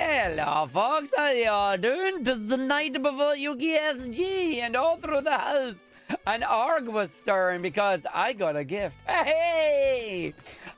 Hello, folks. How y'all doing? 'Tis the night before UKSG, and all through the house, an Arg was stirring because I got a gift. Hey!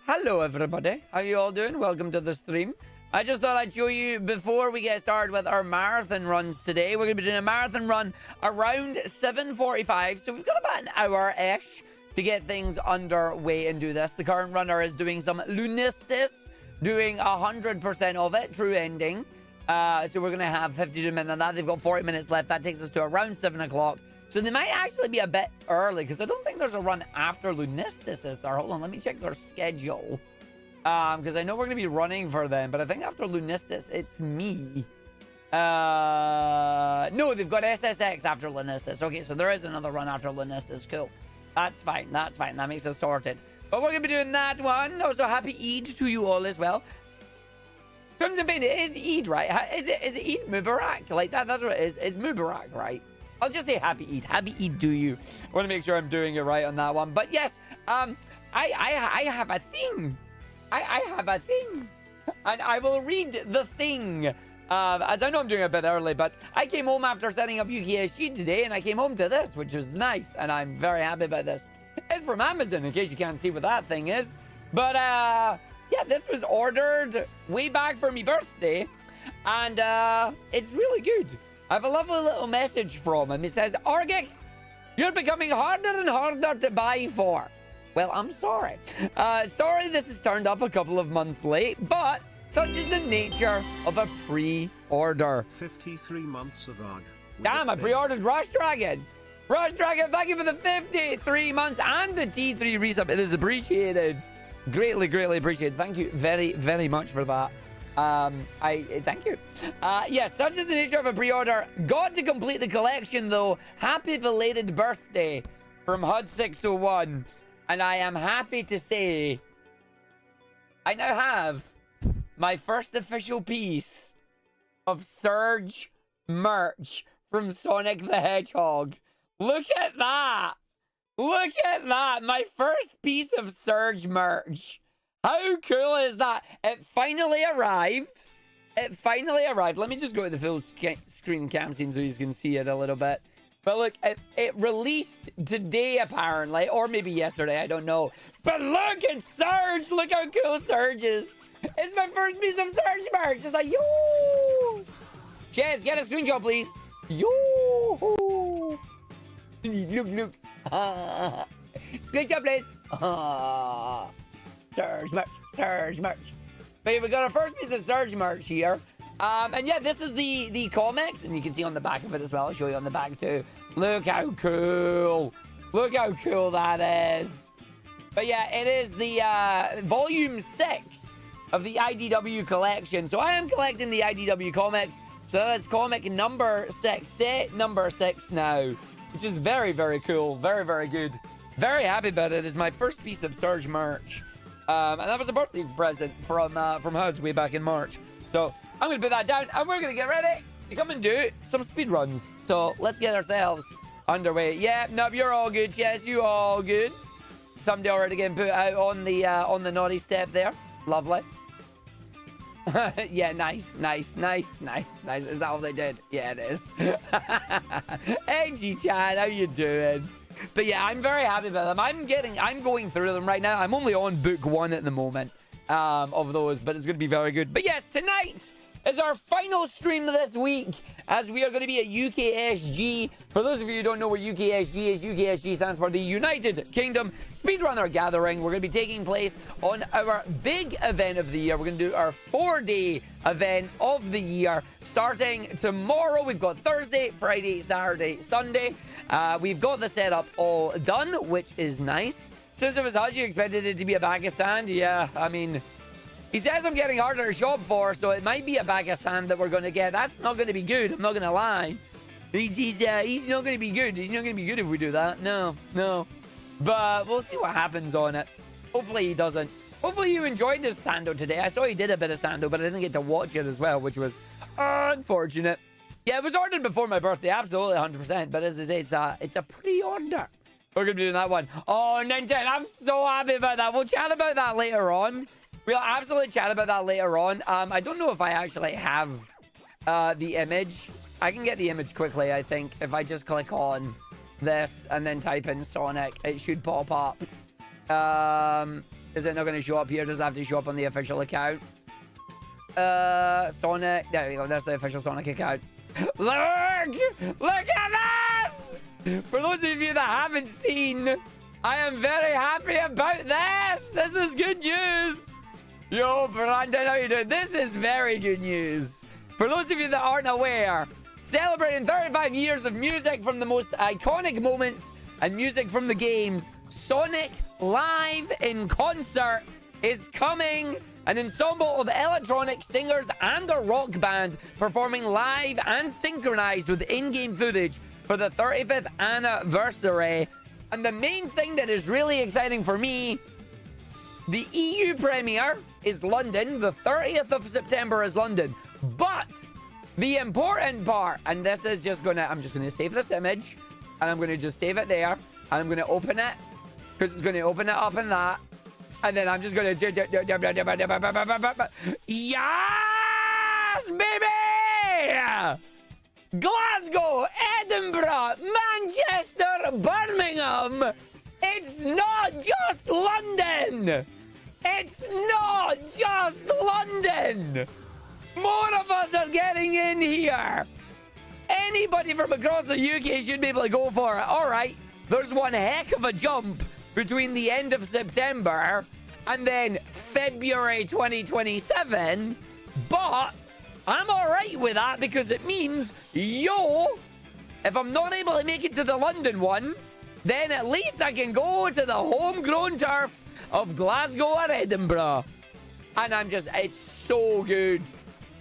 Hello, everybody. How you all doing? Welcome to the stream. I just thought I'd show you before we get started with our marathon runs today. We're going to be doing a marathon run around 7:45, so we've got about an hour-ish to get things underway and do this. The current runner is doing some lunistis, doing 100% of it, true ending. So we're going to have 52 minutes on that. They've got 40 minutes left. That takes us to around 7 o'clock. So they might actually be a bit early, because I don't think there's a run after lunistis, is there? Hold on, let me check their schedule. Because I know we're going to be running for them, but I think after lunistis, it's me. No, they've got SSX after lunistis. Okay, so there is another run after lunistis. Cool. That's fine. That's fine. That makes us sorted. But we're going to be doing that one. Also, happy Eid to you all as well. Crimson Pain, it is Eid, right? Is it Eid Mubarak? Like that? That's what it is. It's Mubarak, right? I'll just say happy Eid. Happy Eid to you. I want to make sure I'm doing it right on that one. But yes, I have a thing. I have a thing. And I will read the thing. As I know I'm doing it a bit early, but I came home after setting up UKSG today, and I came home to this, which was nice. And I'm very happy about this. It's from Amazon, in case you can't see what that thing is. But, yeah, this was ordered way back for my birthday. And, it's really good. I have a lovely little message from him. It says, Argick, you're becoming harder and harder to buy for. Well, I'm sorry. Sorry this has turned up a couple of months late, but such is the nature of a pre-order. 53 months of Arg. Damn, I pre-ordered Rush Dragon. Rush Dragon, thank you for the 53 months and the T3 resub. It is appreciated. Greatly, greatly appreciated. Thank you very, very much for that. Thank you. Yes, such is the nature of a pre-order. Got to complete the collection, though. Happy belated birthday from HUD601. And I am happy to say I now have my first official piece of Surge merch from Sonic the Hedgehog. Look at that. Look at that. My first piece of Surge merch. How cool is that? It finally arrived. It finally arrived. Let me just go to the full screen cam scene so you can see it a little bit. But look, it released today apparently, or maybe yesterday, I don't know. But look at Surge! Look how cool Surge is! It's my first piece of Surge merch! It's like, yo! Chaz, get a screenshot, please! Yo! Look! Screenshot, please! Surge merch! Surge merch! But yeah, we got our first piece of Surge merch here. And yeah, this is the comics, and you can see on the back of it as well. I'll show you on the back too. Look how cool. Look how cool that is. But yeah, it is the volume 6 of the IDW collection. So I am collecting the IDW comics. So that's comic number 6, set number 6 now, which is very, very cool. Very, very good. Very happy about it. It's my first piece of Surge merch. And that was a birthday present from HUD's way back in March. So I'm going to put that down, and we're going to get ready to come and do some speed runs. So let's get ourselves underway. Yeah, no, you're all good. Yes, you all good. Somebody already getting put out on the naughty step there. Lovely. Yeah, nice. Is that all they did? Yeah, it is. Hey, G-Chan, how you doing? But yeah, I'm very happy about them. I'm going through them right now. I'm only on book 1 at the moment of those, but it's going to be very good. But yes, tonight is our final stream this week, as we are going to be at UKSG. For those of you who don't know what UKSG is, UKSG stands for the United Kingdom Speedrunner Gathering. We're going to be taking place on our big event of the year. We're going to do our 4-day event of the year, starting tomorrow. We've got Thursday, Friday, Saturday, Sunday. We've got the setup all done, which is nice. Since it was HUD, you expected it to be a bag of sand. Yeah, I mean, he says I'm getting harder to shop for, so it might be a bag of sand that we're going to get. That's not going to be good. I'm not going to lie. He's not going to be good. He's not going to be good if we do that. No. But we'll see what happens on it. Hopefully he doesn't. Hopefully you enjoyed this Sando today. I saw he did a bit of Sando, but I didn't get to watch it as well, which was unfortunate. Yeah, it was ordered before my birthday. Absolutely 100%. But as I say, it's a pre-order. We're going to be doing that one. Oh, 910. I'm so happy about that. We'll chat about that later on. We'll absolutely chat about that later on. I don't know if I actually have the image. I can get the image quickly, I think. If I just click on this and then type in Sonic, it should pop up. Is it not going to show up here? Does it have to show up on the official account? Sonic. There you go. That's the official Sonic account. Look! Look at this! For those of you that haven't seen, I am very happy about this. This is good news. Yo, Brandon, how you doing? This is very good news. For those of you that aren't aware, celebrating 35 years of music from the most iconic moments and music from the games, Sonic Live in Concert is coming. An ensemble of electronic singers and a rock band performing live and synchronized with in-game footage for the 35th anniversary. And the main thing that is really exciting for me, the EU premiere is London. The 30th of September is London. But the important part, and this is just gonna, I'm just gonna save this image, and I'm gonna just save it there, and I'm gonna open it, because it's gonna open it up in that, and then I'm just gonna, yes, baby! Glasgow, Edinburgh, Manchester, Birmingham. It's not just London. It's not just London. More of us are getting in here. Anybody from across the UK should be able to go for it. All right, there's one heck of a jump between the end of September and then February 2027. But I'm all right with that because it means, if I'm not able to make it to the London one, then at least I can go to the homegrown turf of Glasgow or Edinburgh. And it's so good.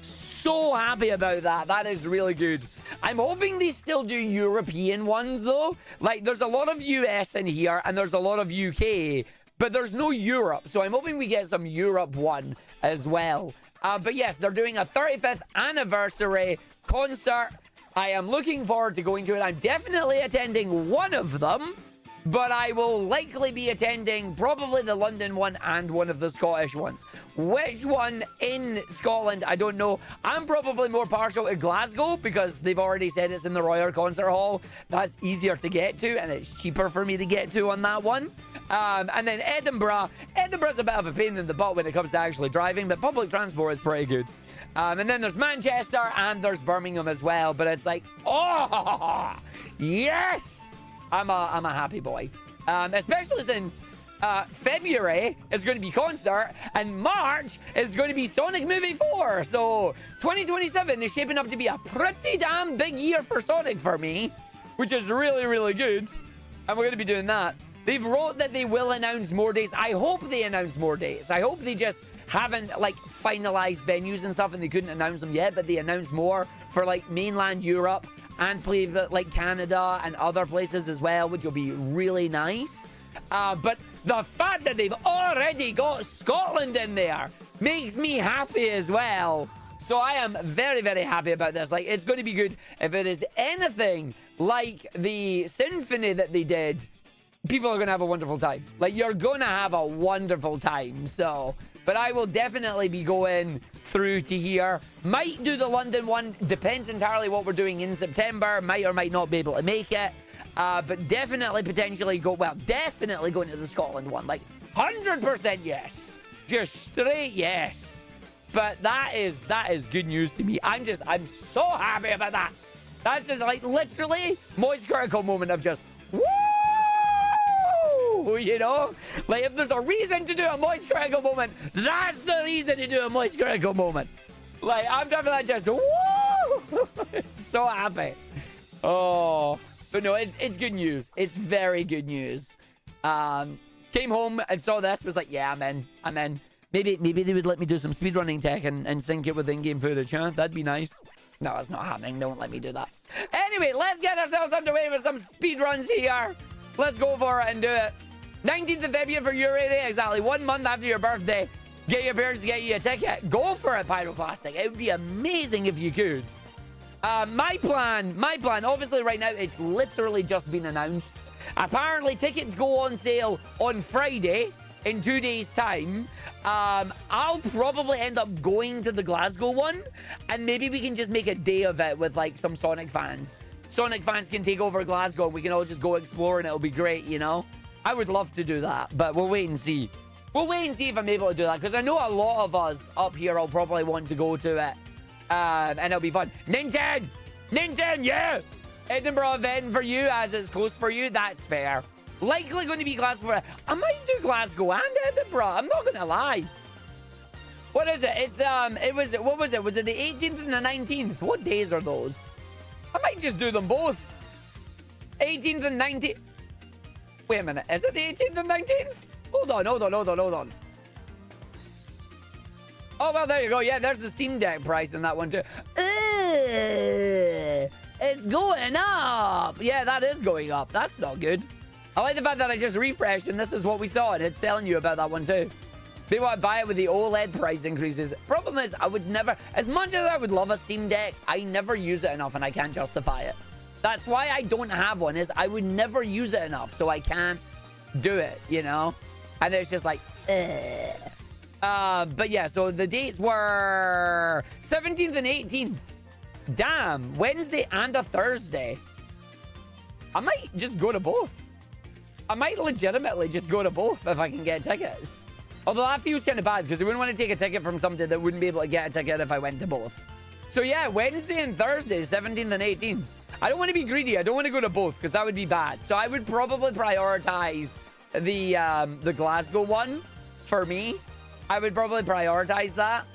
So happy about that. That is really good. I'm hoping they still do European ones, though. Like, there's a lot of US in here, and there's a lot of UK, but there's no Europe. So I'm hoping we get some Europe one as well. But yes, they're doing a 35th anniversary concert. I am looking forward to going to it. I'm definitely attending one of them, but I will likely be attending probably the London one and one of the Scottish ones. Which one in Scotland, I don't know. I'm probably more partial to Glasgow because they've already said it's in the Royal Concert Hall. That's easier to get to, and it's cheaper for me to get to on that one. And then Edinburgh. Edinburgh's a bit of a pain in the butt when it comes to actually driving, but public transport is pretty good. And then there's Manchester and there's Birmingham as well. But it's like, oh, yes! I'm a happy boy. Especially since February is going to be concert and March is going to be Sonic Movie 4. So 2027 is shaping up to be a pretty damn big year for Sonic for me, which is really, really good. And we're going to be doing that. They've wrote that they will announce more days. I hope they announce more days. I hope they just haven't, like, finalized venues and stuff and they couldn't announce them yet, but they announced more for, like, mainland Europe and play, like, Canada and other places as well, which will be really nice. But the fact that they've already got Scotland in there makes me happy as well. So I am very, very happy about this. Like, it's going to be good. If it is anything like the symphony that they did, people are going to have a wonderful time. Like, you're going to have a wonderful time. So, but I will definitely be going through to here. Might do the London one. Depends entirely what we're doing in September. Might or might not be able to make it. But definitely potentially definitely going to the Scotland one. Like, 100% yes. Just straight yes. But that is good news to me. I'm so happy about that. That's just like literally Moist Critical moment of just, woo! You know? Like, if there's a reason to do a Moist Critical moment, that's the reason to do a Moist Critical moment. Like, I'm definitely just, woo! So happy. Oh. But no, it's good news. It's very good news. Came home and saw this, was like, yeah, I'm in. Maybe they would let me do some speedrunning tech and sync it with in-game footage, huh? That'd be nice. No, it's not happening. Don't let me do that. Anyway, let's get ourselves underway with some speedruns here. Let's go for it and do it. 19th of February for your area, exactly 1 month after your birthday. Get your parents to get you a ticket. Go for it, Pyroclastic. It would be amazing if you could. My plan, obviously right now, it's literally just been announced. Apparently, tickets go on sale on Friday. in 2 days' time, I'll probably end up going to the Glasgow one, and maybe we can just make a day of it with like some Sonic fans. Sonic fans can take over Glasgow, and we can all just go explore, and it'll be great, you know? I would love to do that, but we'll wait and see. We'll wait and see if I'm able to do that, because I know a lot of us up here will probably want to go to it, and it'll be fun. Nintendo! Nintendo, yeah! Edinburgh event for you, as it's close for you. That's fair. Likely going to be Glasgow. I might do Glasgow and Edinburgh. I'm not going to lie. What is it? It's, what was it? Was it the 18th and the 19th? What days are those? I might just do them both. 18th and 19th. Wait a minute. Is it the 18th and 19th? Hold on. Oh, well, there you go. Yeah, there's the Steam Deck price in that one, too. It's going up. Yeah, that is going up. That's not good. I like the fact that I just refreshed and this is what we saw, and it's telling you about that one too. They want to buy it with the OLED price increases. Problem is, I would never, as much as I would love a Steam Deck, I never use it enough and I can't justify it. That's why I don't have one, is I would never use it enough, so I can't do it, you know? And it's just like, but yeah, so the dates were 17th and 18th. Damn, Wednesday and a Thursday. I might just go to both. I might legitimately just go to both if I can get tickets. Although that feels kind of bad because I wouldn't want to take a ticket from somebody that wouldn't be able to get a ticket if I went to both. So yeah, Wednesday and Thursday, 17th and 18th. I don't want to be greedy. I don't want to go to both because that would be bad. So I would probably prioritize the Glasgow one for me. I would probably prioritize that.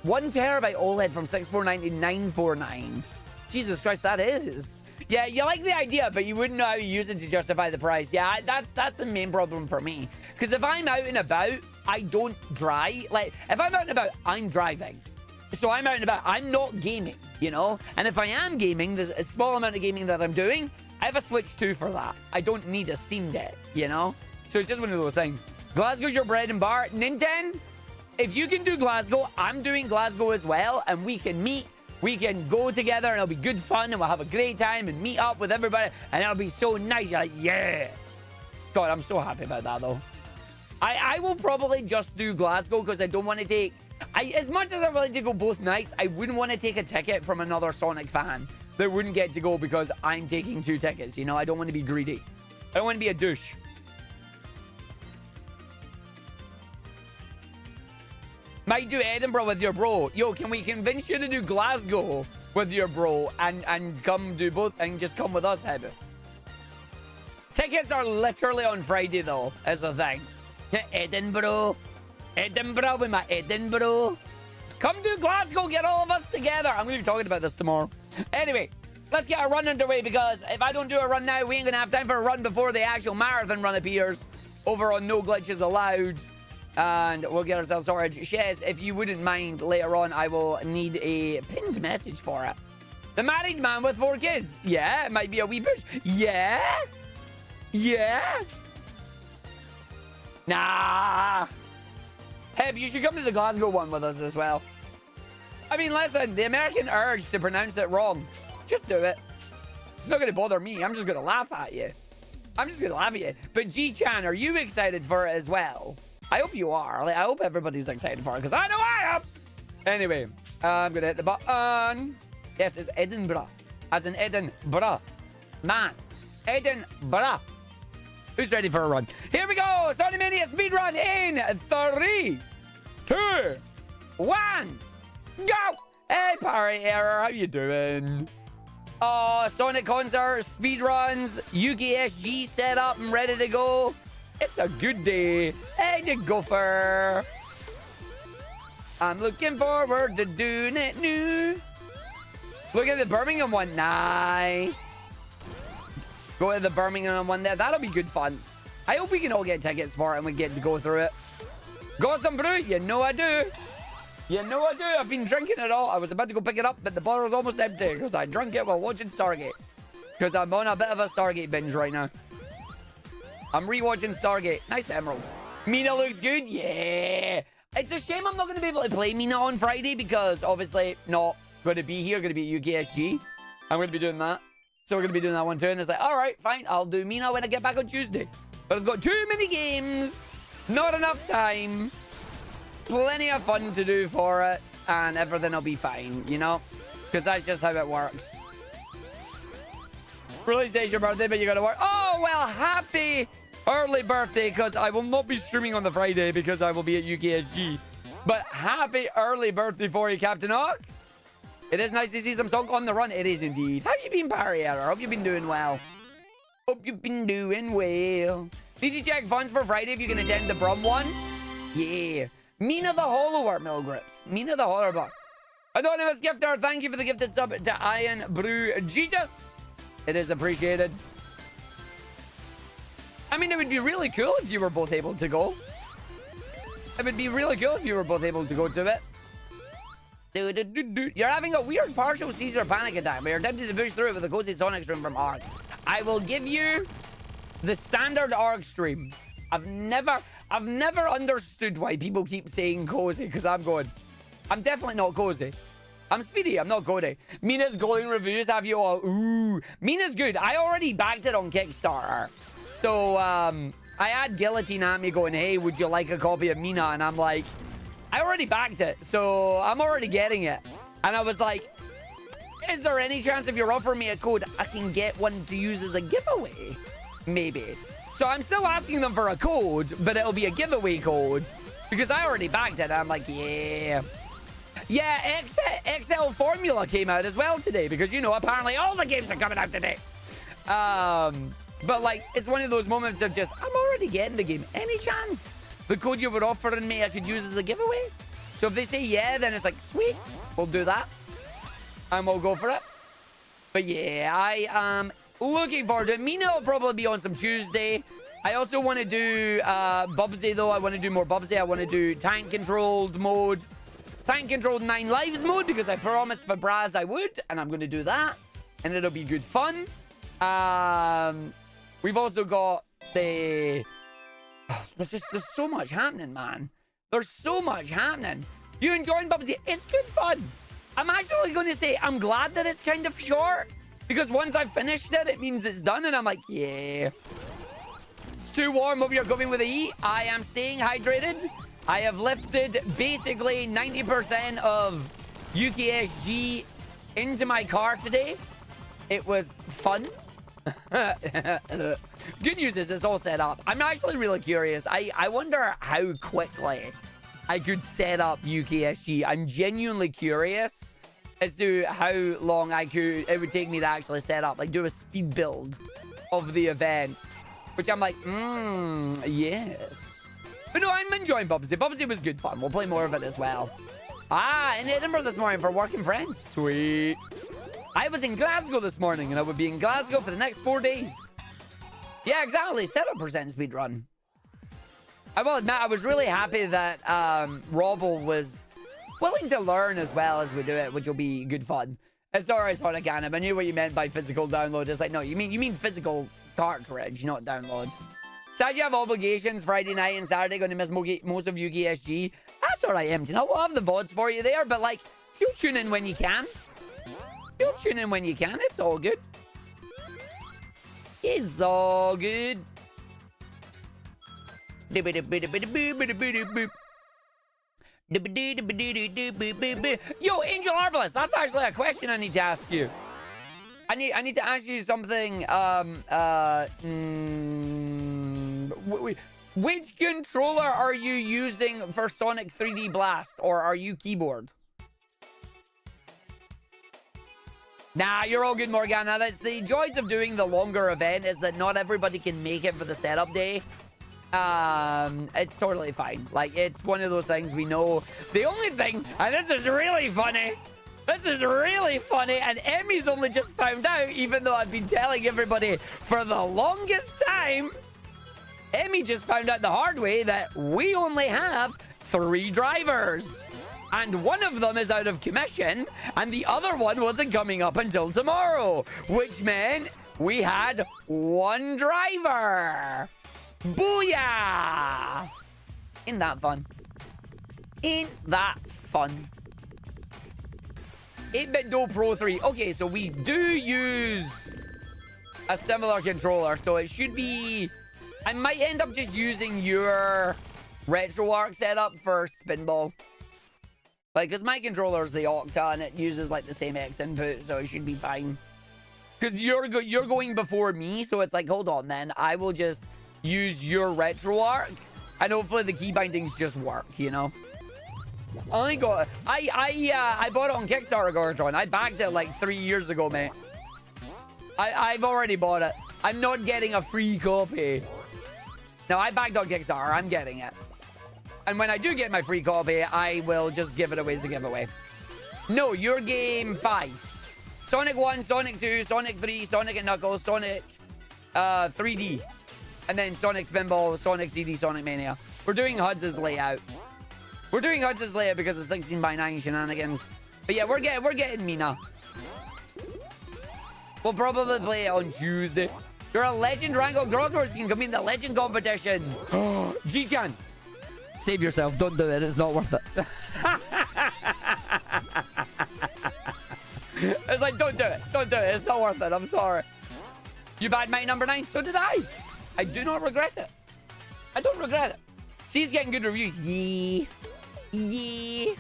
1 terabyte OLED from 649 to 949. Jesus Christ, that is. Yeah, you like the idea, but you wouldn't know how to use it to justify the price. Yeah, that's the main problem for me. Because if I'm out and about, I don't drive. Like, if I'm out and about, I'm driving. So I'm out and about. I'm not gaming, you know? And if I am gaming, there's a small amount of gaming that I'm doing. I have a Switch 2 for that. I don't need a Steam Deck, you know? So it's just one of those things. Glasgow's your bread and bar. Nintendo, if you can do Glasgow, I'm doing Glasgow as well. And we can meet. We can go together and it'll be good fun and we'll have a great time and meet up with everybody and it'll be so nice. You're like, yeah. God, I'm so happy about that though. I will probably just do Glasgow because I don't want to take... as much as I would like to go both nights, I wouldn't want to take a ticket from another Sonic fan that wouldn't get to go because I'm taking 2 tickets. You know, I don't want to be greedy. I don't want to be a douche. Might do Edinburgh with your bro. Yo, can we convince you to do Glasgow with your bro and come do both and just come with us, Heb? Tickets are literally on Friday though, is the thing. Edinburgh with my Edinburgh. Come do Glasgow, get all of us together. I'm going to be talking about this tomorrow. Anyway, let's get a run underway because if I don't do a run now, we ain't going to have time for a run before the actual marathon run appears over on No Glitches Allowed. And we'll get ourselves sorted. Shez, if you wouldn't mind, later on, I will need a pinned message for it. The married man with 4 kids. Yeah, it might be a wee push. Yeah? Yeah? Nah. Heb, you should come to the Glasgow one with us as well. I mean, listen, the American urge to pronounce it wrong. Just do it. It's not going to bother me. I'm just going to laugh at you. But G-Chan, are you excited for it as well? I hope you are. Like, I hope everybody's excited for it, because I know I am. Anyway, I'm going to hit the button. Yes, it's Edinburgh. As in Edinburgh. Man. Edinburgh. Who's ready for a run? Here we go. Sonic Mania speedrun in 3, 2, 1. Go. Hey, Parry Error. How you doing? Oh, Sonic Concert, speedruns, UKSG set up and ready to go. It's a good day. Hey, the gopher. I'm looking forward to doing it new. Look at the Birmingham one. Nice. Go to the Birmingham one there. That'll be good fun. I hope we can all get tickets for it and we get to go through it. Got some brew? You know I do. You know I do. I've been drinking it all. I was about to go pick it up, but the bottle's almost empty because I drank it while watching Stargate. Because I'm on a bit of a Stargate binge right now. I'm rewatching Stargate. Nice Emerald. Mina looks good. Yeah. It's a shame I'm not going to be able to play Mina on Friday because obviously not going to be here. Going to be at UKSG. I'm going to be doing that. So we're going to be doing that one too. And it's like, all right, fine. I'll do Mina when I get back on Tuesday. But I've got too many games. Not enough time. Plenty of fun to do for it. And everything will be fine, you know? Because that's just how it works. Release day's your birthday, but you gotta work. Oh, well, happy early birthday, because I will not be streaming on the Friday because I will be at UKSG. But happy early birthday for you, Captain Hawk. It is nice to see some song on the run. It is indeed. How have you been, Barrier? Hope you've been doing well. Hope you've been doing well. Need to check funds for Friday if you can attend the Brum one. Yeah. Mina the Hollower, Milgrips. Mina the Hollower. Anonymous gifter, thank you for the gifted sub to Iron Brew Jesus. It is appreciated. I mean, it would be really cool if you were both able to go. It would be really cool if you were both able to go to it. You're having a weird partial seizure panic attack, but you're tempted to push through it with a cozy Sonic stream from Arg. I will give you the standard Arg stream. I've never understood why people keep saying cozy, because I'm definitely not cozy. I'm speedy, I'm not cozy. Mina's glowing reviews have you all. Ooh, Mina's good. I already backed it on Kickstarter. So, I had Guillotine at me going, hey, would you like a copy of Mina? And I'm like, I already backed it, so I'm already getting it. And I was like, is there any chance if you're offering me a code, I can get one to use as a giveaway? Maybe. So I'm still asking them for a code, but it'll be a giveaway code because I already backed it. I'm like, yeah. Yeah, XL Formula came out as well today because, you know, apparently all the games are coming out today. But, like, it's one of those moments of just, I'm already getting the game. Any chance the code you were offering me I could use as a giveaway? So if they say yeah, then it's like, sweet, we'll do that. And we'll go for it. But yeah, I am looking forward to it. Mina will probably be on some Tuesday. I also want to do Bubsy, though. I want to do more Bubsy. I want to do tank-controlled mode. Tank-controlled 9 lives mode, because I promised for Braz I would. And I'm going to do that. And it'll be good fun. We've also got the... Oh, there's so much happening, man. There's so much happening. You enjoying Bubsy? It's good fun. I'm actually going to say I'm glad that it's kind of short. Because once I've finished it, it means it's done. And I'm like, yeah. It's too warm. Hope you're going with a E. I am staying hydrated. I have lifted basically 90% of UKSG into my car today. It was fun. Good news is it's all set up. I'm actually really curious. I wonder how quickly I could set up UKSG. I'm genuinely curious as to how long it would take me to actually set up, like do a speed build of the event, which I'm like, yes. But no, I'm enjoying Bubsy. Bubsy was good fun. We'll play more of it as well. In Edinburgh this morning for working friends. Sweet. I was in Glasgow this morning, and I would be in Glasgow for the next 4 days. Yeah, exactly. 7% speedrun. I will admit, I was really happy that Robble was willing to learn as well as we do it, which will be good fun. Sorry, Sonic Cannon. I knew what you meant by physical download. It's like, no, you mean physical cartridge, not download. Sad you have obligations Friday night and Saturday, going to miss most of UKSG. That's all right, Empty. We'll have the VODs for you there, but like, you'll tune in when you can. You'll tune in when you can. It's all good. It's all good. Yo, Angel Arbalist, that's actually a question I need to ask you. I need to ask you something. Which controller are you using for Sonic 3D Blast, or are you keyboard? Nah, you're all good, Morgana. That's the joys of doing the longer event, is that not everybody can make it for the setup day. It's totally fine. Like, it's one of those things we know. The only thing, and this is really funny. This is really funny, and Emmy's only just found out, even though I've been telling everybody for the longest time. Emmy just found out the hard way that we only have 3 drivers. And one of them is out of commission, and the other one wasn't coming up until tomorrow, which meant we had 1 driver. Booyah! Ain't that fun? Ain't that fun? 8-Bit Do Pro 3. Okay, so we do use a similar controller, so it should be... I might end up just using your RetroArch setup for Spinball. Like, because my controller's the Octa and it uses like the same X input, so it should be fine. Because you're going before me, so it's like, hold on then. I will just use your RetroArch, and hopefully the key bindings just work, you know? I bought it on Kickstarter, Gorgon. I backed it like 3 years ago, mate. I've already bought it. I'm not getting a free copy. No, I backed on Kickstarter. I'm getting it. And when I do get my free copy, I will just give it away as a giveaway. No, your game 5. Sonic 1, Sonic 2, Sonic 3, Sonic and Knuckles, Sonic 3D. And then Sonic Spinball, Sonic CD, Sonic Mania. We're doing HUD's layout. We're doing HUD's layout because of 16:9 shenanigans. But yeah, we're getting Mina. We'll probably play it on Tuesday. You're a legend, Rango. Crosswords can compete in the legend competitions. G-Chan. Save yourself. Don't do it. It's not worth it. It's like, don't do it. Don't do it. It's not worth it. I'm sorry. You bad my number 9? So did I. I do not regret it. I don't regret it. See, he's getting good reviews. Yeah. Yeah.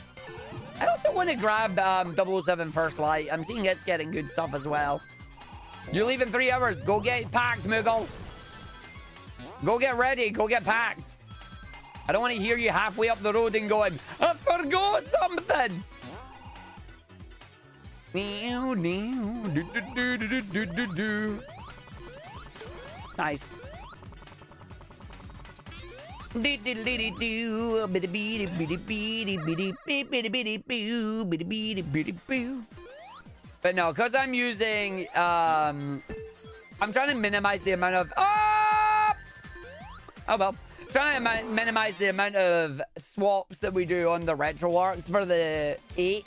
I also want to grab 007 First Light. I'm seeing it's getting good stuff as well. You're leaving 3 hours. Go get packed, Moogle. Go get ready. Go get packed. I don't want to hear you halfway up the road and going, I forgot something. Nice. But no, because I'm using, I'm trying to minimize the amount of, oh well. Trying to minimize the amount of swaps that we do on the RetroArchs for the 8.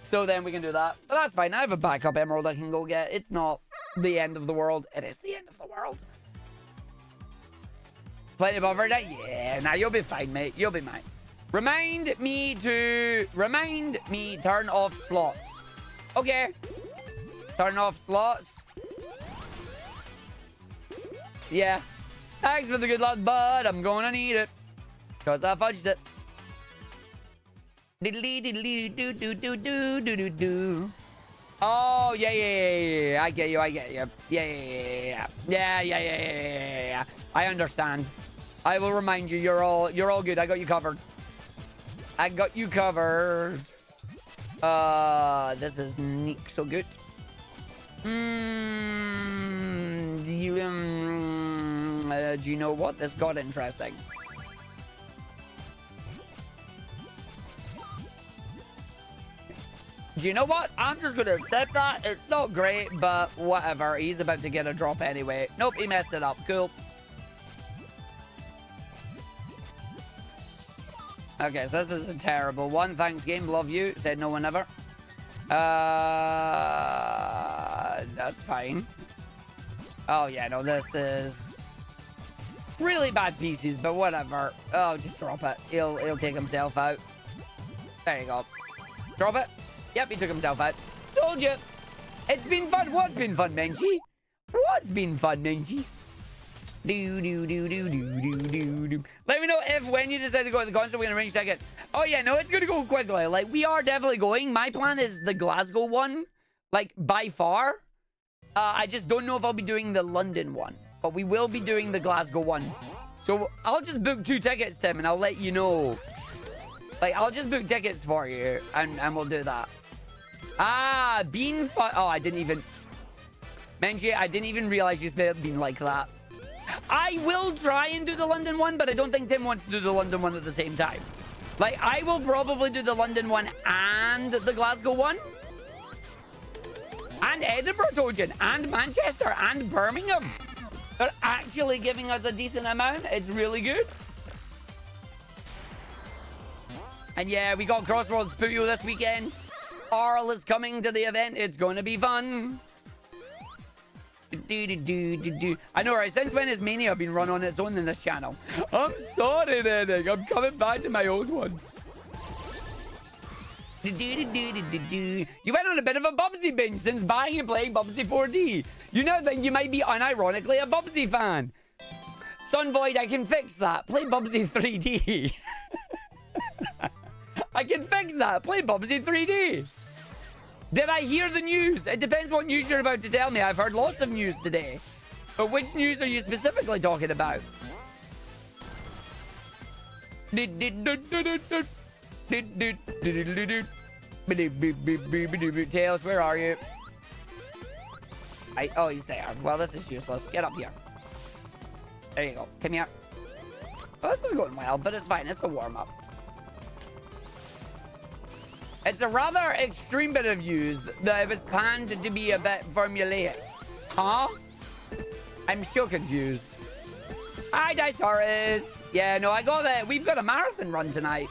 So then we can do that. But that's fine. I have a backup emerald I can go get. It's not the end of the world. It is the end of the world. Plenty of buffer that? Yeah. Nah, you'll be fine, mate. You'll be mine. Remind me turn off slots. Okay. Turn off slots. Yeah. Thanks for the good luck, bud. I'm gonna need it. Because I fudged it. Oh, yeah. I get you. Yeah. I understand. I will remind you, you're all good. I got you covered. This is neat, so good. Do you know what? This got interesting. Do you know what? I'm just gonna accept that. It's not great, but whatever. He's about to get a drop anyway. Nope, he messed it up. Cool. Okay, so this is a terrible one. Thanks, game. Love you. Said no one ever. That's fine. Oh, yeah, no, this is really bad pieces, but whatever. Oh, just drop it. He'll take himself out. There you go. Drop it. Yep, he took himself out. Told you. It's been fun. What's been fun, Menchie? What's been fun, Menchie? Let me know if when you decide to go to the concert, we're gonna arrange tickets. Oh yeah, no, it's gonna go quickly. Like, we are definitely going. My plan is the Glasgow one, like, by far. I just don't know if I'll be doing the London one, but we will be doing the Glasgow one. So I'll just book 2 tickets, Tim, and I'll let you know. Like, I'll just book tickets for you, and we'll do that. Ah, bean fun. Oh, I didn't even. Menchie, I didn't even realize you spelled bean like that. I will try and do the London one, but I don't think Tim wants to do the London one at the same time. Like, I will probably do the London one and the Glasgow one. And Edinburgh, Trojan, and Manchester, and Birmingham. They're actually giving us a decent amount. It's really good. And yeah, we got Crossroads Puyo this weekend. Arl is coming to the event. It's going to be fun. I know, right? Since when has Mania been run on its own in this channel? I'm sorry, Nennig. I'm coming back to my old ones. You went on a bit of a Bubsy binge since buying and playing Bubsy 4D. You now think you might be unironically a Bubsy fan. Sun Void, I can fix that. Play Bubsy 3D. I can fix that. Play Bubsy 3D. Did I hear the news? It depends what news you're about to tell me. I've heard lots of news today. But which news are you specifically talking about? Tails, where are you? Oh, he's there. Well, this is useless. Get up here. There you go. Come here. Well, this is going well, but it's fine. It's a warm-up. It's a rather extreme bit of news that it was panned to be a bit formulaic. Huh? I'm so confused. Hi, Dicesaurus. Yeah, no, I got it. We've got a marathon run tonight.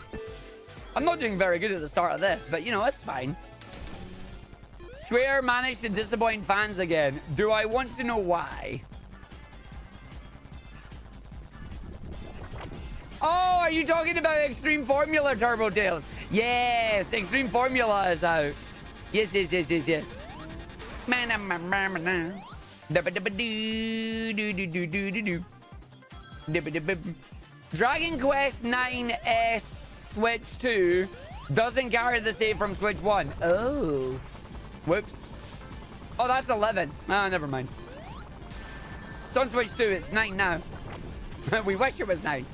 I'm not doing very good at the start of this, but, you know, it's fine. Square managed to disappoint fans again. Do I want to know why? Oh, are you talking about Extreme Formula, Turbo Tails? Yes, Extreme Formula is out. Yes. Dragon Quest 9S Switch 2 doesn't carry the save from Switch 1. Oh. Whoops. Oh, that's 11. Ah, never mind. It's on Switch 2. It's 9 now. We wish it was 9.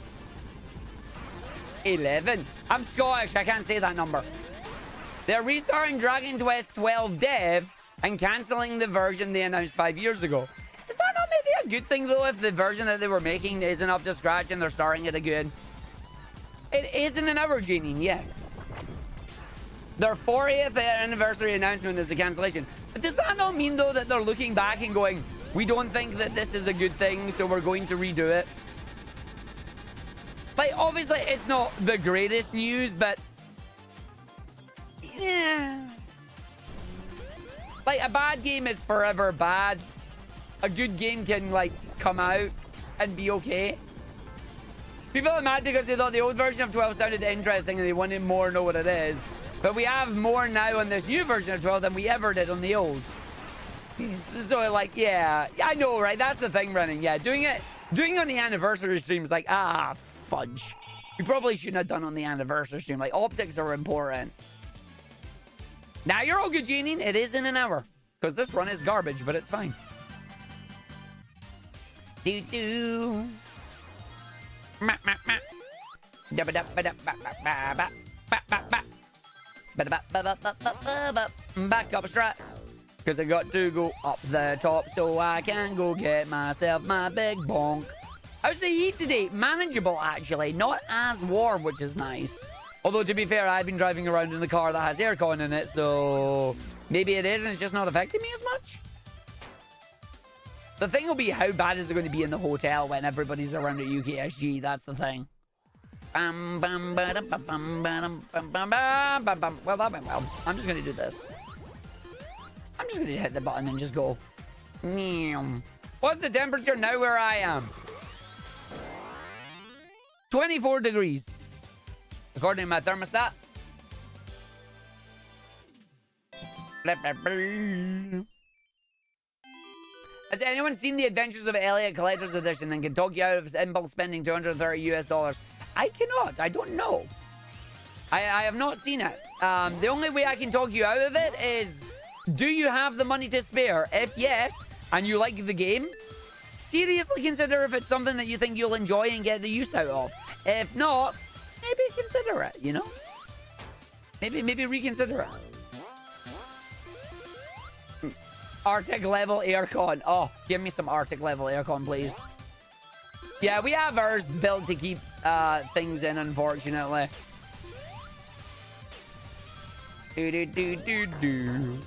11. I'm Scottish. I can't say that number. They're restarting Dragon Quest 12 dev and cancelling the version they announced 5 years ago. Is that not maybe a good thing, though, if the version that they were making isn't up to scratch and they're starting it again? It isn't an Evergenie, yes. Their 40th anniversary announcement is a cancellation. But does that not mean, though, that they're looking back and going, we don't think that this is a good thing, so we're going to redo it? Like, obviously, it's not the greatest news, but... yeah. Like, a bad game is forever bad. A good game can, like, come out and be okay. People are mad because they thought the old version of 12 sounded interesting and they wanted more to know what it is. But we have more now on this new version of 12 than we ever did on the old. So, like, yeah. I know, right? That's the thing, Brennan. Yeah, doing it on the anniversary stream is like, fudge. We probably shouldn't have done on the anniversary stream. Like, optics are important. Now you're all good, Janine. It is in an hour. Because this run is garbage, but it's fine. Do-do. Back up strats. Because I got to go up the top so I can go get myself my big bonk. How's the heat today? Manageable, actually. Not as warm, which is nice. Although, to be fair, I've been driving around in a car that has aircon in it, so maybe it is and it's just not affecting me as much. The thing will be, how bad is it going to be in the hotel when everybody's around at UKSG? That's the thing. Well, that went well. I'm just going to do this. I'm just going to hit the button and just go. What's the temperature now where I am? 24 degrees. According to my thermostat. Has anyone seen The Adventures of Elliot Collector's Edition and can talk you out of impulse spending $230 US? I cannot. I don't know. I have not seen it. The only way I can talk you out of it is, do you have the money to spare? If yes, and you like the game, seriously consider if it's something that you think you'll enjoy and get the use out of. If not, maybe consider it, you know? Maybe reconsider it. Arctic level aircon. Oh, give me some Arctic level aircon, please. Yeah, we have ours built to keep things in, unfortunately. Do.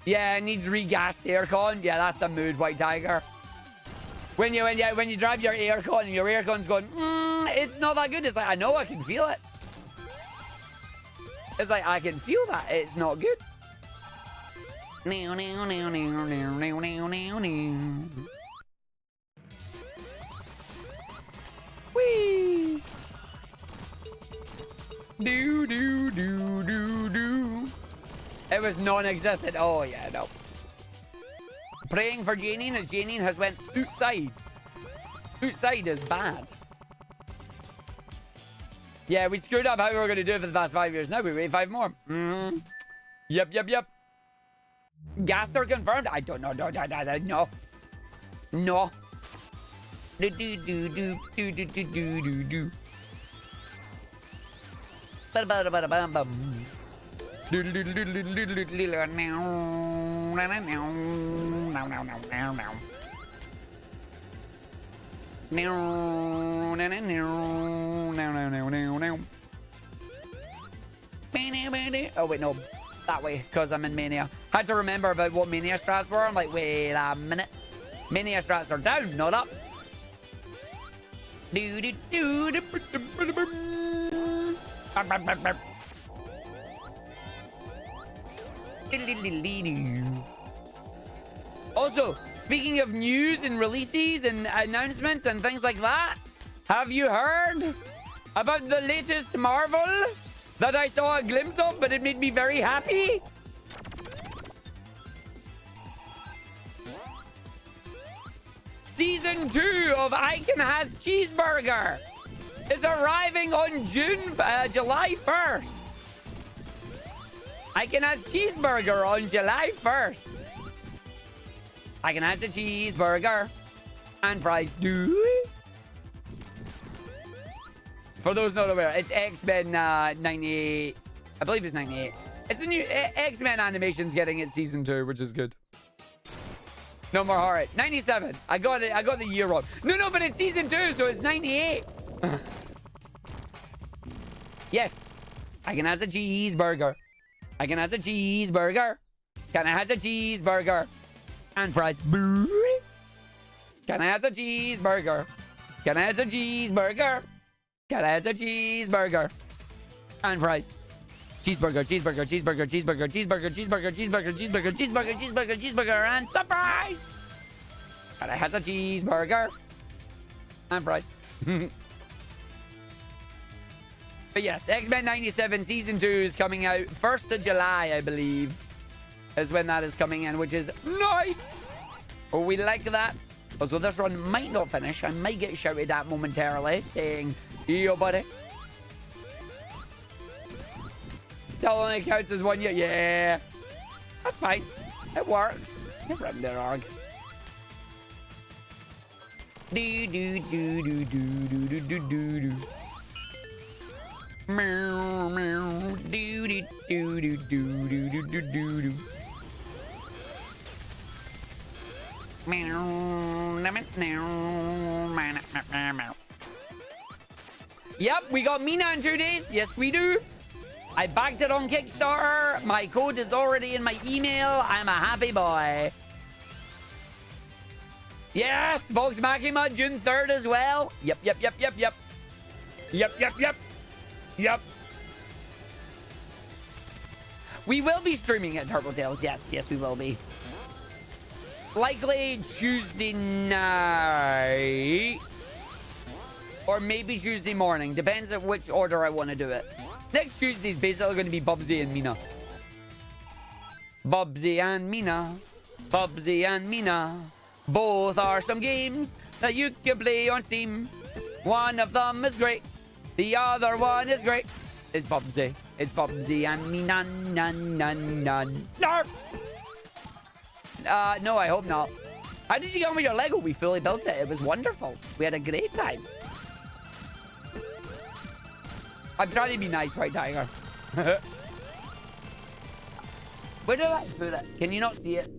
Yeah, it needs regassed aircon. Yeah, that's a mood, White Tiger. When you drive your aircon and your aircon's going, it's not that good. It's like, I know, I can feel it. It's like, I can feel that. It's not good. Whee! Do. It was non-existent. Oh, yeah, no. praying for Janine as Janine has went outside. Outside is bad. Yeah, we screwed up how we were going to do it for the past 5 years. Now we wait 5 more. Yep. Gaster confirmed. I don't know. No. No. Do. Ba-da-ba-da-ba-da-bum. Oh wait, no, that way, because I'm in Mania. Had to remember about what Mania strats were. I'm like, wait a minute, Mania strats are down, not up. Also, speaking of news and releases and announcements and things like that, have you heard about the latest Marvel that I saw a glimpse of, but it made me very happy? Season 2 of I Can Has Cheeseburger is arriving on July 1st. I Can Has Cheeseburger on July 1st. I Can Has a cheeseburger and fries. For those not aware, it's X-Men 98. I believe it's 98. It's the new X-Men animation's getting its season 2, which is good. No more horror. 97. I got it. I got the year wrong. No, but it's season 2, so it's 98. Yes. I Can Has a cheeseburger. I Can Has a cheeseburger. Can I has a cheeseburger and fries? Can I has a cheeseburger? Can I has a cheeseburger? Can I has a cheeseburger and fries? Cheeseburger and some fries. And it has a cheeseburger and fries. But yes, X-Men 97 Season 2 is coming out 1st of July, I believe, is when that is coming in, which is nice. Oh, we like that. Also, this run might not finish. I might get shouted at momentarily, saying, yo, buddy. Still only counts as 1 year. Yeah. That's fine. It works. You're right there, Arg. Do. Meow. Do. Yep, we got Mina in 2 days. Yes, we do. I backed it on Kickstarter. My code is already in my email. I'm a happy boy. Yes, Vox Machina June 3rd as well. Yep. We will be streaming at Turbo Tales. Yes, we will be. Likely Tuesday night. Or maybe Tuesday morning. Depends on which order I want to do it. Next Tuesday is basically going to be Bubsy and Mina. Bubsy and Mina. Both are some games that you can play on Steam. One of them is great. The other one is great. It's Bubsy. It's Bubsy and Mina. Nerf! No, I hope not. How did you get on with your Lego? We fully built it. It was wonderful. We had a great time. I'm trying to be nice, right, Tiger? Where did I put it? Can you not see it?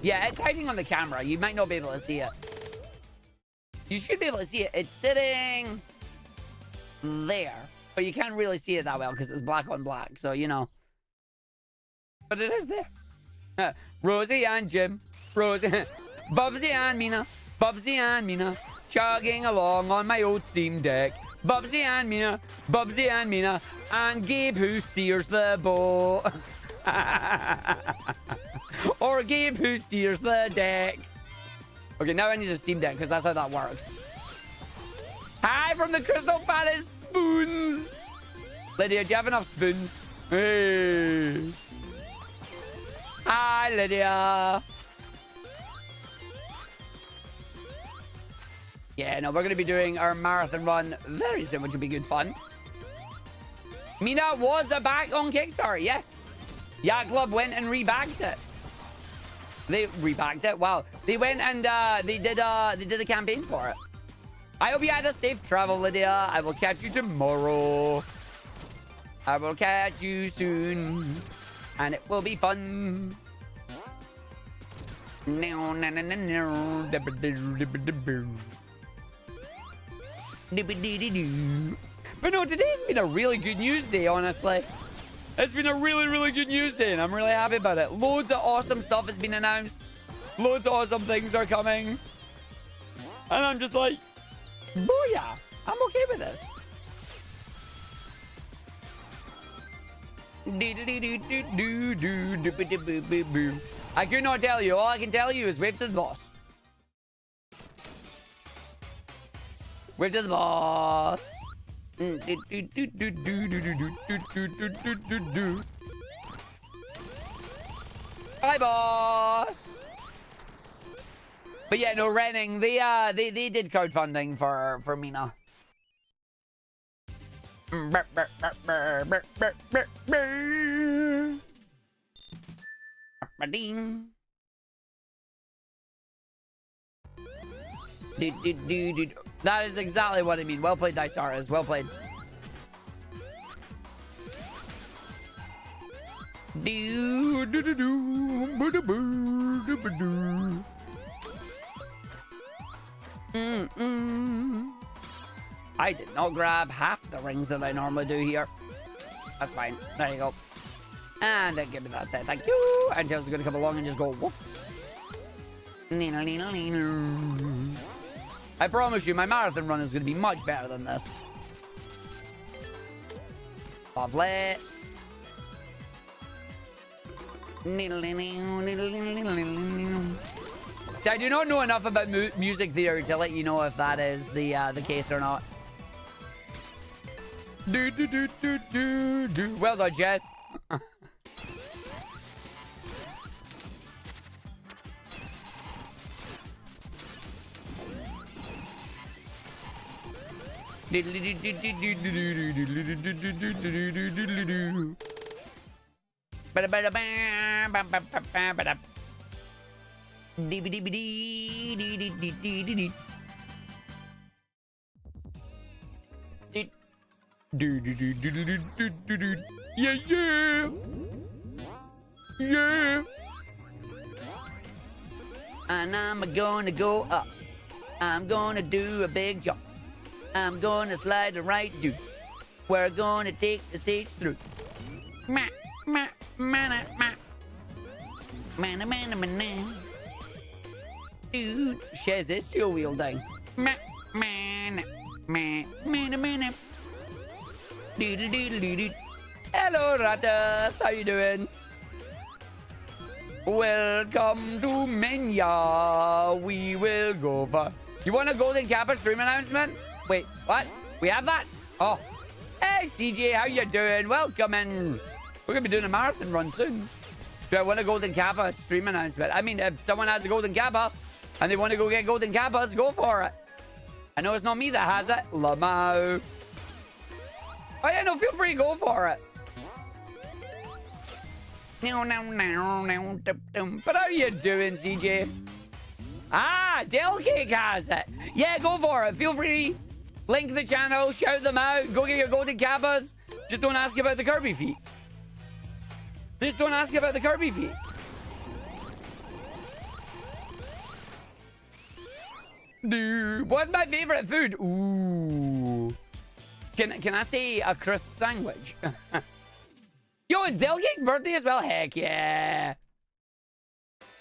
Yeah, it's hiding on the camera. You might not be able to see it. You should be able to see it. It's sitting there. But you can't really see it that well because it's black on black. So, you know. But it is there. Rosie and Jim. Bubsy and Mina. Chugging along on my old Steam Deck. Bubsy and Mina. And Gabe who steers the boat. Or Gabe who steers the deck. Okay, now I need a Steam Deck because that's how that works. Hi from the Crystal Palace spoons. Lydia, do you have enough spoons? Hey. Hi, Lydia. Yeah, no, we're going to be doing our marathon run very soon, which will be good fun. Mina was back on Kickstarter, yes. Yeah, Club went and rebagged it. They rebagged it? Wow. They went and they did a campaign for it. I hope you had a safe travel, Lydia. I will catch you tomorrow. I will catch you soon. And it will be fun. But no, today's been a really good news day, honestly. It's been a really, really good news day, and I'm really happy about it. Loads of awesome stuff has been announced. Loads of awesome things are coming. And I'm just like, booyah. I'm okay with this. I could not tell you. All I can tell you is wave to the boss. Wave to the boss. Bye, boss. But yeah, no, Renning, they did crowdfunding for Mina. That is exactly what I mean. Well played, Dysarus. Well played. I did not grab half the rings that I normally do here. That's fine. There you go. And then give me that set. Thank you. And Tails is going to come along and just go woof. I promise you, my marathon run is going to be much better than this. Lovely. See, I do not know enough about music theory to let you know if that is the case or not. Well done, Jess. Yeah, yeah. Yeah. And I'm gonna go up. I'm gonna do a big jump. I'm gonna slide the right dude. We're gonna take the stage through. Ma, ma, mana, ma. Mana, mana, mana. Dude, shares this dual wielding. Ma, mana, ma, mana, mana. Doodle, doodle, doodle. Hello, Ratas. How you doing? Welcome to Mania. We will go for... You want a Golden Kappa stream announcement? Wait, what? We have that? Oh. Hey, CJ, how you doing? Welcome in. We're going to be doing a marathon run soon. Do I want a Golden Kappa stream announcement? I mean, if someone has a Golden Kappa and they want to go get Golden Kappas, go for it. I know it's not me that has it. Lamau. Oh, yeah, no, feel free to go for it. But how are you doing, CJ? Ah, Delcake has it. Yeah, go for it. Feel free. Link the channel, shout them out, go get your Golden Kappas. Just don't ask about the Kirby feet. Just don't ask about the Kirby feet. Dude, what's my favorite food? Ooh. Can I say a crisp sandwich? Yo, it's Delgate's birthday as well? Heck yeah.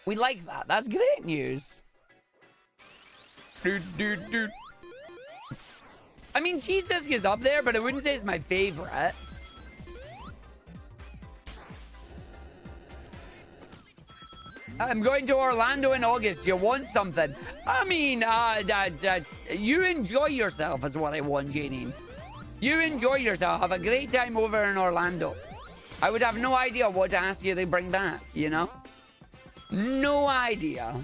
We like that. That's great news. Dude. I mean, cheese disc is up there, but I wouldn't say it's my favorite. I'm going to Orlando in August. You want something? I mean, you enjoy yourself is what I want, Janine. You enjoy yourself. Have a great time over in Orlando. I would have no idea what to ask you to bring back, you know? No idea.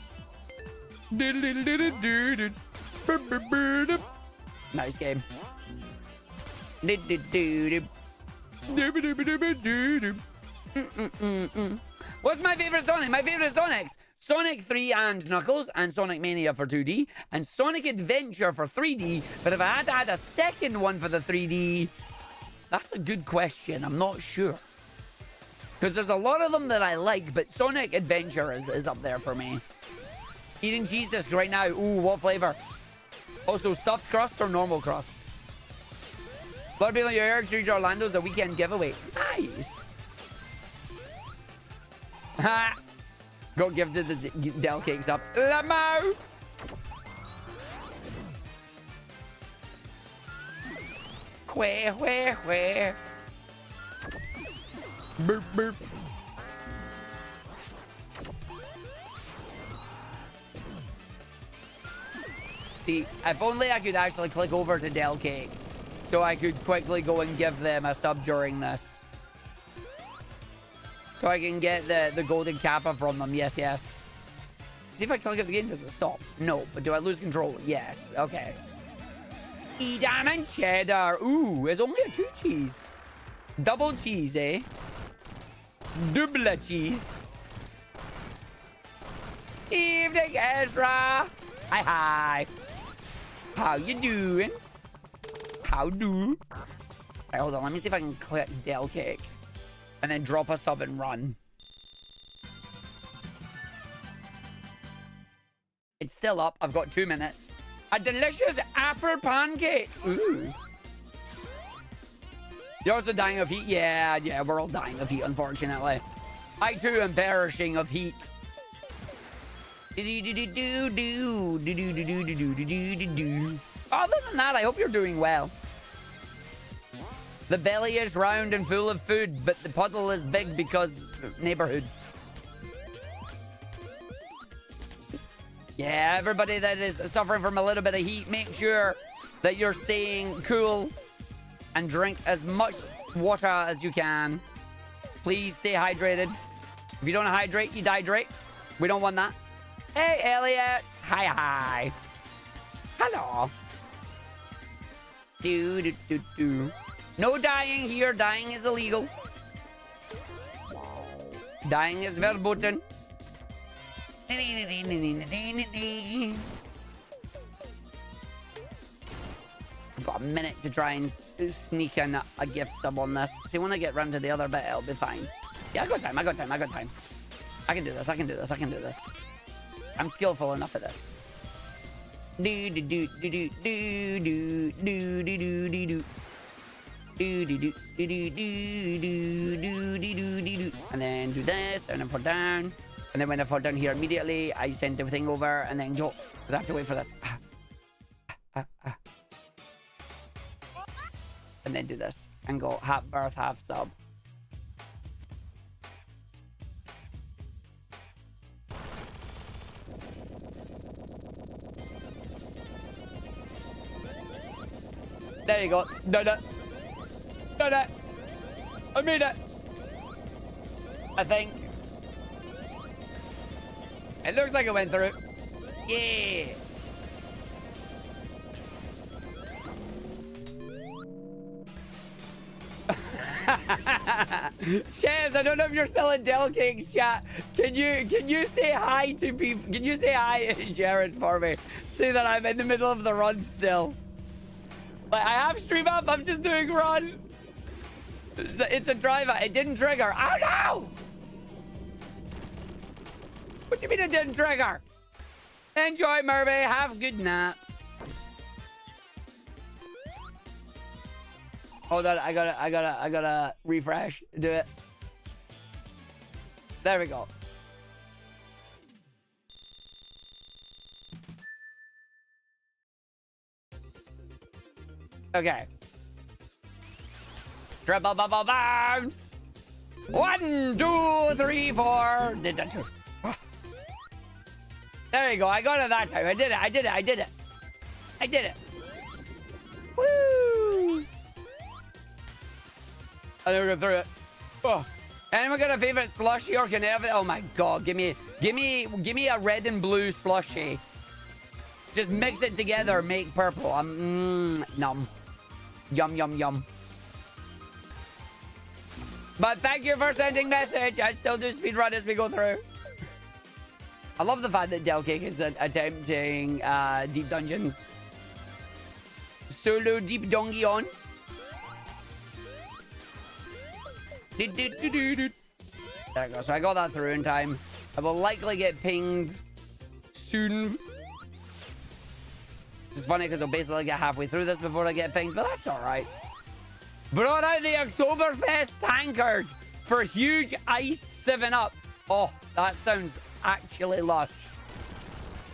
Nice game. What's my favorite Sonic? My favorite Sonics: Sonic 3 and Knuckles, and Sonic Mania for 2D, and Sonic Adventure for 3D. But if I had to add a second one for the 3D, that's a good question. I'm not sure. Because there's a lot of them that I like, but Sonic Adventure is up there for me. Eating cheese disc right now. Ooh, what flavor? Also, stuffed crust or normal crust? Blood Beetle, your Eric Street Orlando's a weekend giveaway. Nice. Ha! Go give the Del Cakes up. Lamo! Where? Burp, burp. See, if only I could actually click over to Del Cake, so I could quickly go and give them a sub during this. So I can get the golden kappa from them. Yes. See if I click the game, does it stop? No, but do I lose control? Yes. Okay. Edam and cheddar. Ooh, it's only a 2 cheese. Double cheese, eh? Double cheese. Evening, Ezra. Hi. How you doing? How do? Right, hold on. Let me see if I can click Del Cake. And then drop a sub and run. It's still up. I've got 2 minutes. A delicious apple pancake. Ooh. You're also dying of heat? Yeah, we're all dying of heat, unfortunately. I too am perishing of heat. Other than that, I hope you're doing well. The belly is round and full of food, but the puddle is big because neighborhood. Yeah, everybody that is suffering from a little bit of heat, make sure that you're staying cool and drink as much water as you can. Please stay hydrated. If you don't hydrate, you dehydrate. We don't want that. Hey, Elliot. Hi. Hello. Do. No dying here. Dying is illegal. Dying is verboten. I've got a minute to try and sneak in a gift sub on this. See, when I get round to the other bit, it'll be fine. Yeah, I got time. I can do this. I'm skillful enough at this. And then do this, and then fall down. And then when I fall down here immediately, I send everything over, and then go. Because I have to wait for this. And then do this. And go half birth, half sub. There you go. Done it. I made it. I think. It looks like it went through. Yeah. Chaz, I don't know if you're selling Del Cakes, chat. Can you say hi to people? Can you say hi, Jared, for me? Say that I'm in the middle of the run still. Like, I have stream up. I'm just doing run. It's a driver. It didn't trigger. Oh no! What do you mean it didn't trigger? Enjoy, Murphy. Have a good nap. Hold on. I gotta refresh. Do it. There we go. Okay. Triple bubble bounce. 1, 2, 3, 4. Did that too. There you go. I got it that time. I did it. Woo! I think we're going through it. Oh. Anyone got a favorite slushy or can have it? Oh my god. Give me a red and blue slushy. Just mix it together, make purple. Num. Yum, yum, yum. But thank you for sending message. I still do speedrun as we go through. I love the fact that Delcake is attempting deep dungeons. Solo deep dongion. There we go. So I got that through in time. I will likely get pinged soon. It's funny because I'll basically get halfway through this before I get pinged, but that's all right. Brought out the Oktoberfest tankard for huge iced 7-Up. Oh, that sounds actually lush.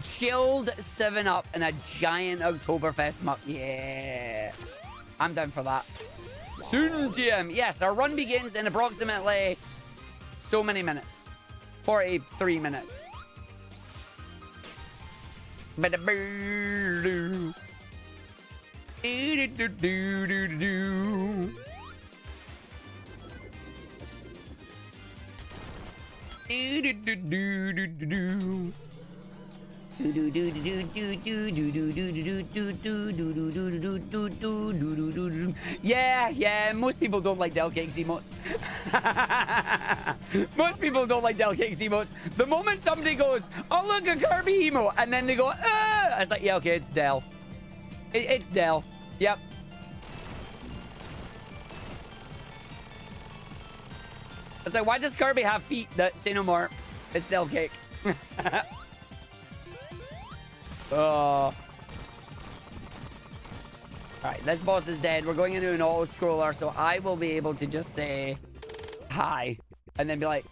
Chilled 7-Up and a giant Oktoberfest mug. Yeah. I'm down for that. Soon, TM. Yes, our run begins in approximately so many minutes. 43 minutes. Yeah, most people don't like Delcake's emotes. Most people don't like Delcake's emotes. The moment somebody goes, oh look, a Kirby emote, and then they go, it's like, yeah, okay, it's Del. It's Del. Yep. It's like, why does Kirby have feet that say no more? It's Delcake. All right, this boss is dead. We're going into an auto scroller, so I will be able to just say hi and then be like,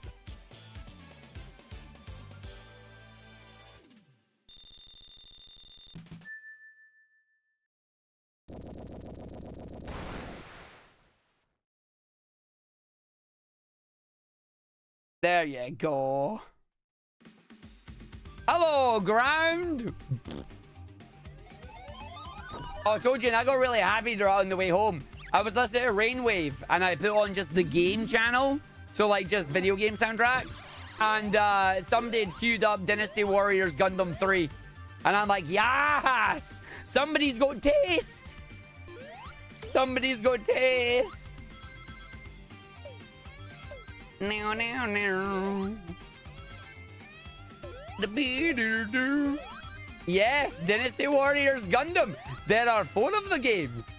there you go. Hello, ground. Oh, I told you, and I got really happy on the way home. I was listening to Rainwave, and I put on just the game channel. So, like, just video game soundtracks. And somebody had queued up Dynasty Warriors Gundam 3. And I'm like, yes! Somebody's got taste! Somebody's got taste! No, no, no. Yes, Dynasty Warriors Gundam. There are 4 of the games.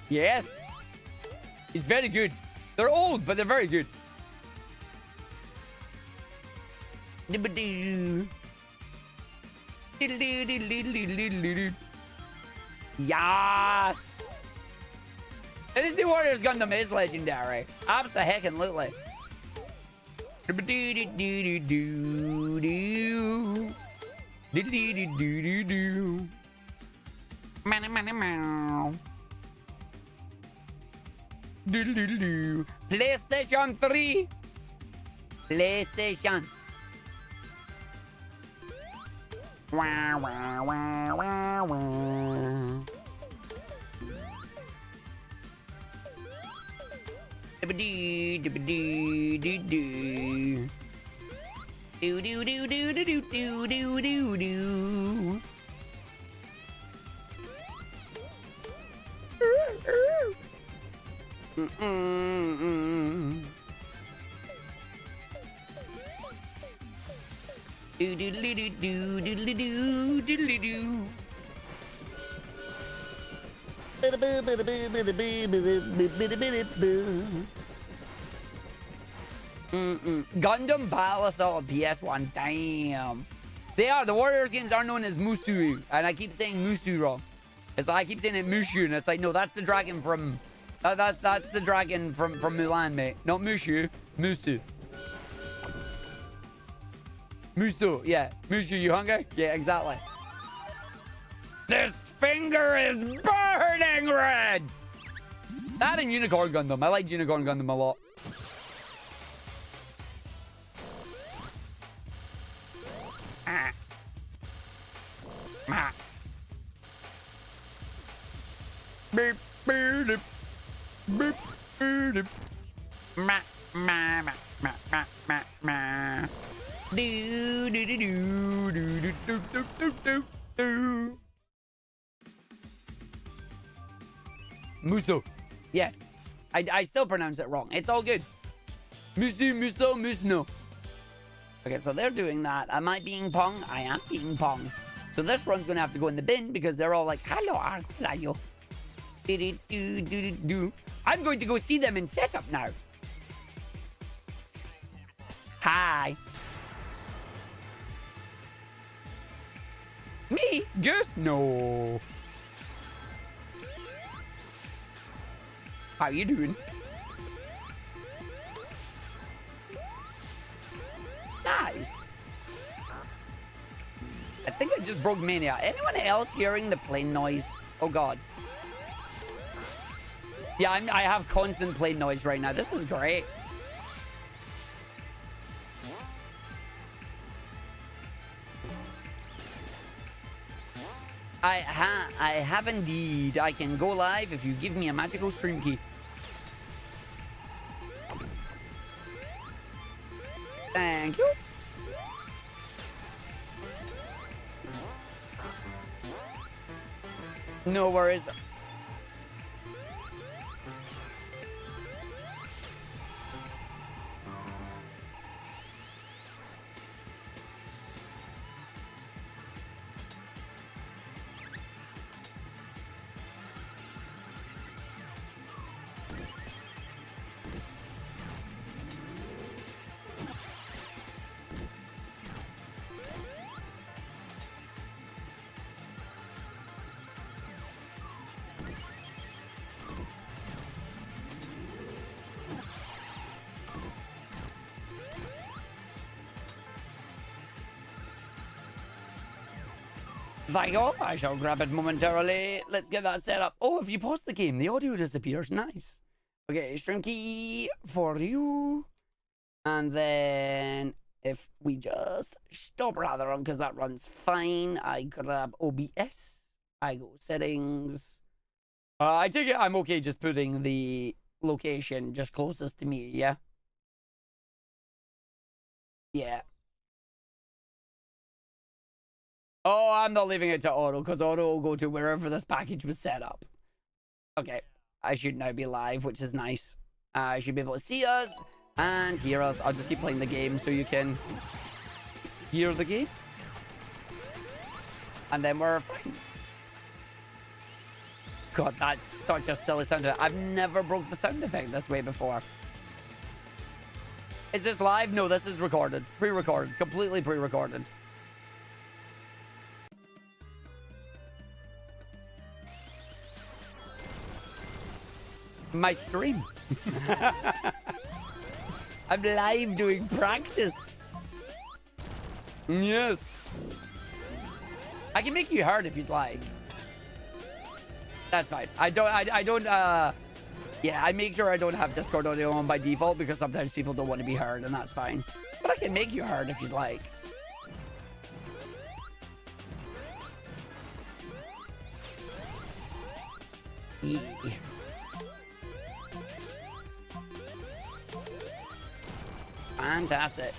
Yes. It's very good. They're old, but they're very good. Yes. Dynasty Warriors Gundam is legendary. Abso-heckin-lutely. PlayStation 3. PlayStation. Wah, wah, wah, wah, wah. Do do do do do. Do do do do do do do do do. Do do do do do do do do do. Gundam Battle Assault PS1. Damn. They are. The Warriors games are known as Musu. And I keep saying Musu wrong. It's like I keep saying it Mushu. And it's like, no, that's the dragon from... That's the dragon from Mulan, mate. Not Mushu. Musu. Musu. Yeah. Mushu, you hungry? Yeah, exactly. This finger is burning red! That and Unicorn Gundam. I like Unicorn Gundam a lot. Beep, beep, beep, beep. Ma, ma, ma, ma, ma, ma, ma. Do, do, do, do, do, do, do, do, do, do. Musto. Yes. I still pronounce it wrong. It's all good. Musu, musto, musno. Okay, so they're doing that. Am I being pong? I am being pong. So this run's going to have to go in the bin because they're all like, hello, Argick. I'm going to go see them in setup now. Hi. Me? Goose? No. How you doing? Nice. I think I just broke Mania. Anyone else hearing the plane noise? Oh, God. Yeah, I have constant plane noise right now. This is great. I have indeed. I can go live if you give me a magical stream key. Thank you. No worries. Thank you. I shall grab it momentarily. Let's get that set up. Oh, if you pause the game, the audio disappears. Nice. Okay, stream key for you. And then if we just stop rather on, because that runs fine, I grab OBS. I go settings. I take it I'm okay just putting the location just closest to me, yeah? Yeah. Oh, I'm not leaving it to auto, because auto will go to wherever this package was set up. Okay, I should now be live, which is nice. I should be able to see us and hear us. I'll just keep playing the game so you can hear the game. And then we're fine. God, that's such a silly sound effect. I've never broke the sound effect this way before. Is this live? No, this is recorded. Pre-recorded. Completely pre-recorded. My stream. I'm live doing practice. Yes. I can make you heard if you'd like. That's fine. I don't, yeah, I make sure I don't have Discord audio on by default because sometimes people don't want to be heard, and that's fine. But I can make you heard if you'd like. Yeah. Fantastic.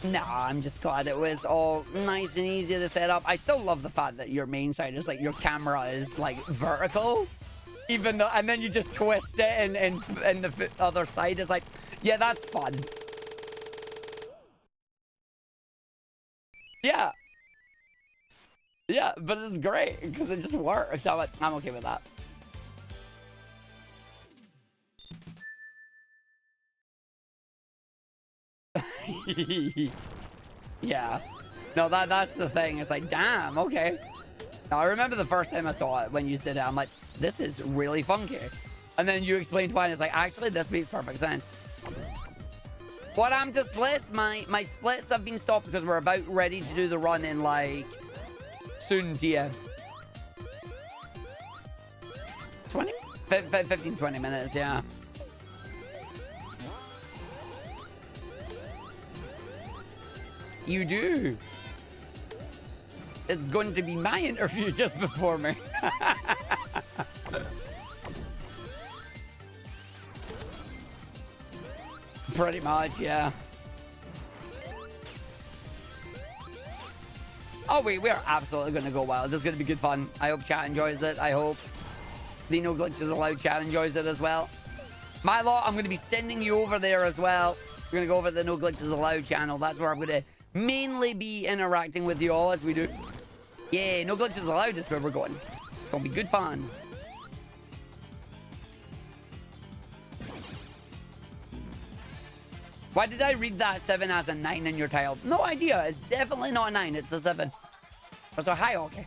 Nah, I'm just glad it was all nice and easy to set up. I still love the fact that your main side is like your camera is like vertical, even though, and then you just twist it and the other side is like, yeah, that's fun. Yeah. Yeah, but it's great because it just works. I'm okay with that. Yeah. No, that's the thing. It's like, damn, okay. Now, I remember the first time I saw it when you did it, I'm like, this is really funky. And then you explained why, and it's like, actually, this makes perfect sense. What happened to splits? My splits have been stopped because we're about ready to do the run in, like, soon, TM. 15, 20 minutes, yeah. You do. It's going to be my interview just before me. Pretty much, yeah. Oh, wait, we're absolutely going to go wild. This is going to be good fun. I hope chat enjoys it. I hope the No Glitches Allowed chat enjoys it as well. My lot, I'm going to be sending you over there as well. We're going to go over to the No Glitches Allowed channel. That's where I'm going to mainly be interacting with you all as we do. Yeah, No Glitches Allowed is where we're going. It's going to be good fun. Why did I read that 7 as a 9 in your title? No idea. It's definitely not a 9. It's a 7. So hi, okay.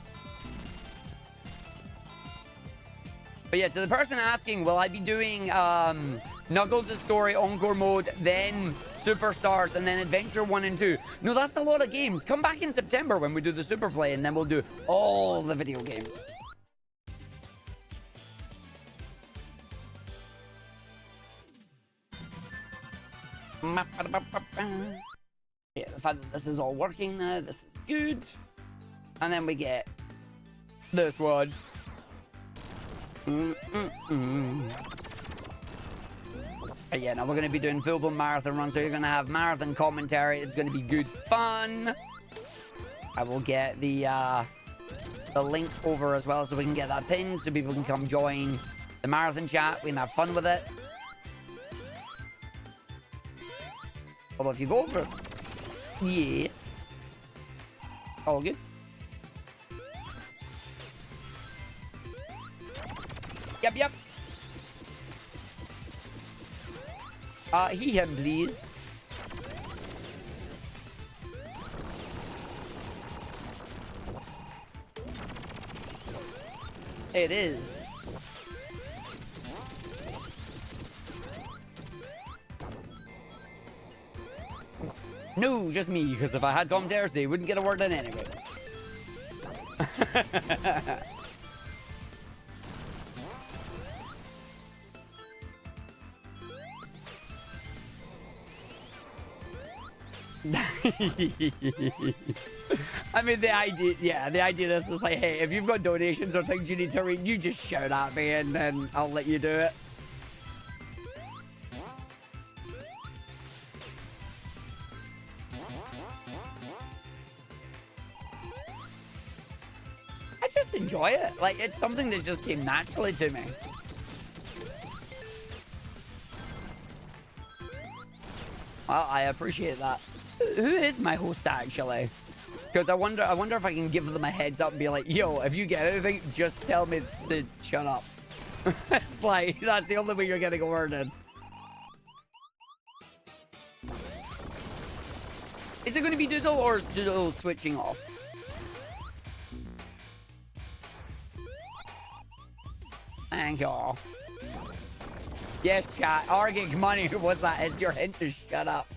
But yeah, to the person asking, will I be doing Knuckles' story encore mode, then Superstars, and then Adventure 1 and 2? No, that's a lot of games. Come back in September when we do the Super Play, and then we'll do all the video games. Yeah, the fact that this is all working now, this is good. And then we get this one. But yeah, now we're going to be doing full-blown marathon runs, so you're going to have marathon commentary. It's going to be good fun. I will get the link over as well, so we can get that pinned, so people can come join the marathon chat. We can have fun with it. Although if you go over... Yes. All good. Yep. He, him, please. It is. No, just me, because if I had commentators, they wouldn't get a word in anyway. I mean, the idea is just like, hey, if you've got donations or things you need to read, you just shout at me and then I'll let you do it. I just enjoy it. Like, it's something that just came naturally to me. Well, I appreciate that. Who is my host, actually? Because I wonder if I can give them a heads up and be like, yo, if you get anything, just tell me to shut up. It's like, that's the only way you're getting a word in. Is it going to be Doodle or is Doodle switching off? Thank y'all. Yes, chat. Argick money was that? It's your hint to shut up.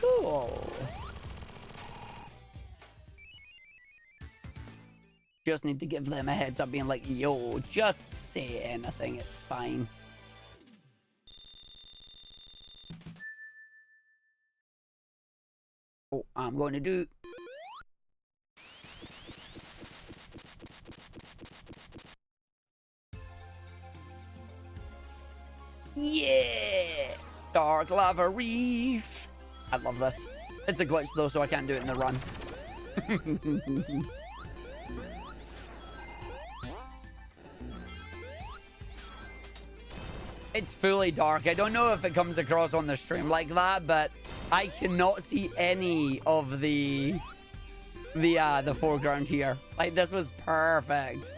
Cool. Just need to give them a heads up being like, yo, just say anything. It's fine. Oh, I'm going to do... Yeah! Dark Lava Reef. I love this. It's a glitch though, so I can't do it in the run. It's fully dark. I don't know if it comes across on the stream like that, but I cannot see any of the foreground here. Like, this was perfect.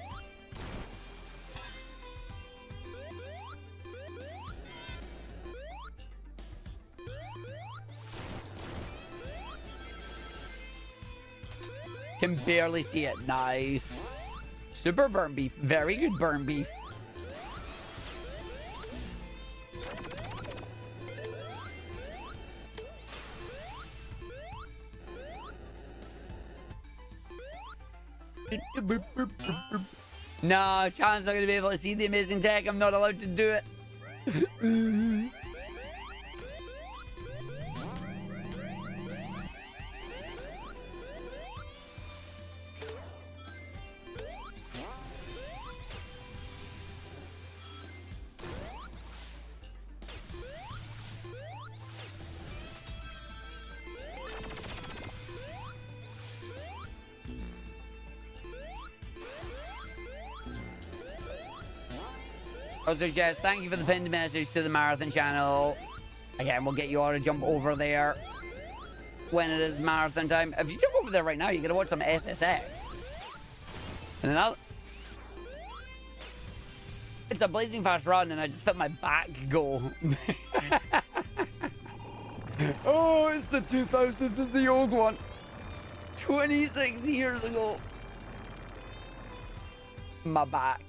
Can barely see it. Nice. Super burn beef. Very good burn beef. No, Chan's not going to be able to see the amazing tech. I'm not allowed to do it. Also, Jess, thank you for the pinned message to the marathon channel. Again, we'll get you all to jump over there when it is marathon time. If you jump over there right now, you're gonna watch some SSX. And then it's a blazing fast run, and I just felt my back go. Oh, it's the 2000s. It's the old one. 26 years ago. My back.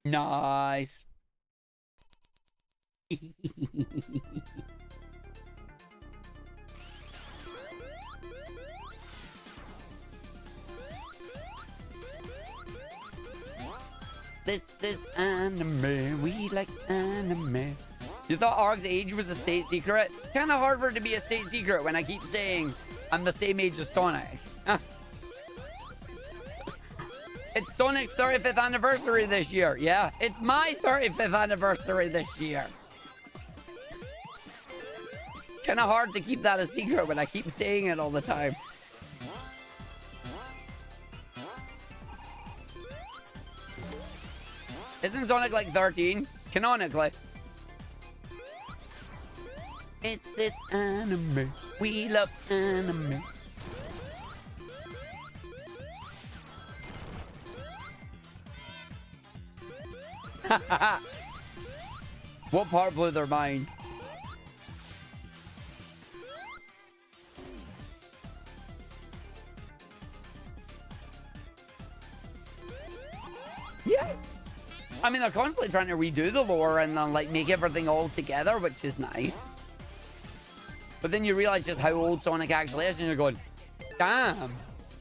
Nice. This is anime. We like anime. You thought Arg's age was a state secret? Kind of hard for it to be a state secret when I keep saying I'm the same age as Sonic. It's Sonic's 35th anniversary this year. Yeah, it's my 35th anniversary this year. Kind of hard to keep that a secret when I keep saying it all the time. Isn't Sonic like 13? Canonically. It's this anime. We love anime. What part blew their mind? Yeah. I mean, they're constantly trying to redo the lore and then, like, make everything all together, which is nice. But then you realize just how old Sonic actually is, and you're going, damn.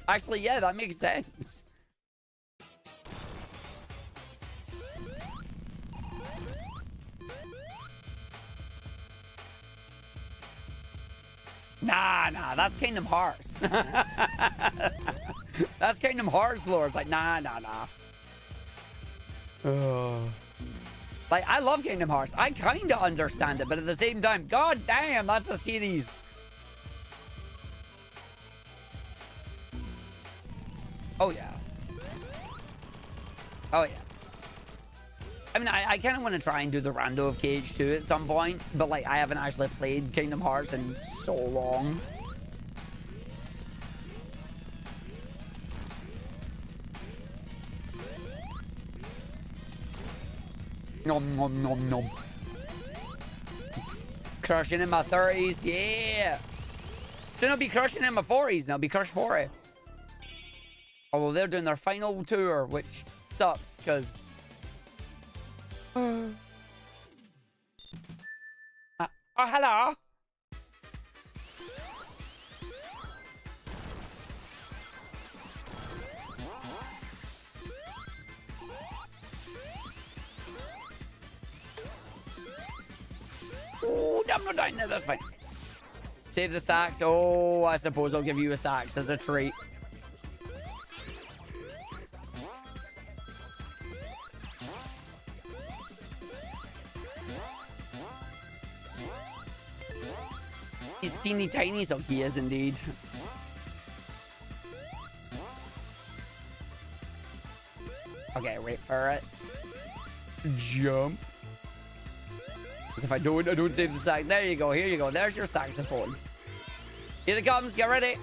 Actually, yeah, that makes sense. Nah, that's Kingdom Hearts. That's Kingdom Hearts lore. It's like, nah. Like, I love Kingdom Hearts. I kind of understand it, but at the same time, god damn, that's a series. Oh, yeah. Oh, yeah. I mean, I kind of want to try and do the Rando of Cage too at some point, but like I haven't actually played Kingdom Hearts in so long. Nom nom nom nom. Crushing in my 30s, yeah. Soon I'll be crushing in my 40s, and I'll be crushed 40. Although they're doing their final tour, which sucks because. Oh, hello. Oh, I'm not dying there. That's fine. Save the sacks. Oh, I suppose I'll give you a sax as a treat. He's teeny tiny, so he is indeed. Okay, wait for it. Jump. Because if I don't save the sax. There you go. Here you go. There's your saxophone. Here it comes. Get ready.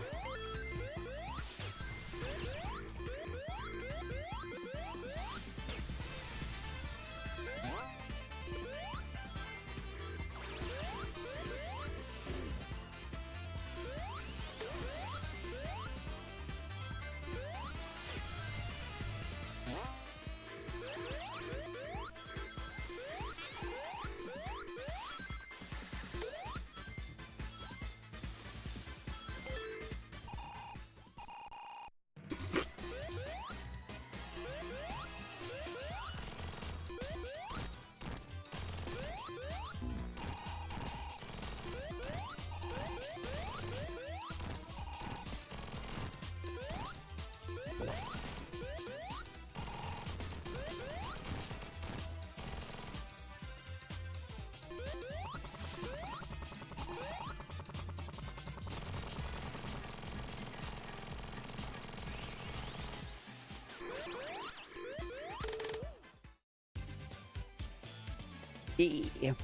Okay.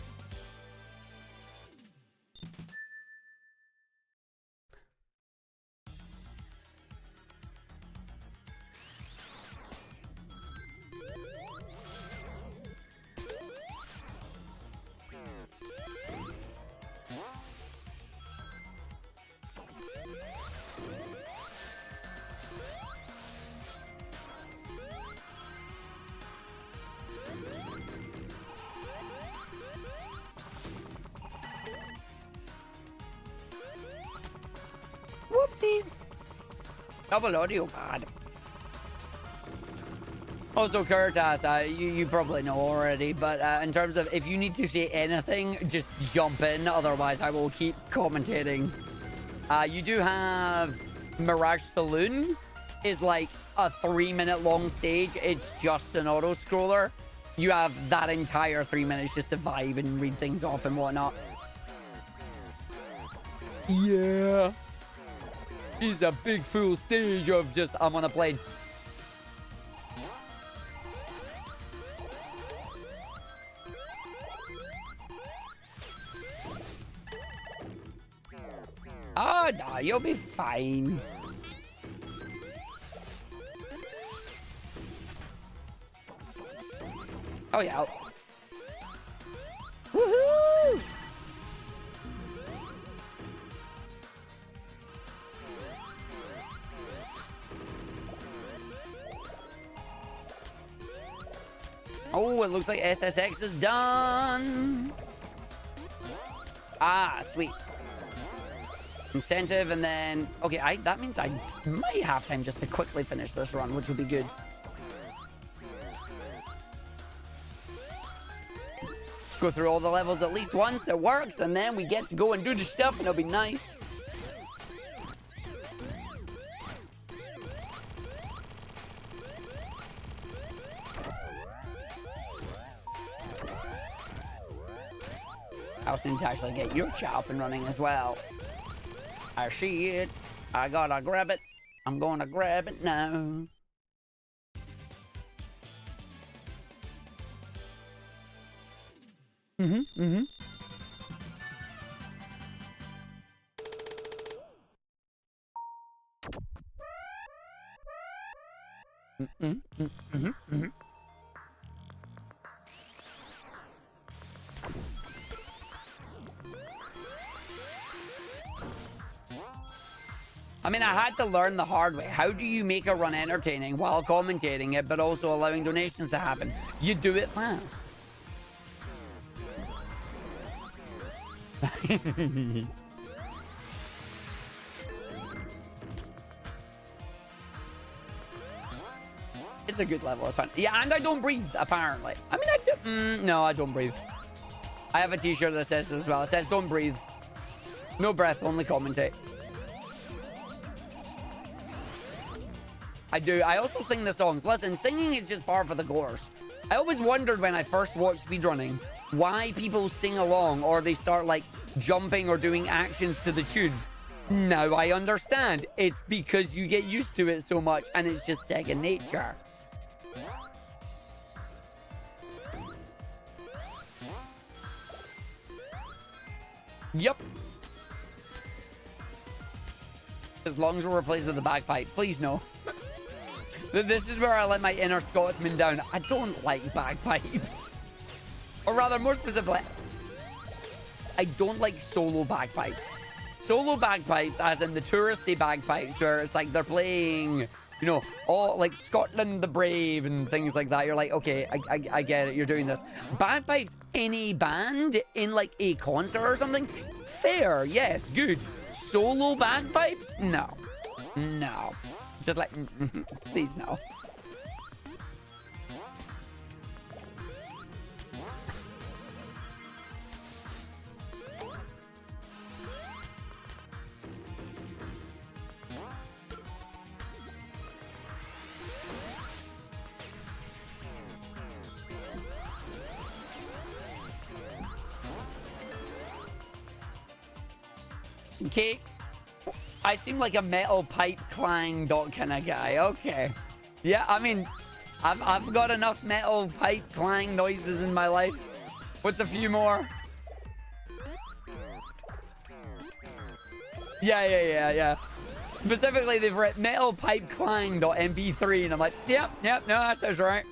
Whoopsies. Double audio pad. Also, Curtas, you probably know already, but in terms of if you need to say anything, just jump in. Otherwise, I will keep commentating. You do have Mirage Saloon. Is like a 3-minute long stage. It's just an auto scroller. You have that entire 3 minutes just to vibe and read things off and whatnot. Yeah. It's a big full stage of just, I'm on a plane. Oh, no, you'll be fine. Oh, yeah. Woohoo! Oh, it looks like SSX is done. Ah, sweet. Incentive, and then... Okay, that means I might have time just to quickly finish this run, which would be good. Let's go through all the levels at least once. It works, and then we get to go and do the stuff, and it'll be nice. I also need to actually get your chat up and running as well. I see it. I gotta grab it. I'm gonna grab it now. I mean, I had to learn the hard way. How do you make a run entertaining while commentating it, but also allowing donations to happen? You do it fast. It's a good level. It's fun. Yeah, and I don't breathe, apparently. I mean, I do. No, I don't breathe. I have a t-shirt that says this as well. It says, don't breathe. No breath, only commentate. I do. I also sing the songs. Listen, singing is just par for the course. I always wondered when I first watched speedrunning why people sing along or they start like jumping or doing actions to the tune. Now I understand. It's because you get used to it so much and it's just second nature. Yep. As long as we're replaced with the bagpipe. Please no. This is where I let my inner Scotsman down. I don't like bagpipes. Or rather, more specifically, I don't like solo bagpipes. Solo bagpipes, as in the touristy bagpipes, where it's like they're playing, you know, all like Scotland the Brave and things like that. You're like, okay, I get it. You're doing this. Bagpipes, any band in like a concert or something, fair, yes, good. Solo bagpipes? No. No. Just like, please no. Okay. I seem like a metal pipe clang kind of guy. Okay. Yeah, I mean, I've got enough metal pipe clang noises in my life. What's a few more? Yeah. Specifically, they've written metal pipe clang.mp3, and I'm like, yep, no, that sounds right.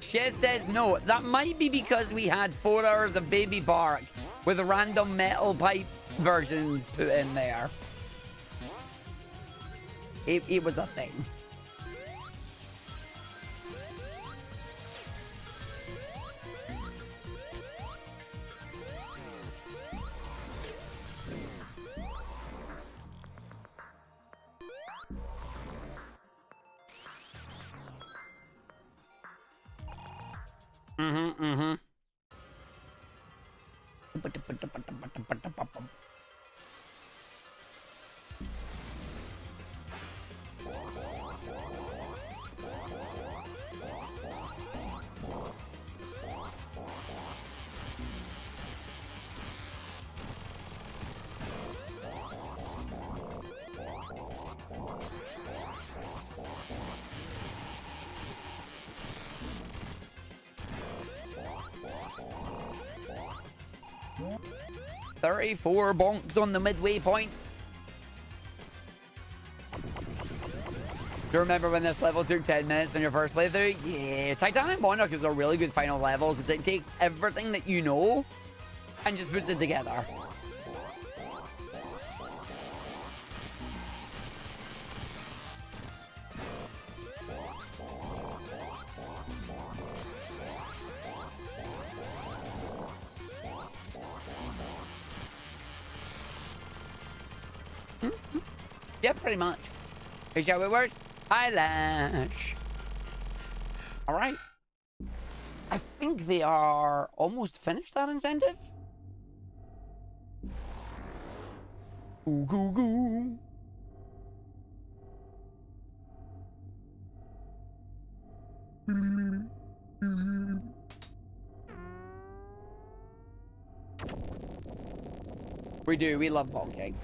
Shez says no. That might be because we had 4 hours of Baby Park with random metal pipe versions put in there. It was a thing. Mm-hmm. 34 bonks on the midway point. Do you remember when this level took 10 minutes on your first playthrough? Yeah, Titanic Monarch is a really good final level because it takes everything that you know and just puts it together. Yeah, pretty much. Here's how it works. Eyelash. All right. I think they are almost finished that incentive. Ooh, goo, goo. We do. We love bonking.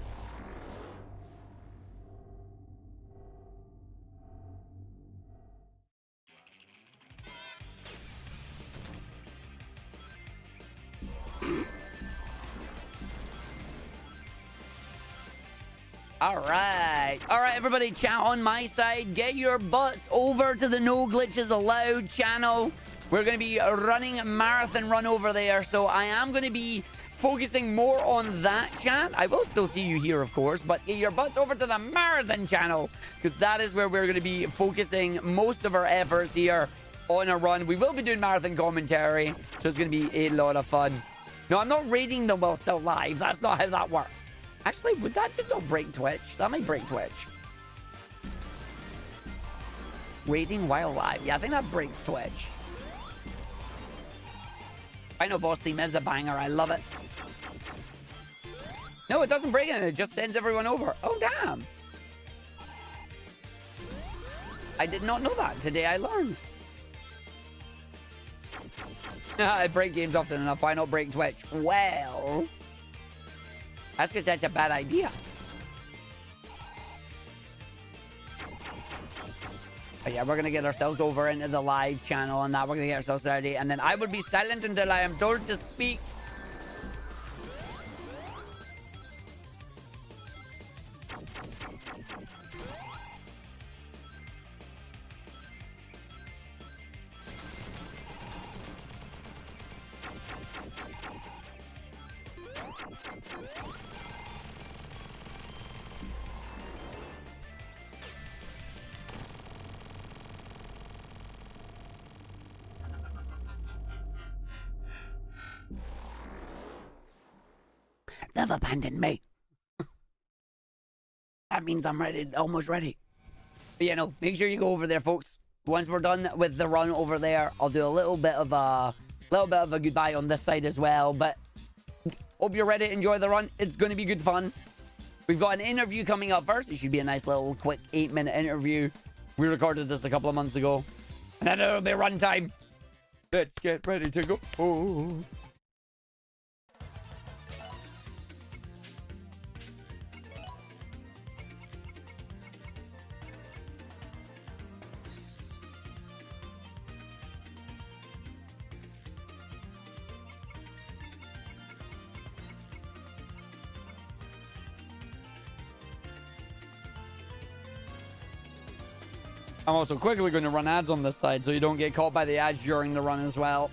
All right, everybody, chat on my side. Get your butts over to the No Glitches Allowed channel. We're going to be running a marathon run over there, so I am going to be focusing more on that, chat. I will still see you here, of course, but get your butts over to the marathon channel, because that is where we're going to be focusing most of our efforts here on a run. We will be doing marathon commentary, so it's going to be a lot of fun. No, I'm not rating them while still live. That's not how that works. Actually, would that just not break Twitch? That might break Twitch. Waiting while live. Yeah, I think that breaks Twitch. Final boss theme is a banger. I love it. No, it doesn't break it. It just sends everyone over. Oh, damn. I did not know that. Today I learned. I break games often enough. Why not break Twitch? Well... that's because that's a bad idea. But yeah, we're going to get ourselves over into the live channel and that. We're going to get ourselves ready. And then I will be silent until I am told to speak. They've abandoned me. That means I'm ready, almost ready. But you know, make sure you go over there, folks. Once we're done with the run over there, I'll do a little bit of a goodbye on this side as well. But hope you're ready to enjoy the run. It's going to be good fun. We've got an interview coming up first. It should be a nice little quick 8-minute interview. We recorded this a couple of months ago. And then it'll be run time. Let's get ready to go. Oh. I'm also quickly going to run ads on this side so you don't get caught by the ads during the run as well.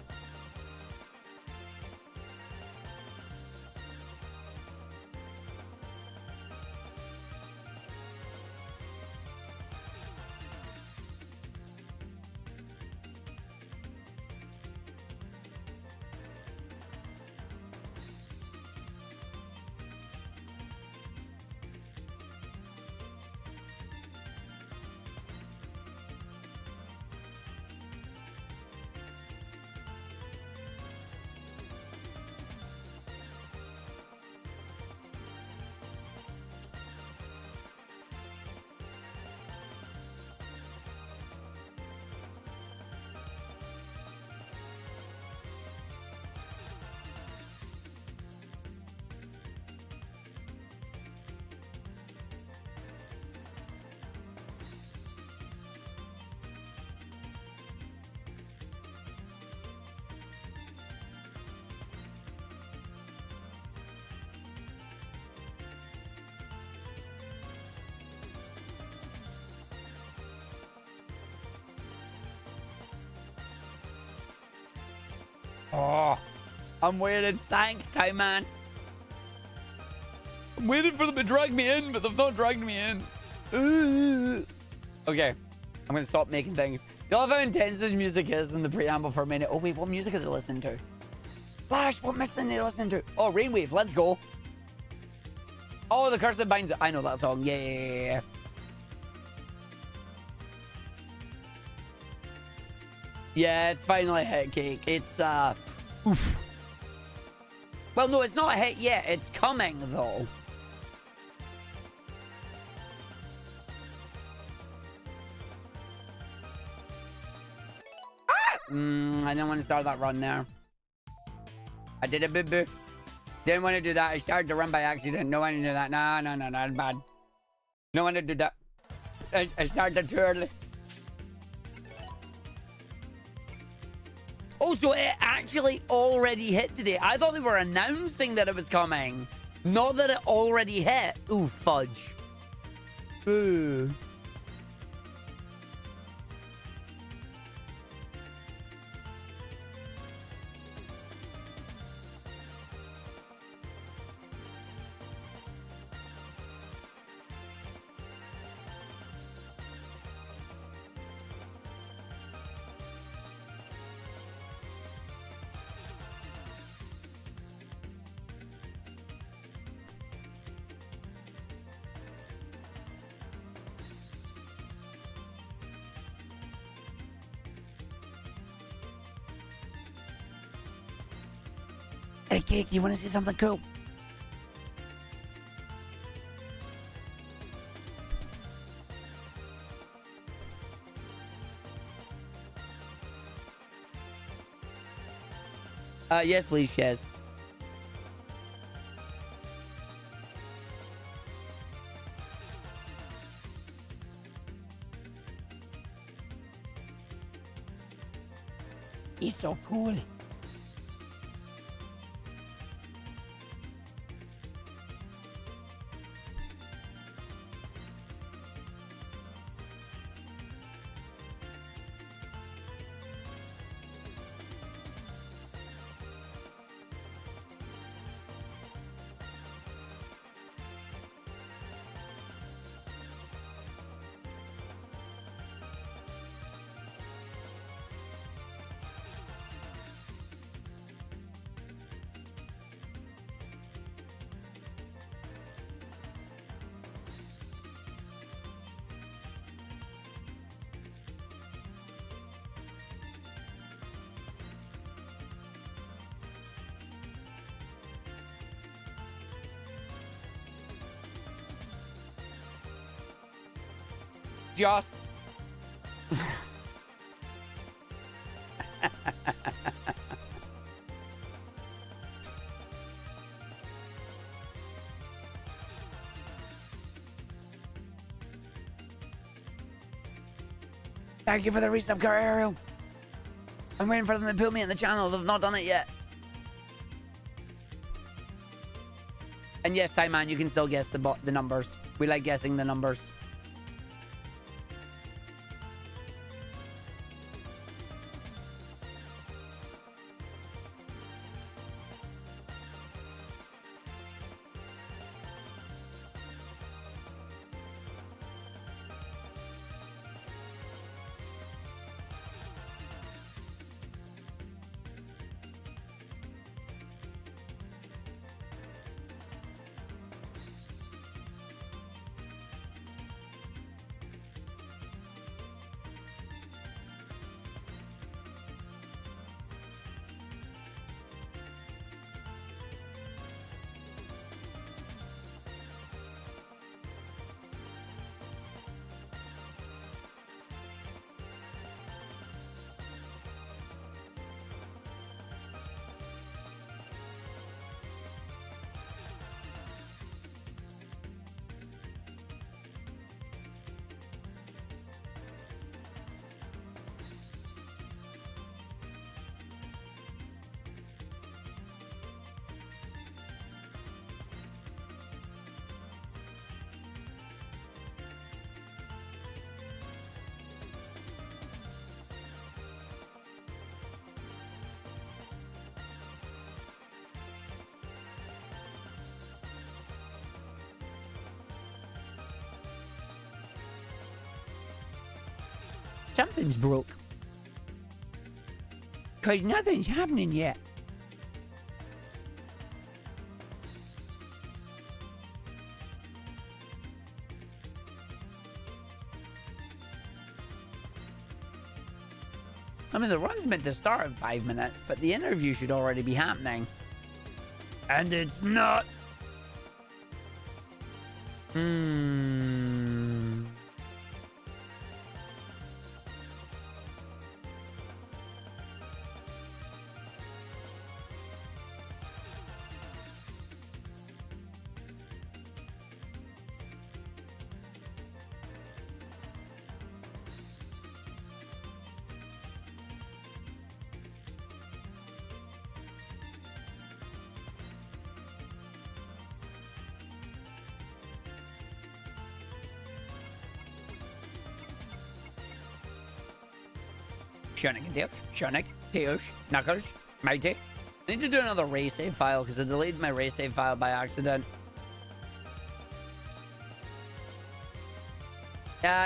Oh, I'm waiting. Thanks, Time Man. I'm waiting for them to drag me in, but they've not dragged me in. Okay, I'm going to stop making things. You love how intense this music is in the preamble for a minute. Oh, wait, what music are they listening to? Flash, what music are they listening to? Oh, Rainwave, let's go. Oh, The Curse That Binds It. I know that song. Yeah. Yeah, it's finally a hit, Cake. It's, oof. Well, no, it's not a hit yet. It's coming, though. I didn't want to start that run there. I did a boo-boo. Didn't want to do that. I started to run by accident. No one to do that. No, that's bad. No one to do that. I started too early. Oh, so it actually already hit today. I thought they were announcing that it was coming. Not that it already hit. Ooh, fudge. Ooh. Hey, Cake, you want to see something cool? Yes, please, yes. He's so cool. Just. Thank you for the resub, car Ariel. I'm waiting for them to put me in the channel. They've not done it yet. And yes, Time Man, you can still guess the numbers. We like guessing the numbers. Something's broke. Because nothing's happening yet. I mean, the run's meant to start in 5 minutes, but the interview should already be happening. And it's not. Sonic and Tails, Sonic, Tails, Knuckles, Mighty. I need to do another race save file because I deleted my race save file by accident.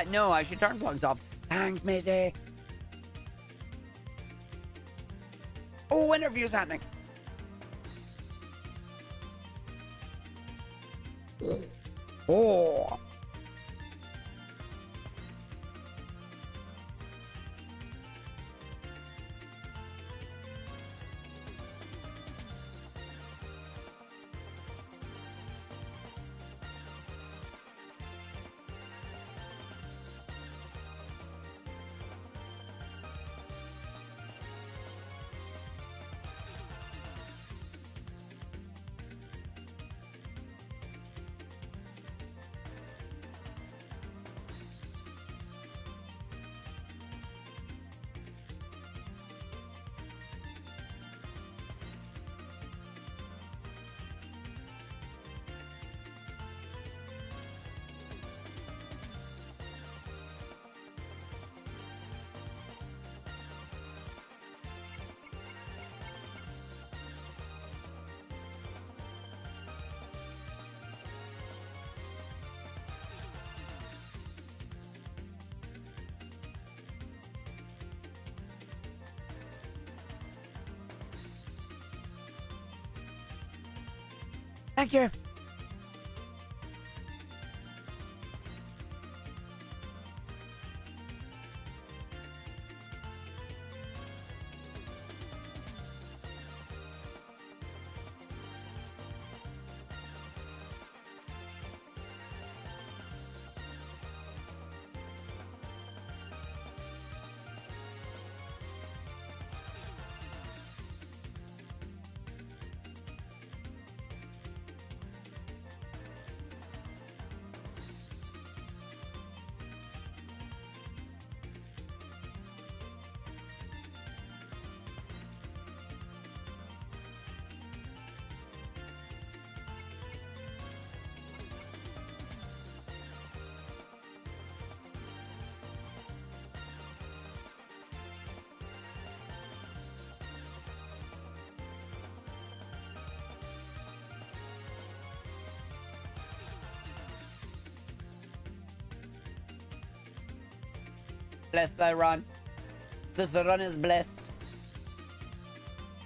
No, I should turn vlogs off. Thanks, Maisie. Oh, interview's happening. Oh. Thank you. Blessed thy run. This run is blessed.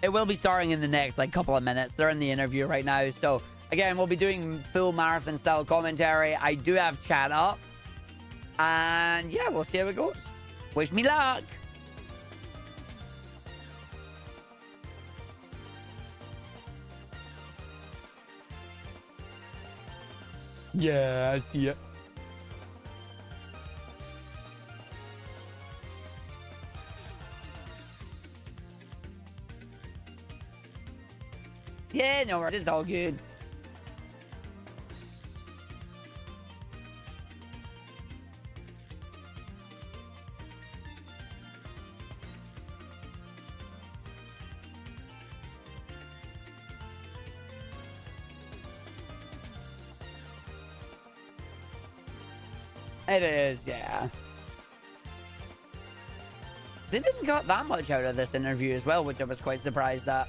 It will be starting in the next couple of minutes. They're in the interview right now. So again, we'll be doing full marathon style commentary. I do have chat up. And yeah, we'll see how it goes. Wish me luck. Yeah, I see it. Yeah, no worries. It's all good. It is, yeah. They didn't got that much out of this interview as well, which I was quite surprised at.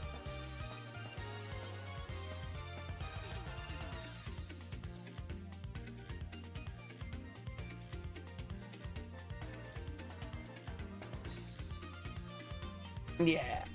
Yeah.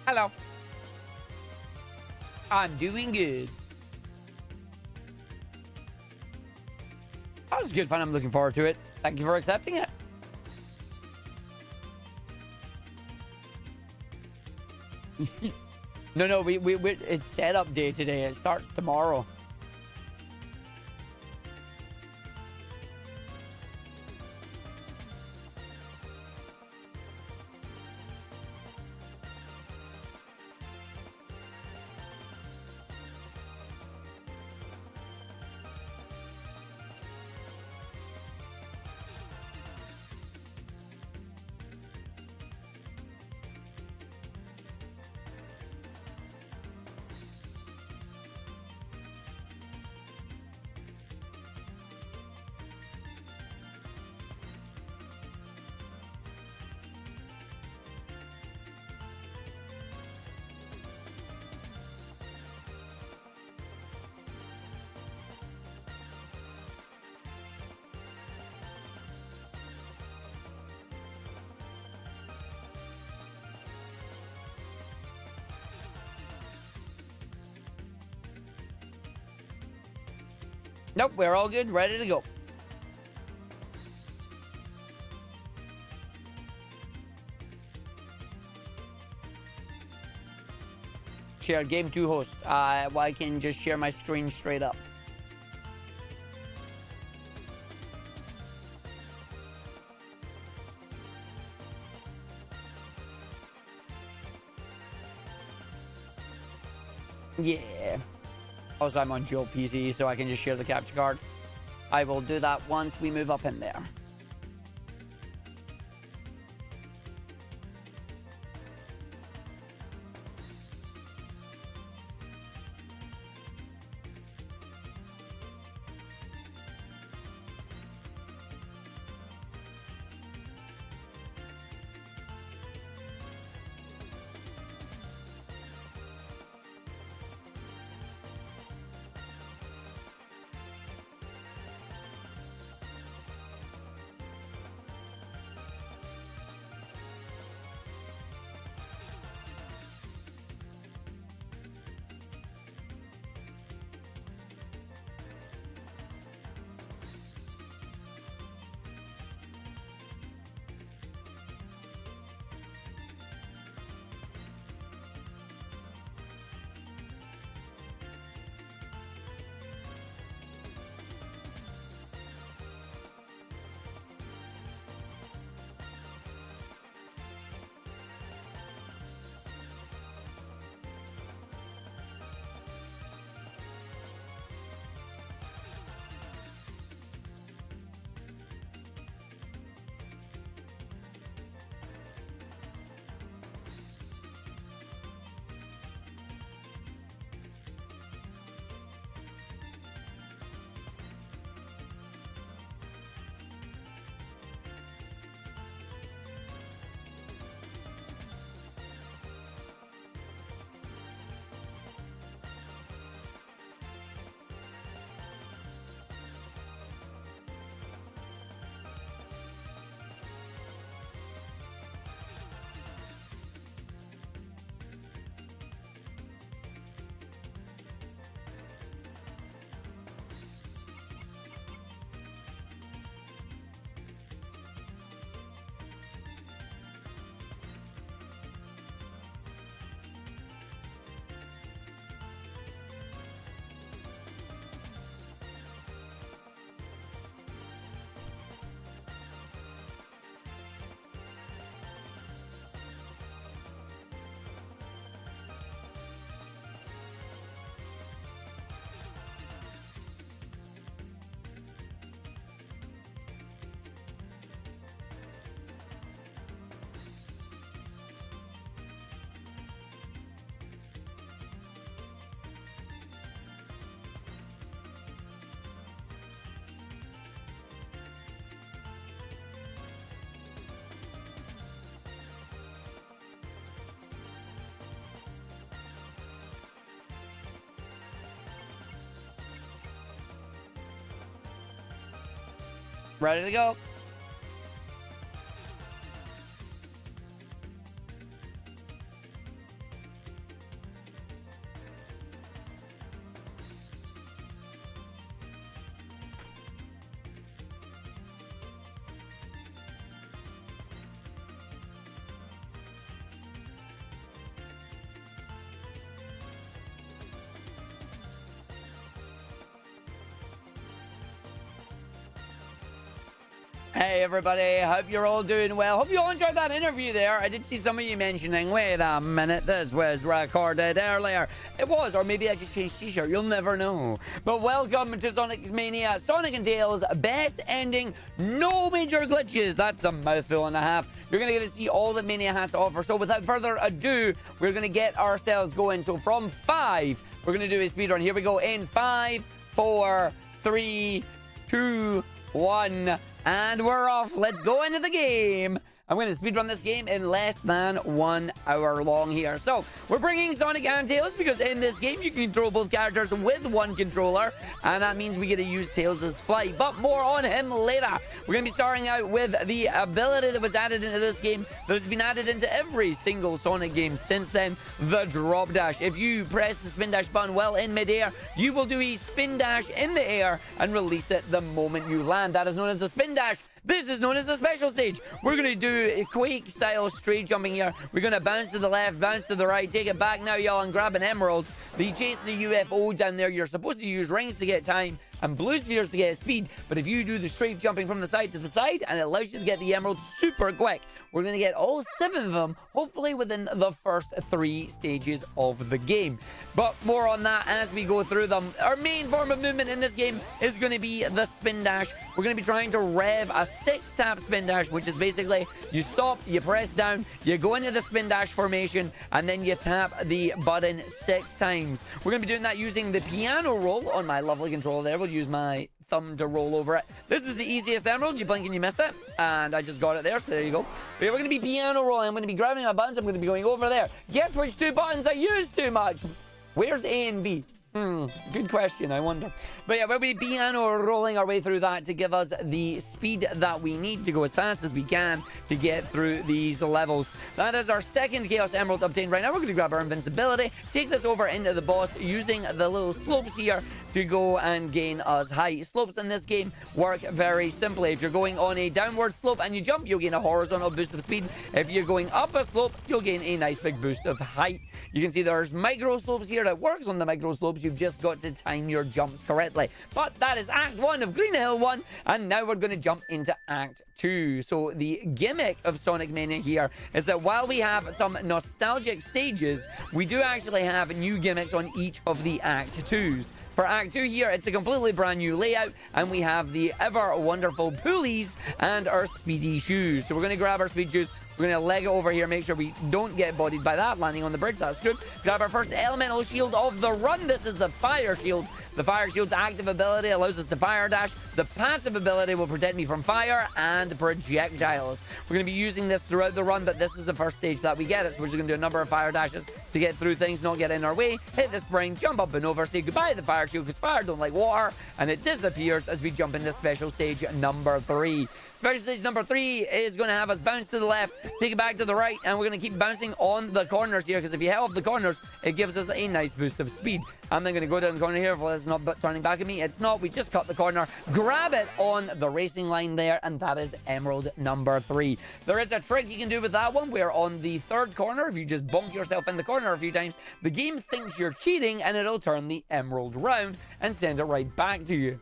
Hello. I'm doing good. That was good fun. I'm looking forward to it. Thank you for accepting it. No, we it's setup day today. It starts tomorrow. Nope, we're all good. Ready to go. Share game 2 host. Well, I can just share my screen straight up. Yeah. Also, I'm on dual PC, so I can just share the capture card. I will do that once we move up in there. Ready to go. Hey everybody, hope you're all doing well. Hope you all enjoyed that interview there. I did see some of you mentioning, wait a minute, this was recorded earlier. It was, or maybe I just changed t-shirt, you'll never know. But welcome to Sonic's Mania, Sonic and Tails best ending, no major glitches. That's a mouthful and a half. You're gonna get to see all that Mania has to offer. So without further ado, we're gonna get ourselves going. So from 5, we're gonna do a speedrun. Here we go in 5, 4, 3, 2, 1. And we're off. Let's go into the game. I'm going to speedrun this game in less than 1 hour long here. So, we're bringing Sonic and Tails because in this game, you can control both characters with one controller, and that means we get to use Tails' flight. But more on him later. We're going to be starting out with the ability that was added into this game that has been added into every single Sonic game since then, the drop dash. If you press the spin dash button while in midair, you will do a spin dash in the air and release it the moment you land. That is known as the spin dash. This is known as the special stage. We're going to do a Quake-style straight jumping here. We're going to bounce to the left, bounce to the right, take it back now, y'all, and grab an emerald. The chase the UFO down there, you're supposed to use rings to get time and blue spheres to get speed. But if you do the straight jumping from the side to the side, and it allows you to get the emerald super quick. We're going to get all 7 of them, hopefully within the first 3 stages of the game. But more on that as we go through them. Our main form of movement in this game is going to be the spin dash. We're going to be trying to rev a 6-tap spin dash, which is basically you stop, you press down, you go into the spin dash formation, and then you tap the button 6 times. We're going to be doing that using the piano roll on my lovely controller there. We'll use my thumb to roll over it. This is the easiest emerald. You blink and you miss it. And I just got it there, so there you go. But we're going to be piano rolling. I'm going to be grabbing my buttons. I'm going to be going over there. Guess which 2 buttons I use too much? Where's A and B? Good question, I wonder. But yeah, we'll be piano rolling our way through that to give us the speed that we need to go as fast as we can to get through these levels. That is our second Chaos Emerald obtained right now. We're going to grab our invincibility, take this over into the boss using the little slopes here to go and gain us height. Slopes in this game work very simply. If you're going on a downward slope and you jump, you'll gain a horizontal boost of speed. If you're going up a slope, you'll gain a nice big boost of height. You can see there's micro slopes here. It works on the micro slopes. You've just got to time your jumps correctly. But that is Act 1 of Green Hill 1, and now we're going to jump into Act 2. So the gimmick of Sonic Mania here is that while we have some nostalgic stages, we do actually have new gimmicks on each of the Act 2s. For Act 2 here, it's a completely brand new layout, and we have the ever wonderful pulleys and our speedy shoes. So we're going to grab our speed shoes. We're going to leg it over here, make sure we don't get bodied by that, landing on the bridge. That's good. Grab our first elemental shield of the run. This is the fire shield. The fire shield's active ability allows us to fire dash. The passive ability will protect me from fire and projectiles. We're going to be using this throughout the run, but this is the first stage that we get it. So we're just going to do a number of fire dashes to get through things, not get in our way. Hit the spring, jump up and over, say goodbye to the fire shield because fire don't like water, and it disappears as we jump into special stage number 3. Special stage number 3 is going to have us bounce to the left, take it back to the right, and we're going to keep bouncing on the corners here because if you hit off the corners, it gives us a nice boost of speed. I'm then going to go down the corner here. If it's not turning back at me, it's not. We just cut the corner, grab it on the racing line there, and that is Emerald number 3. There is a trick you can do with that one where on the 3rd corner, if you just bonk yourself in the corner a few times, the game thinks you're cheating and it'll turn the emerald round and send it right back to you. You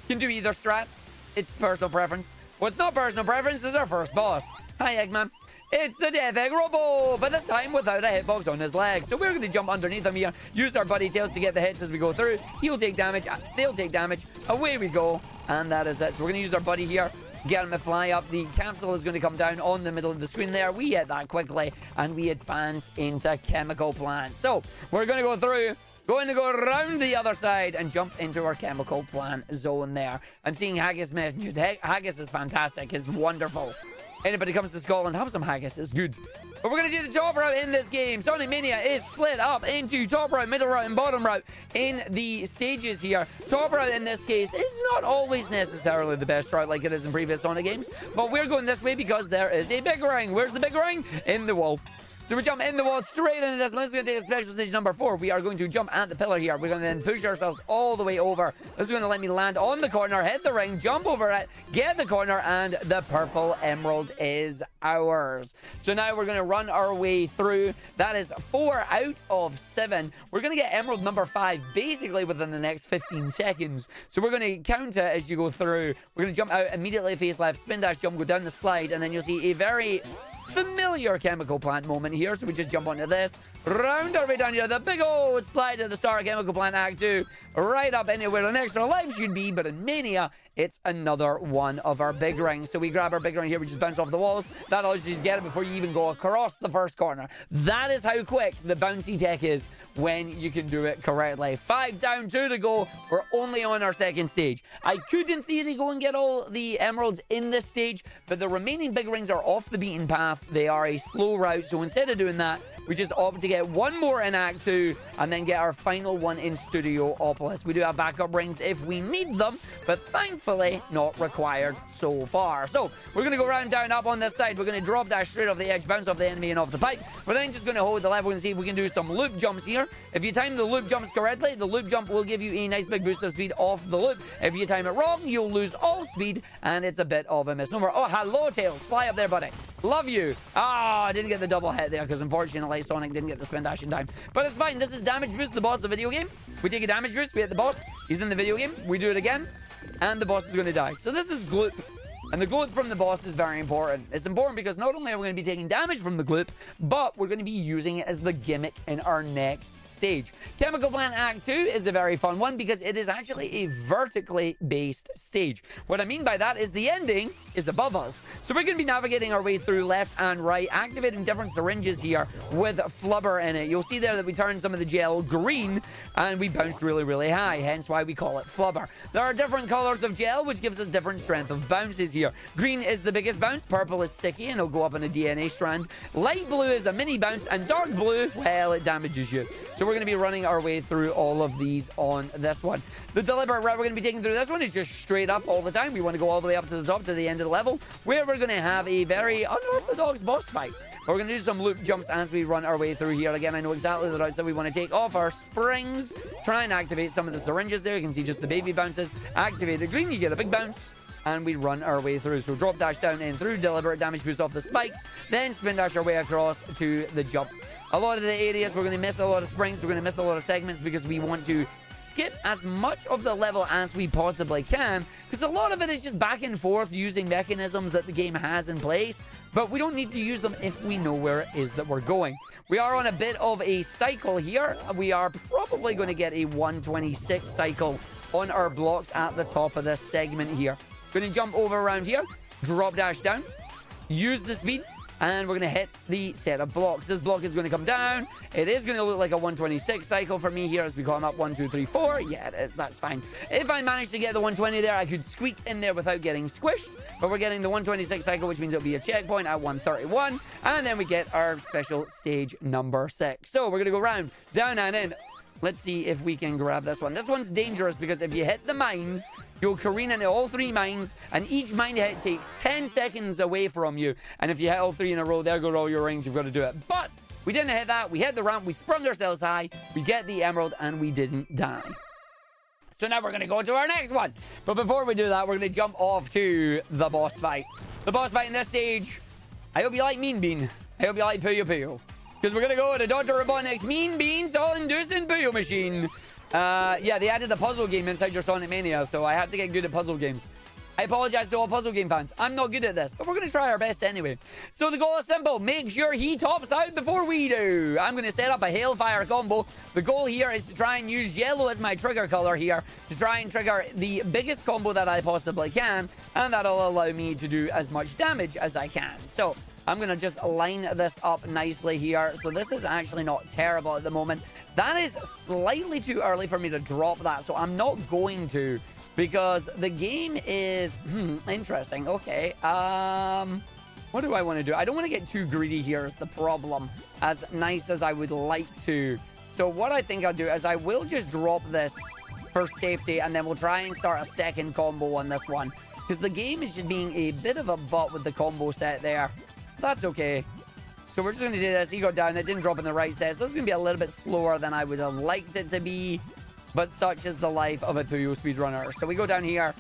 can do either strat. It's personal preference. What's not personal preference is our first boss. Hi, Eggman. It's the Death Egg Robo, but this time without a hitbox on his leg. So we're going to jump underneath him here, use our buddy Tails to get the hits as we go through. He'll take damage, they'll take damage, away we go, and that is it. So we're going to use our buddy here, get him to fly up. The capsule is going to come down on the middle of the screen there. We hit that quickly, and we advance into Chemical Plant. So we're going to go through, going to go around the other side and jump into our Chemical Plant zone there. I'm seeing Haggis mentioned. Haggis is fantastic. It's wonderful. Anybody comes to Scotland, have some haggis. It's good. But we're going to do the top route in this game. Sonic Mania is split up into top route, middle route, and bottom route in the stages here. Top route in this case is not always necessarily the best route like it is in previous Sonic games. But we're going this way because there is a big ring. Where's the big ring? In the wall. So we jump in the wall straight into this. This is going to take a special stage number 4. We are going to jump at the pillar here. We're going to then push ourselves all the way over. This is going to let me land on the corner, hit the ring, jump over it, get the corner, and the purple emerald is ours. So now we're going to run our way through. That is 4 out of 7. We're going to get emerald number 5 basically within the next 15 seconds. So we're going to count it as you go through. We're going to jump out immediately, face left, spin dash, jump, go down the slide, and then you'll see a very familiar chemical plant moment here. So we just jump onto this, round our way down here, the big old slide at the start of chemical plant act 2, right up into where the next life should be. But in Mania, it's another one of our big rings. So we grab our big ring here, we just bounce off the walls. That allows you to get it before you even go across the first corner. That is how quick the bouncy tech is when you can do it correctly. 5 down, 2 to go. We're only on our second stage. I could, in theory, go and get all the emeralds in this stage, but the remaining big rings are off the beaten path. They are a slow route, so instead of doing that, we just opt to get one more in Act 2 and then get our final one in Studiopolis. We do have backup rings if we need them, but thankfully not required so far. So we're going to go round, down, up on this side. We're going to drop dash straight off the edge, bounce off the enemy and off the pipe. We're then just going to hold the level and see if we can do some loop jumps here. If you time the loop jumps correctly, the loop jump will give you a nice big boost of speed off the loop. If you time it wrong, you'll lose all speed, and it's a bit of a misnomer. Oh, hello, Tails. Fly up there, buddy. Love you. Ah, I didn't get the double hit there because unfortunately Sonic didn't get the spin dash in time. But it's fine. This is damage boost, the boss of the video game. We take a damage boost, we hit the boss. He's in the video game. We do it again, and the boss is going to die. So this is gloop. And the gloop from the boss is very important. It's important because not only are we going to be taking damage from the gloop, but we're going to be using it as the gimmick in our next stage. Chemical Plant Act 2 is a very fun one because it is actually a vertically based stage. What I mean by that is the ending is above us. So we're going to be navigating our way through left and right, activating different syringes here with flubber in it. You'll see there that we turn some of the gel green and we bounced really, really high, hence why we call it flubber. There are different colors of gel, which gives us different strength of bounces here. Green is the biggest bounce, purple is sticky and it'll go up in a DNA strand. Light blue is a mini bounce, and dark blue, well, it damages you. So we're going to be running our way through all of these on this one. The deliberate route we're going to be taking through this one is just straight up all the time. We want to go all the way up to the top, to the end of the level, where we're going to have a very unorthodox boss fight. We're going to do some loop jumps as we run our way through here. Again, I know exactly the routes that we want to take. Off our springs, try and activate some of the syringes there. You can see just the baby bounces. Activate the green, you get a big bounce. And we run our way through. So drop dash down in through, deliberate damage boost off the spikes, then spin dash our way across to the jump. A lot of the areas we're going to miss a lot of springs, we're going to miss a lot of segments because we want to skip as much of the level as we possibly can, because a lot of it is just back and forth using mechanisms that the game has in place, but we don't need to use them if we know where it is that we're going. We are on a bit of a cycle here. We are probably going to get a 126 cycle on our blocks at the top of this segment here. Going to jump over around here, drop dash down, use the speed, and we're going to hit the set of blocks. This block is going to come down. It is going to look like a 126 cycle for me here as we climb up 1, 2, 3, 4. Yeah, it is. That's fine. If I manage to get the 120 there, I could squeak in there without getting squished. But we're getting the 126 cycle, which means it'll be a checkpoint at 131. And then we get our special stage number 6. So we're going to go round, down, and in. Let's see if we can grab this one. This one's dangerous because if you hit the mines, you'll careen into all 3 mines, and each mine hit takes 10 seconds away from you. And if you hit all 3 in a row, there go all your rings. You've got to do it. But we didn't hit that. We hit the ramp. We sprung ourselves high. We get the emerald, and we didn't die. So now we're going to go to our next one. But before we do that, we're going to jump off to the boss fight. The boss fight in this stage, I hope you like Mean Bean. I hope you like Puyo Puyo. Because we're going to go to Dr. Robotnik's Mean Bean Soul-Inducing Puyo Machine. Yeah, they added a puzzle game inside your Sonic Mania, so I had to get good at puzzle games. I apologize to all puzzle game fans. I'm not good at this, but we're going to try our best anyway. So the goal is simple. Make sure he tops out before we do. I'm going to set up a Hailfire combo. The goal here is to try and use yellow as my trigger color here to try and trigger the biggest combo that I possibly can, and that'll allow me to do as much damage as I can. So I'm going to just line this up nicely here. So this is actually not terrible at the moment. That is slightly too early for me to drop that, so I'm not going to, because the game is interesting. Okay, what do I want to do? I don't want to get too greedy here is the problem, as nice as I would like to. So what I think I'll do is I will just drop this for safety, and then we'll try and start a second combo on this one, because the game is just being a bit of a butt with the combo set there. That's okay. So we're just going to do this. He got down. It didn't drop in the right set. So it's going to be a little bit slower than I would have liked it to be. But such is the life of a Puyo speedrunner. So we go down here.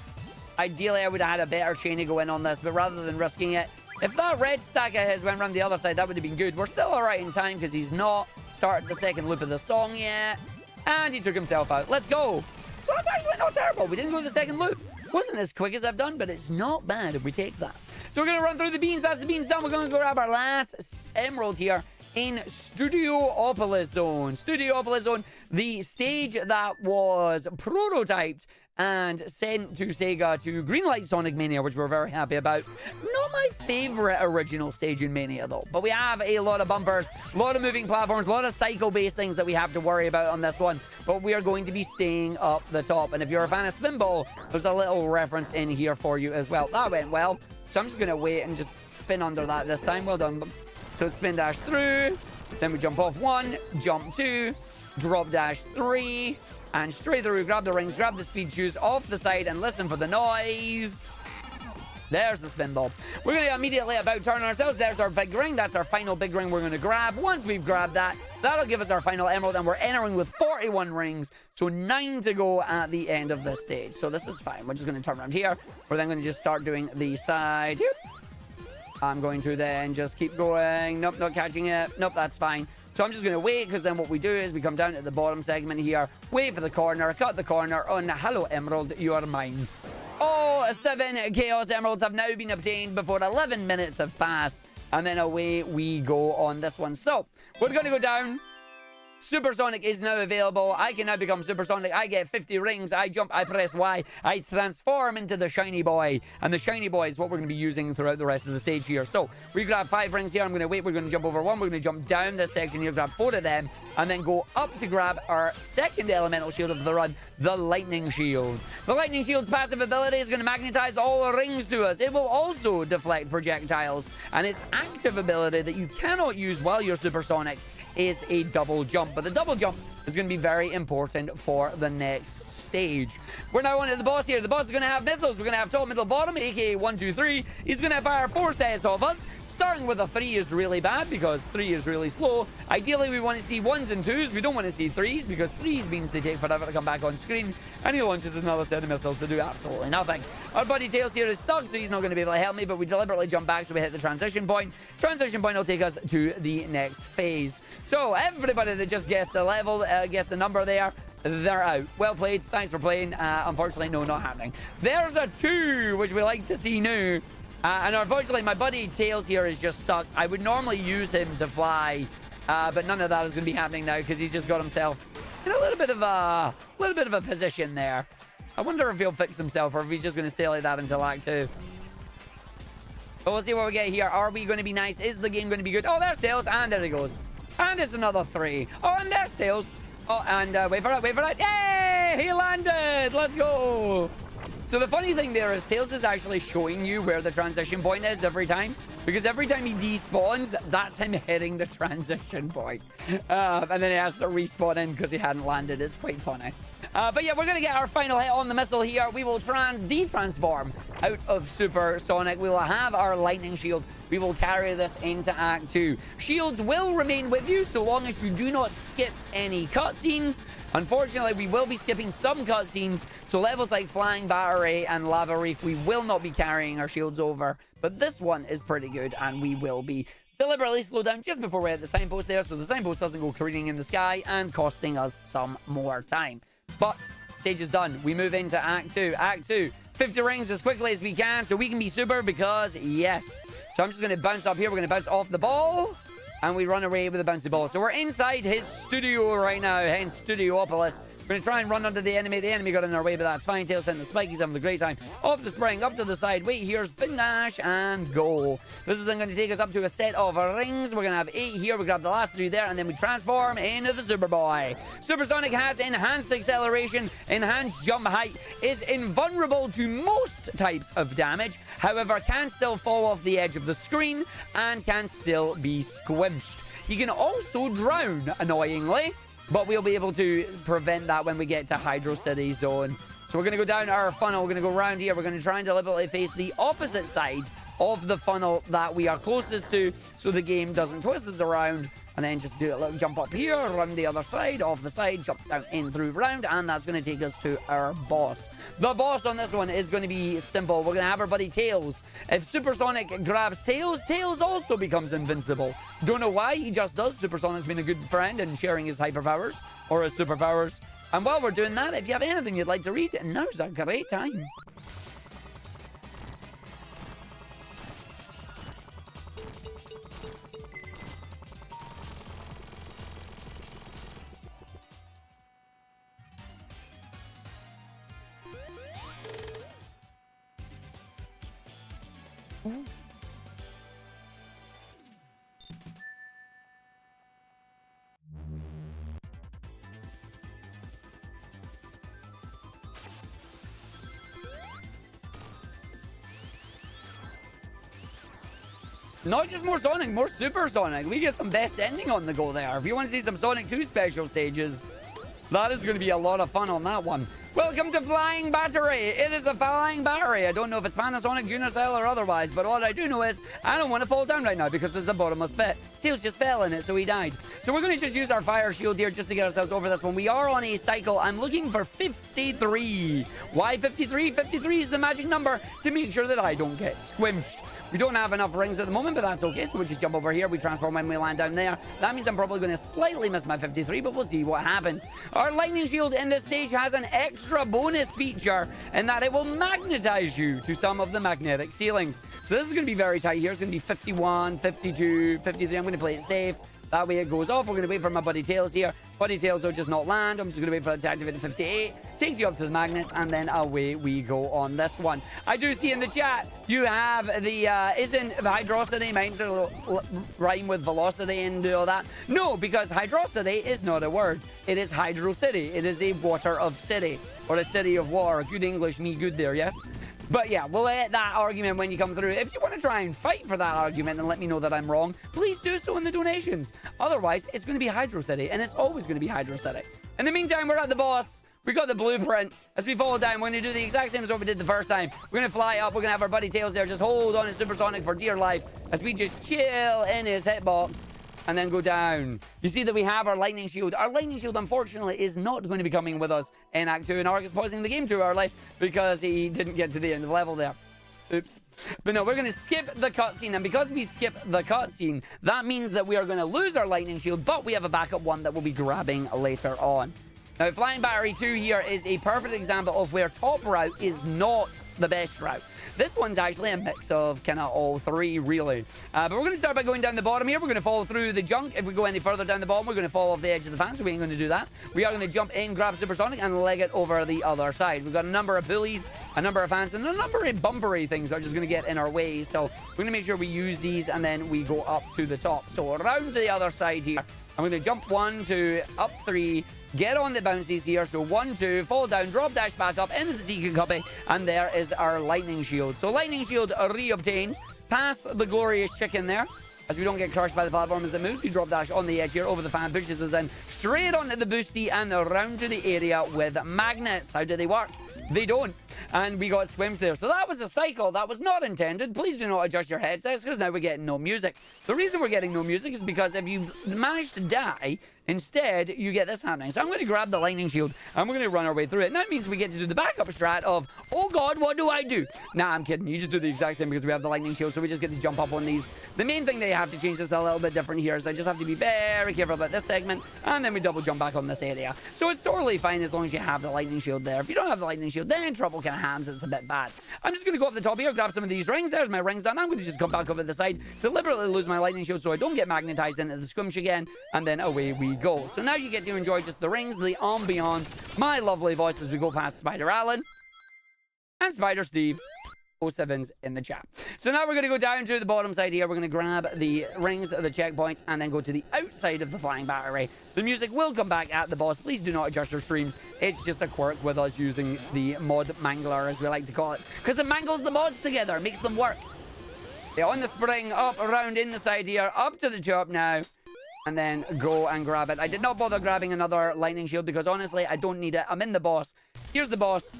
Ideally, I would have had a better chain to go in on this. But rather than risking it, if that red stack of his went around the other side, that would have been good. We're still all right in time because he's not started the second loop of the song yet. And he took himself out. Let's go. So that's actually not terrible. We didn't go to the second loop. Wasn't as quick as I've done, but it's not bad if we take that. So we're going to run through the beans. That's the beans done. We're going to go grab our last emerald here in Studiopolis Zone. Studiopolis Zone, the stage that was prototyped and sent to Sega to greenlight Sonic Mania, which we're very happy about. Not my favorite original stage in Mania, though. But we have a lot of bumpers, a lot of moving platforms, a lot of cycle-based things that we have to worry about on this one. But we are going to be staying up the top. And if you're a fan of Spinball, there's a little reference in here for you as well. That went well. So I'm just going to wait and just spin under that this time. Well done. So spin dash through. Then we jump off 1, jump 2, drop dash 3. And straight through, grab the rings, grab the speed shoes off the side, and listen for the noise. There's the spin ball. We're going to immediately about turn ourselves. There's our big ring. That's our final big ring we're going to grab. Once we've grabbed that, that'll give us our final emerald, and we're entering with 41 rings. So 9 to go at the end of this stage. So this is fine. We're just going to turn around here. We're then going to just start doing the side here. I'm going to then just keep going. Nope, not catching it. Nope, that's fine. So I'm just going to wait, because then what we do is we come down to the bottom segment here, wait for the corner, cut the corner, and hello, Emerald, you are mine. All 7 Chaos Emeralds have now been obtained before 11 minutes have passed, and then away we go on this one. So, we're going to go down. Supersonic is now available. I can now become Supersonic. I get 50 rings. I jump, I press Y. I transform into the Shiny Boy. And the Shiny Boy is what we're going to be using throughout the rest of the stage here. So, we grab 5 rings here. I'm going to wait. We're going to jump over 1. We're going to jump down this section here, grab 4 of them, and then go up to grab our second elemental shield of the run, the Lightning Shield. The Lightning Shield's passive ability is going to magnetize all the rings to us. It will also deflect projectiles. And its active ability that you cannot use while you're Supersonic is a double jump. But the double jump is going to be very important for the next stage. We're now on to the boss here. The boss is going to have missiles. We're going to have top, middle, bottom, aka 1, 2, 3. He's going to fire 4 sets of us. Starting with a 3 is really bad because 3 is really slow. Ideally, we want to see 1s and 2s. We don't want to see 3s because 3s means they take forever to come back on screen. And he launches another set of missiles to do absolutely nothing. Our buddy Tails here is stuck, so he's not going to be able to help me, but we deliberately jump back so we hit the transition point. Transition point will take us to the next phase. So everybody that just guessed the level, guessed the number there, they're out. Well played. Thanks for playing. Unfortunately, no, not happening. There's a 2, which we like to see now. And unfortunately, my buddy Tails here is just stuck. I would normally use him to fly, but none of that is going to be happening now because he's just got himself in a little bit of a position there. I wonder if he'll fix himself or if he's just going to stay like that until Act 2. But we'll see what we get here. Are we going to be nice? Is the game going to be good? Oh, there's Tails, and there he goes. And it's another 3. Oh, and there's Tails. Oh, and wait for it, wait for it. Yay! He landed! Let's go! So the funny thing there is Tails is actually showing you where the transition point is every time. Because every time he despawns, that's him hitting the transition point. And then he has to respawn in because he hadn't landed. It's quite funny. But yeah, we're going to get our final hit on the missile here. We will de-transform out of Supersonic. We will have our Lightning Shield. We will carry this into Act 2. Shields will remain with you so long as you do not skip any cutscenes. Unfortunately, we will be skipping some cutscenes, so levels like Flying Battery and Lava Reef, we will not be carrying our shields over. But this one is pretty good, and we will be deliberately slow down just before we hit the signpost there, so the signpost doesn't go careening in the sky and costing us some more time. But stage is done. We move into Act 2. Act 2, 50 rings as quickly as we can so we can be super because yes. So I'm just going to bounce up here. We're going to bounce off the ball. And we run away with a bouncy ball. So we're inside his studio right now, hence Studiopolis. We're going to try and run under the enemy. The enemy got in our way, but that's fine. Tails sent the spike. He's having a great time. Off the spring, up to the side. Wait, here's spin dash and go. This is then going to take us up to a set of rings. We're going to have 8 here. We grab the last 3 there, and then we transform into the Superboy. Supersonic has enhanced acceleration, enhanced jump height, is invulnerable to most types of damage, however, can still fall off the edge of the screen and can still be squished. He can also drown, annoyingly. But we'll be able to prevent that when we get to Hydro City Zone. So we're going to go down our funnel. We're going to go around here. We're going to try and deliberately face the opposite side of the funnel that we are closest to so the game doesn't twist us around. And then just do a little jump up here, run the other side, off the side, jump down in through round, and that's going to take us to our boss. The boss on this one is going to be simple. We're going to have our buddy Tails. If Supersonic grabs Tails, Tails also becomes invincible. Don't know why, he just does. Supersonic's been a good friend and sharing his hyperpowers, or his superpowers. And while we're doing that, if you have anything you'd like to read, now's a great time. Ooh. Not just more Sonic, more Super Sonic. We get some best ending on the go there. If you want to see some Sonic 2 special stages, that is going to be a lot of fun on that one. Welcome to Flying Battery. It is a flying battery. I don't know if it's Panasonic, Duracell, or otherwise, but all I do know is I don't want to fall down right now because there's a bottomless pit. Tails just fell in it, so he died. So we're going to just use our fire shield here just to get ourselves over this one. We are on a cycle. I'm looking for 53. Why 53? 53 is the magic number to make sure that I don't get squished. We don't have enough rings at the moment, but that's okay. So we'll just jump over here. We transform when we land down there. That means I'm probably going to slightly miss my 53, but we'll see what happens. Our lightning shield in this stage has an extra bonus feature in that it will magnetize you to some of the magnetic ceilings. So this is going to be very tight here. It's going to be 51, 52, 53. I'm going to play it safe. That way it goes off. We're going to wait for my Buddy Tails here. Buddy Tails will just not land. I'm just going to wait for it to activate the 58. Takes you up to the magnets, and then away we go on this one. I do see in the chat you have the, isn't hydrosity meant to rhyme with velocity and do all that? No, because hydrosity is not a word. It is Hydro City. It is a water of city, or a city of water. Good English, me good there, yes? But yeah, we'll let that argument when you come through. If you want to try and fight for that argument and let me know that I'm wrong, please do so in the donations. Otherwise, it's going to be Hydro City, and it's always going to be Hydro City. In the meantime, we're at the boss. We got the blueprint. As we fall down, we're going to do the exact same as what we did the first time. We're going to fly up. We're going to have our Buddy Tails there. Just hold on to Supersonic for dear life as we just chill in his hitbox and then go down. You see that we have our lightning shield. Our lightning shield, unfortunately, is not going to be coming with us in Act 2. And Argick is pausing the game too early because he didn't get to the end of the level there. Oops. But no, we're going to skip the cutscene. And because we skip the cutscene, that means that we are going to lose our lightning shield, but we have a backup one that we'll be grabbing later on. Now, Flying Battery 2 here is a perfect example of where top route is not the best route. This one's actually a mix of kind of all three, really. But we're going to start by going down the bottom here. We're going to fall through the junk. If we go any further down the bottom, we're going to fall off the edge of the fan, so we ain't going to do that. We are going to jump in, grab Supersonic, and leg it over the other side. We've got a number of pulleys, a number of fans, and a number of bumpery things that are just going to get in our way. So we're going to make sure we use these, and then we go up to the top. So around the other side here, I'm going to jump 1, 2, up 3, get on the bouncies here. So 1, 2, fall down, drop dash back up into the secret cubby, and there is our lightning shield. So lightning shield re-obtained. Past the glorious chicken there. As we don't get crushed by the platform as it moves, we drop dash on the edge here over the fan, pushes us in straight onto the boosty and around to the area with magnets. How do they work? They don't. And we got swims there. So that was a cycle that was not intended. Please do not adjust your headsets because now we're getting no music. The reason we're getting no music is because if you manage to die, instead you get this happening. So I'm going to grab the lightning shield and we're going to run our way through it. And that means we get to do the backup strat of, oh god, what do I do? Nah, I'm kidding. You just do the exact same because we have the lightning shield. So we just get to jump up on these. The main thing they have to change this a little bit different here is I just have to be very careful about this segment. And then we double jump back on this area. So it's totally fine as long as you have the lightning shield there. If you don't have the lightning shield, then trouble kind of happens. It's a bit bad. I'm just going to go up the top here, grab some of these rings. There's my rings done. I'm going to just come back over the side, deliberately lose my lightning shield so I don't get magnetized into the squimsh again. And then away we go. So now you get to enjoy just the rings, the ambiance, my lovely voice as we go past Spider Alan and Spider Steve 07s in the chat. So now we're going to go down to the bottom side here. We're going to grab the rings, the checkpoints, and then go to the outside of the flying battery. The music will come back at the boss. Please do not adjust your streams. It's just a quirk with us using the mod mangler, as we like to call it, because it mangles the mods together, makes them work. Yeah, on the spring, up, around, in the side here, up to the top now. And then go and grab it. I did not bother grabbing another lightning shield because honestly, I don't need it. I'm in the boss. Here's the boss.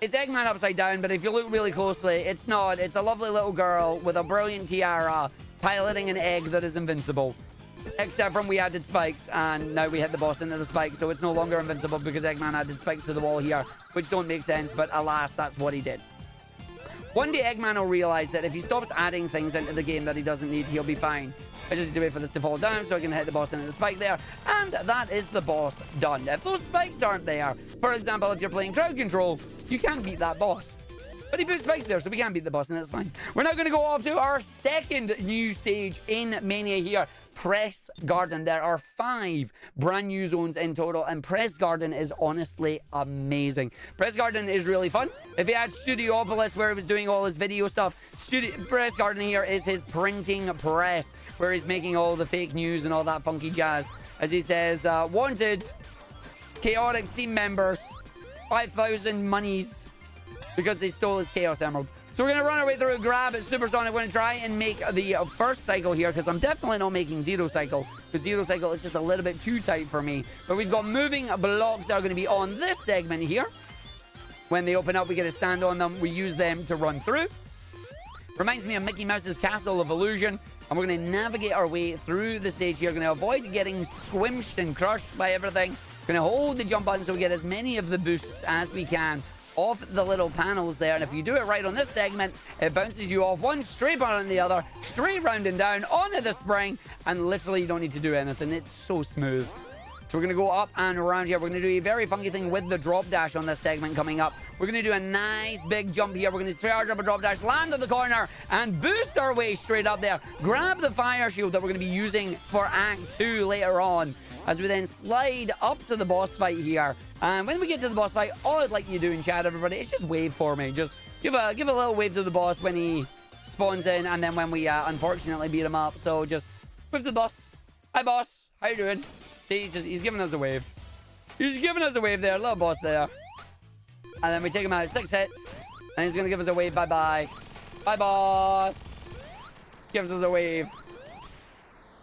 It's Eggman upside down, but if you look really closely, it's not. It's a lovely little girl with a brilliant tiara piloting an egg that is invincible. Except from we added spikes, and now we hit the boss into the spikes, so it's no longer invincible because Eggman added spikes to the wall here, which don't make sense, but alas, that's what he did. One day Eggman will realize that if he stops adding things into the game that he doesn't need, he'll be fine. I just need to wait for this to fall down so I can hit the boss into the spike there. And that is the boss done. If those spikes aren't there, for example, if you're playing crowd control, you can't beat that boss. But he put spikes there, so we can't beat the boss, and that's fine. We're now going to go off to our second new stage in Mania here. Press Garden. There are 5 brand new zones in total, and Press Garden is honestly amazing. Press Garden is really fun. If he had Studiopolis where he was doing all his video stuff, Press Garden here is his printing press, where he's making all the fake news and all that funky jazz. As he says, wanted chaotic team members, 5,000 monies, because they stole his Chaos Emerald. So we're going to run our way through, grab Supersonic. We're going to try and make the first cycle here, because I'm definitely not making Zero Cycle, because Zero Cycle is just a little bit too tight for me. But we've got moving blocks that are going to be on this segment here. When they open up, we get to stand on them. We use them to run through. Reminds me of Mickey Mouse's Castle of Illusion. And we're going to navigate our way through the stage here. Going to avoid getting squished and crushed by everything. Going to hold the jump button so we get as many of the boosts as we can off the little panels there. And if you do it right on this segment, it bounces you off one straight on the other, straight round and down onto the spring, and literally you don't need to do anything. It's so smooth. So we're going to go up and around here. We're going to do a very funky thing with the drop dash on this segment coming up. We're going to do a nice big jump here. We're going to charge up a drop dash, land on the corner, and boost our way straight up there. Grab the fire shield that we're going to be using for Act 2 later on, as we then slide up to the boss fight here. And when we get to the boss fight, all I'd like you to do in chat, everybody, is just wave for me. Just give a little wave to the boss when he spawns in, and then when we unfortunately beat him up. So just wave to the boss. Hi, boss. How you doing? See, he's giving us a wave. He's giving us a wave there. Little boss there. And then we take him out 6 hits. And he's going to give us a wave. Bye-bye. Bye, boss. Gives us a wave.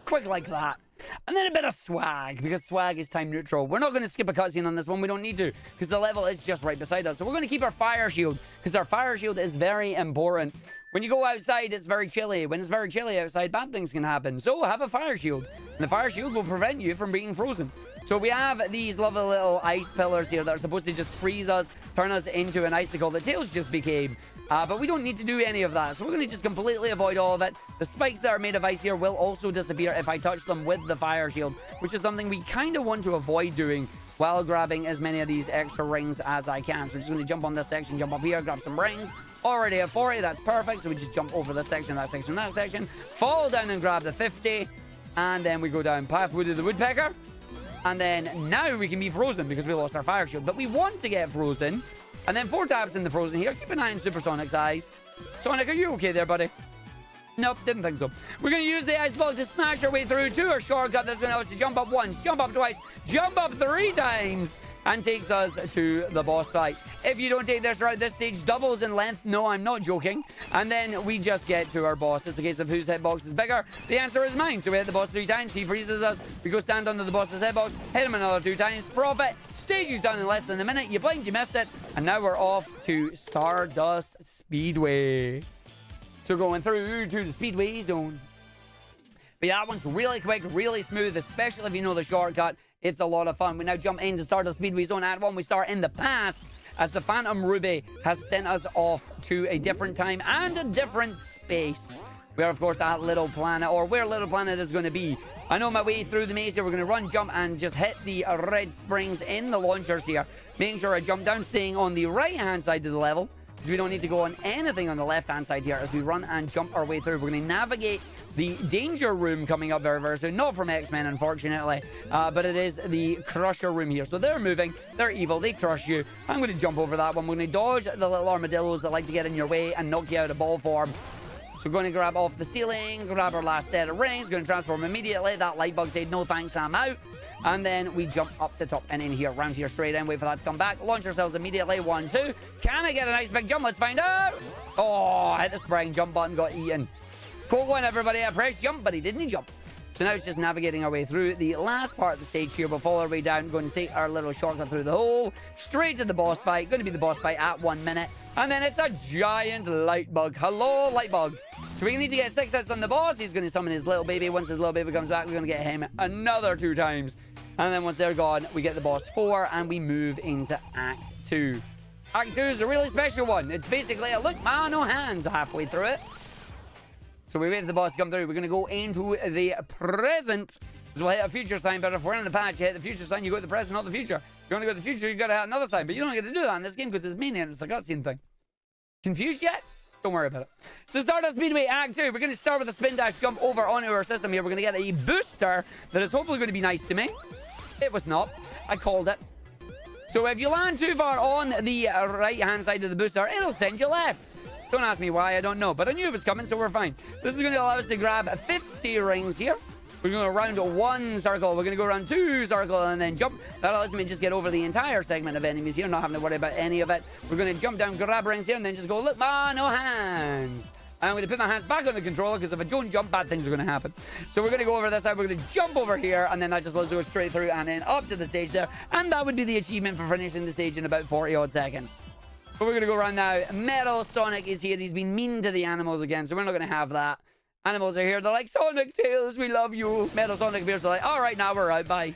Quick like that. And then a bit of swag, because swag is time neutral. We're not going to skip a cutscene on this one. We don't need to, because the level is just right beside us. So we're going to keep our fire shield, because our fire shield is very important. When you go outside, it's very chilly. When it's very chilly outside, bad things can happen. So have a fire shield. And the fire shield will prevent you from being frozen. So we have these lovely little ice pillars here that are supposed to just freeze us, turn us into an icicle that Tails just became. But we don't need to do any of that. So we're going to just completely avoid all of it. The spikes that are made of ice here will also disappear if I touch them with the fire shield, which is something we kind of want to avoid doing while grabbing as many of these extra rings as I can. So we're just going to jump on this section, jump up here, grab some rings. Already at 40, that's perfect. So we just jump over this section, that section, that section. Fall down and grab the 50. And then we go down past Woody the Woodpecker. And then now we can be frozen because we lost our fire shield. But we want to get frozen. And then 4 taps in the frozen here. Keep an eye on Supersonic's eyes. Sonic, are you okay there, buddy? Nope, didn't think so. We're going to use the ice block to smash our way through to our shortcut that's going to allow us to jump up once, jump up twice, jump up 3 times, and takes us to the boss fight. If you don't take this route, this stage doubles in length. No, I'm not joking. And then we just get to our boss. It's a case of whose hitbox is bigger. The answer is mine. So we hit the boss 3 times. He freezes us. We go stand under the boss's hitbox, hit him another 2 times. Profit. Stage is done in less than a minute. You blinked, you missed it. And now we're off to Stardust Speedway. So going through to the Speedway zone. But yeah, that one's really quick, really smooth, especially if you know the shortcut. It's a lot of fun. We now jump into Stardust Speedway zone. At 1, we start in the past, as the Phantom Ruby has sent us off to a different time and a different space. We are, of course, at Little Planet, or where Little Planet is going to be. I know my way through the maze here. We're going to run, jump, and just hit the red springs in the launchers here. Making sure I jump down, staying on the right-hand side of the level, because we don't need to go on anything on the left-hand side here as we run and jump our way through. We're going to navigate the danger room coming up very, very soon. Not from X-Men, unfortunately, but it is the Crusher room here. So they're moving, they're evil, they crush you. I'm going to jump over that one. We're going to dodge the little armadillos that like to get in your way and knock you out of ball form. So we're going to grab off the ceiling, grab our last set of rings, going to transform immediately. That light bug said, no thanks, I'm out. And then we jump up the top and in here, round here straight in, wait for that to come back. Launch ourselves immediately, 1, 2. Can I get a nice big jump? Let's find out. Oh, hit the spring, jump button, got eaten. Cool one, everybody. I pressed jump, but he didn't jump. So now it's just navigating our way through the last part of the stage here. We'll fall our way down, going to take our little shortcut through the hole, straight to the boss fight. Going to be the boss fight at 1 minute. And then it's a giant light bug. Hello, light bug. So we need to get 6 hits on the boss. He's going to summon his little baby. Once his little baby comes back, we're going to get him another 2 times. And then once they're gone, we get the boss 4 and we move into Act 2. Act 2 is a really special one. It's basically a look, man, no hands halfway through it. So we wait for the boss to come through. We're going to go into the present. So we'll hit a future sign, but if we're in the patch, you hit the future sign, you go to the present, not the future. If you want to go to the future, you got to hit another sign. But you don't get to do that in this game because it's Mania and it's a cutscene thing. Confused yet? Don't worry about it. So Stardust Speedway Act 2. We're going to start with a spin dash, jump over onto our system here. We're going to get a booster that is hopefully going to be nice to me. It was not. I called it. So if you land too far on the right-hand side of the booster, it'll send you left. Don't ask me why, I don't know. But I knew it was coming, so we're fine. This is going to allow us to grab 50 rings here. We're going to go around one circle. We're going to go around two circles and then jump. That allows me to just get over the entire segment of enemies here, not having to worry about any of it. We're going to jump down, grab rings here, and then just go, look, man, no hands. I'm going to put my hands back on the controller because if I don't jump, bad things are going to happen. So we're going to go over this side. We're going to jump over here, and then that just lets us go straight through and then up to the stage there. And that would be the achievement for finishing the stage in about 40-odd seconds. But we're going to go around now. Metal Sonic is here. He's been mean to the animals again, so we're not going to have that. Animals are here. They're like, Sonic, Tails, we love you. Metal Sonic appears. They're like, all right, now we're out. Bye.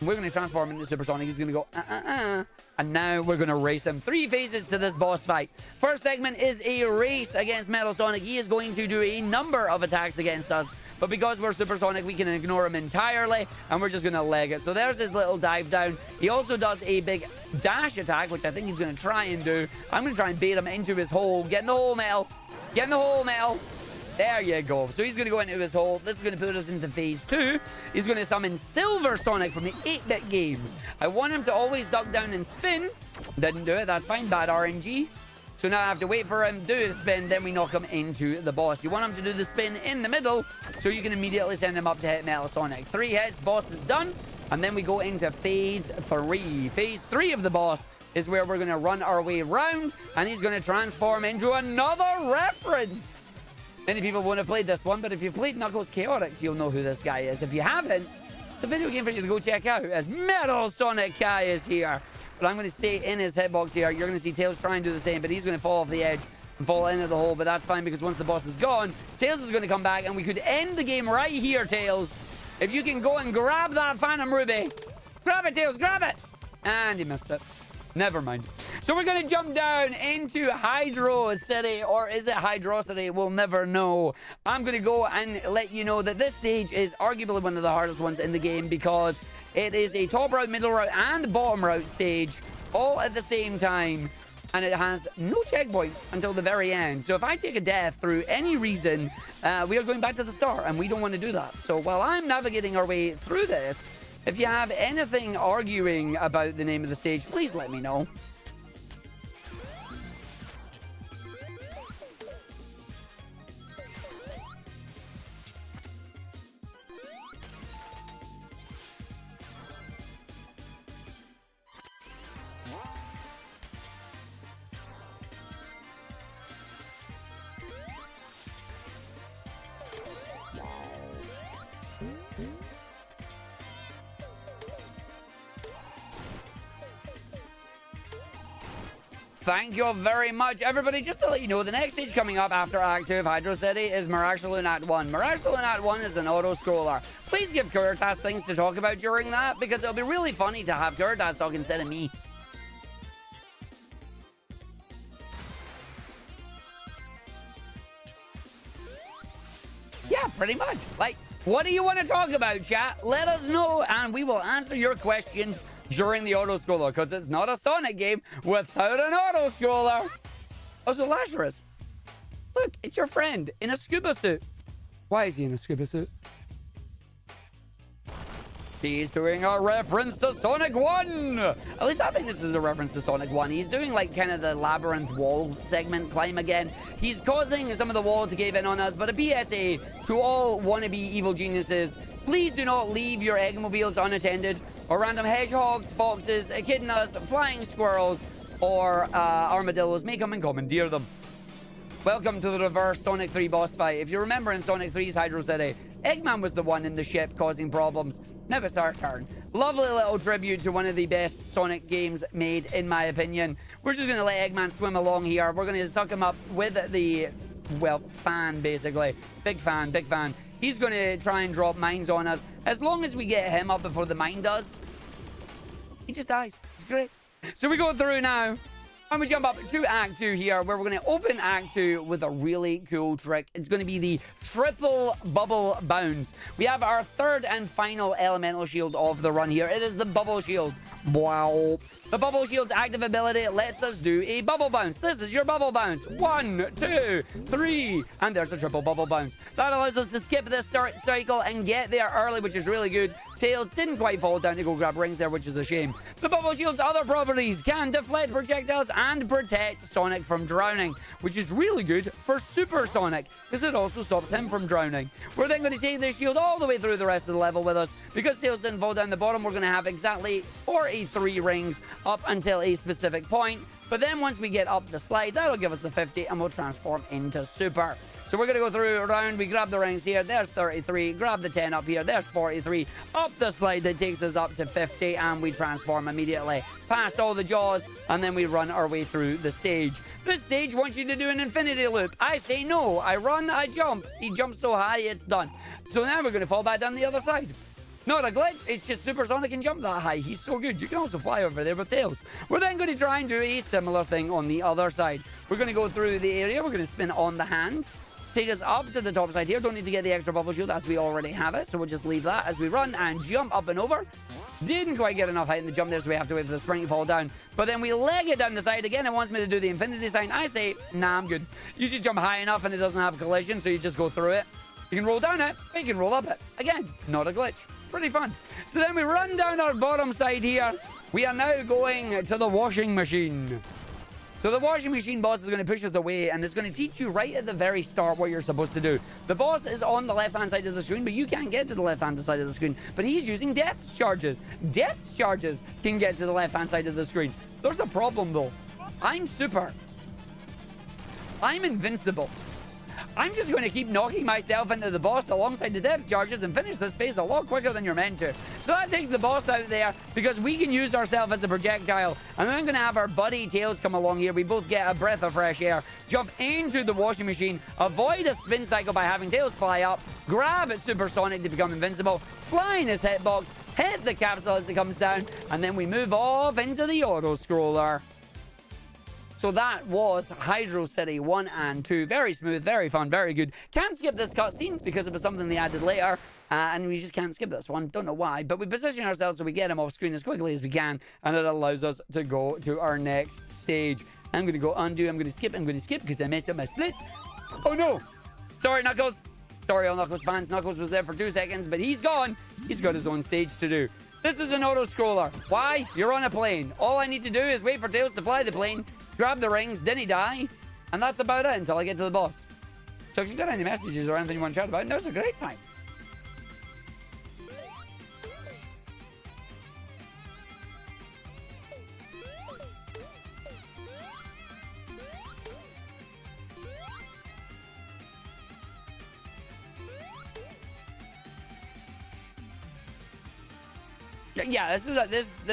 We're going to transform into Super Sonic. He's going to go, And now we're going to race him. 3 phases to this boss fight. First segment is a race against Metal Sonic. He is going to do a number of attacks against us. But because we're Super Sonic, we can ignore him entirely. And we're just going to leg it. So there's his little dive down. He also does a big dash attack, which I think he's going to try and do. I'm going to try and bait him into his hole. Get in the hole, Mel. Get in the hole, Mel. There you go. So he's going to go into his hole. This is going to put us into phase 2. He's going to summon Silver Sonic from the 8-bit games. I want him to always duck down and spin. Didn't do it. That's fine. Bad RNG. So now I have to wait for him to do the spin. Then we knock him into the boss. You want him to do the spin in the middle so you can immediately send him up to hit Metal Sonic. 3 hits. Boss is done. And then we go into phase 3. Phase 3 of the boss is where we're going to run our way around. And he's going to transform into another reference. Many people won't have played this one, but if you've played Knuckles Chaotix, you'll know who this guy is. If you haven't, it's a video game for you to go check out, as Metal Sonic Kai is here. But I'm going to stay in his hitbox here. You're going to see Tails try and do the same, but he's going to fall off the edge and fall into the hole. But that's fine, because once the boss is gone, Tails is going to come back, and we could end the game right here, Tails. If you can go and grab that Phantom Ruby. Grab it, Tails, grab it! And he missed it. Never mind. So we're going to jump down into Hydro City, or is it Hydro City? We'll never know. I'm going to go and let you know that this stage is arguably one of the hardest ones in the game because it is a top route, middle route, and bottom route stage all at the same time. And it has no checkpoints until the very end. So if I take a death through any reason, we are going back to the start, and we don't want to do that. So while I'm navigating our way through this, if you have anything arguing about the name of the stage, please let me know. Thank you very much, everybody. Just to let you know, the next stage coming up after Act 2 of Hydro City is Mirage Saloon Act 1. Mirage Saloon Act 1 is an auto-scroller. Please give Kuritas things to talk about during that, because it'll be really funny to have Kuritas talk instead of me. Yeah, pretty much. Like, what do you want to talk about, chat? Let us know, and we will answer your questions during the auto-scroller, because it's not a Sonic game without an auto-scroller. Also, Lazarus, look, it's your friend in a scuba suit. Why is he in a scuba suit? He's doing a reference to Sonic 1. At least I think this is a reference to Sonic 1. He's doing like kind of the labyrinth wall segment climb again. He's causing some of the wall to cave in on us, but a PSA to all wannabe evil geniuses, please do not leave your eggmobiles unattended, or random hedgehogs, foxes, echidnas, flying squirrels, or armadillos may come and commandeer them. Welcome to the reverse Sonic 3 boss fight. If you remember in Sonic 3's Hydro City, Eggman was the one in the ship causing problems. Now it's our turn. Lovely little tribute to one of the best Sonic games made, in my opinion. We're just going to let Eggman swim along here. We're going to suck him up with the, well, fan, basically. Big fan, big fan. He's going to try and drop mines on us. As long as we get him up before the mine does, he just dies. It's great. So we go through now. And we jump up to Act 2 here, where we're going to open Act 2 with a really cool trick. It's going to be the triple bubble bounce. We have our third and final elemental shield of the run here. It is the bubble shield. Wow. The bubble shield's active ability lets us do a bubble bounce. This is your bubble bounce. 1, 2, 3. And there's a triple bubble bounce. That allows us to skip this cycle and get there early, which is really good. Tails didn't quite fall down to go grab rings there, which is a shame. The bubble shield's other properties can deflect projectiles and protect Sonic from drowning, which is really good for Super Sonic, because it also stops him from drowning. We're then going to take this shield all the way through the rest of the level with us. Because Tails didn't fall down the bottom, we're going to have exactly 43 rings up until a specific point. But then once we get up the slide, that'll give us the 50 and we'll transform into Super. So we're going to go through around. We grab the rings here. There's 33. Grab the 10 up here. There's 43. Up the slide that takes us up to 50 and we transform immediately. Past all the jaws and then we run our way through the stage. This stage wants you to do an infinity loop. I say no. I run, I jump. He jumps so high, it's done. So now we're going to fall back down the other side. Not a glitch, it's just Super Sonic can jump that high. He's so good. You can also fly over there with Tails. We're then going to try and do a similar thing on the other side. We're going to go through the area. We're going to spin on the hand. Take us up to the top side here. Don't need to get the extra bubble shield as we already have it. So we'll just leave that as we run and jump up and over. Didn't quite get enough height in the jump there, so we have to wait for the spring to fall down. But then we leg it down the side again. It wants me to do the infinity sign. I say, nah, I'm good. You just jump high enough and it doesn't have collision, so you just go through it. You can roll down it, or you can roll up it. Again, not a glitch. Pretty fun. So then we run down our bottom side here. We are now going to the washing machine. So the washing machine boss is going to push us away, and it's going to teach you right at the very start what you're supposed to do. The boss is on the left-hand side of the screen, but you can't get to the left-hand side of the screen. But he's using depth charges. Depth charges can get to the left-hand side of the screen. There's a problem, though. I'm Super. I'm invincible. I'm just going to keep knocking myself into the boss alongside the depth charges and finish this phase a lot quicker than you're meant to. So that takes the boss out there because we can use ourselves as a projectile. And then I'm going to have our buddy Tails come along here. We both get a breath of fresh air, jump into the washing machine, avoid a spin cycle by having Tails fly up, grab Super Sonic to become invincible, fly in his hitbox, hit the capsule as it comes down, and then we move off into the auto-scroller. So that was Hydro City 1 and 2. Very smooth, very fun, very good. Can't skip this cutscene because it was something they added later. And we just can't skip this one. Don't know why. But we position ourselves so we get him off screen as quickly as we can. And it allows us to go to our next stage. I'm going to go undo. I'm going to skip because I messed up my splits. Oh, no. Sorry, Knuckles. Sorry, all Knuckles fans. Knuckles was there for 2 seconds, but he's gone. He's got his own stage to do. This is an auto-scroller. Why? You're on a plane. All I need to do is wait for Tails to fly the plane, grab the rings, then he die, and that's about it until I get to the boss. So if you've got any messages or anything you want to chat about, now's a great time. Yeah, this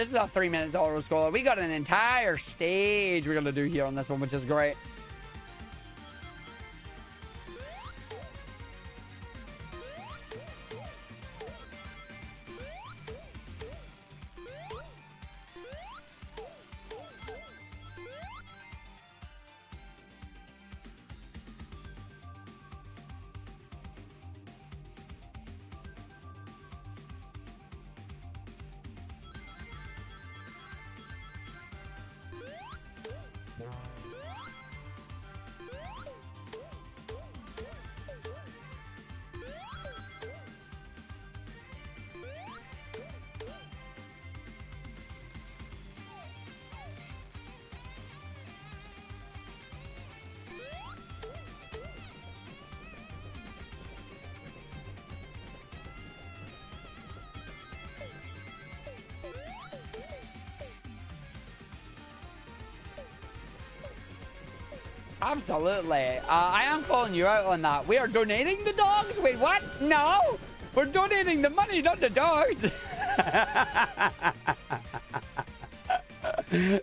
is a 3 minutes auto scroller. We got an entire stage we're gonna do here on this one, which is great. Absolutely. I am calling you out on that. We are donating the dogs? Wait, what? No! We're donating the money, not the dogs.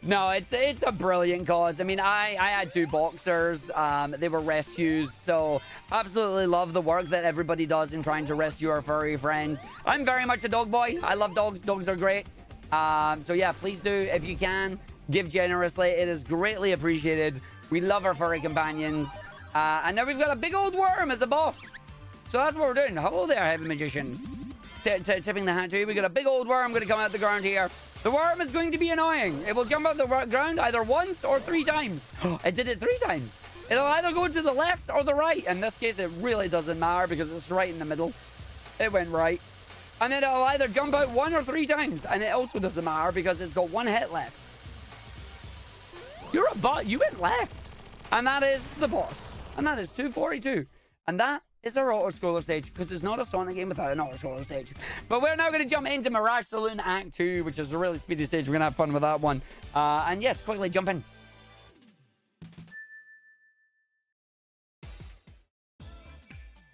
No, it's a brilliant cause. I mean, I had 2 boxers. They were rescues, so absolutely love the work that everybody does in trying to rescue our furry friends. I'm very much a dog boy. I love dogs. Dogs are great. So yeah, please do, if you can, give generously. It is greatly appreciated. We love our furry companions. And now we've got a big old worm as a boss. So that's what we're doing. Hello there, Heavy Magician. Tipping the hat to you. We got a big old worm going to come out the ground here. The worm is going to be annoying. It will jump out the ground either once or 3 times. It did it 3 times. It'll either go to the left or the right. In this case, it really doesn't matter because it's right in the middle. It went right. And then it'll either jump out 1 or 3 times. And it also doesn't matter because it's got 1 hit left. You're a bot. You went left. And that is the boss. And that is 242. And that is our auto-scroller stage, because it's not a Sonic game without an auto-scroller stage. But we're now going to jump into Mirage Saloon Act 2, which is a really speedy stage. We're going to have fun with that one. And yes, quickly jump in.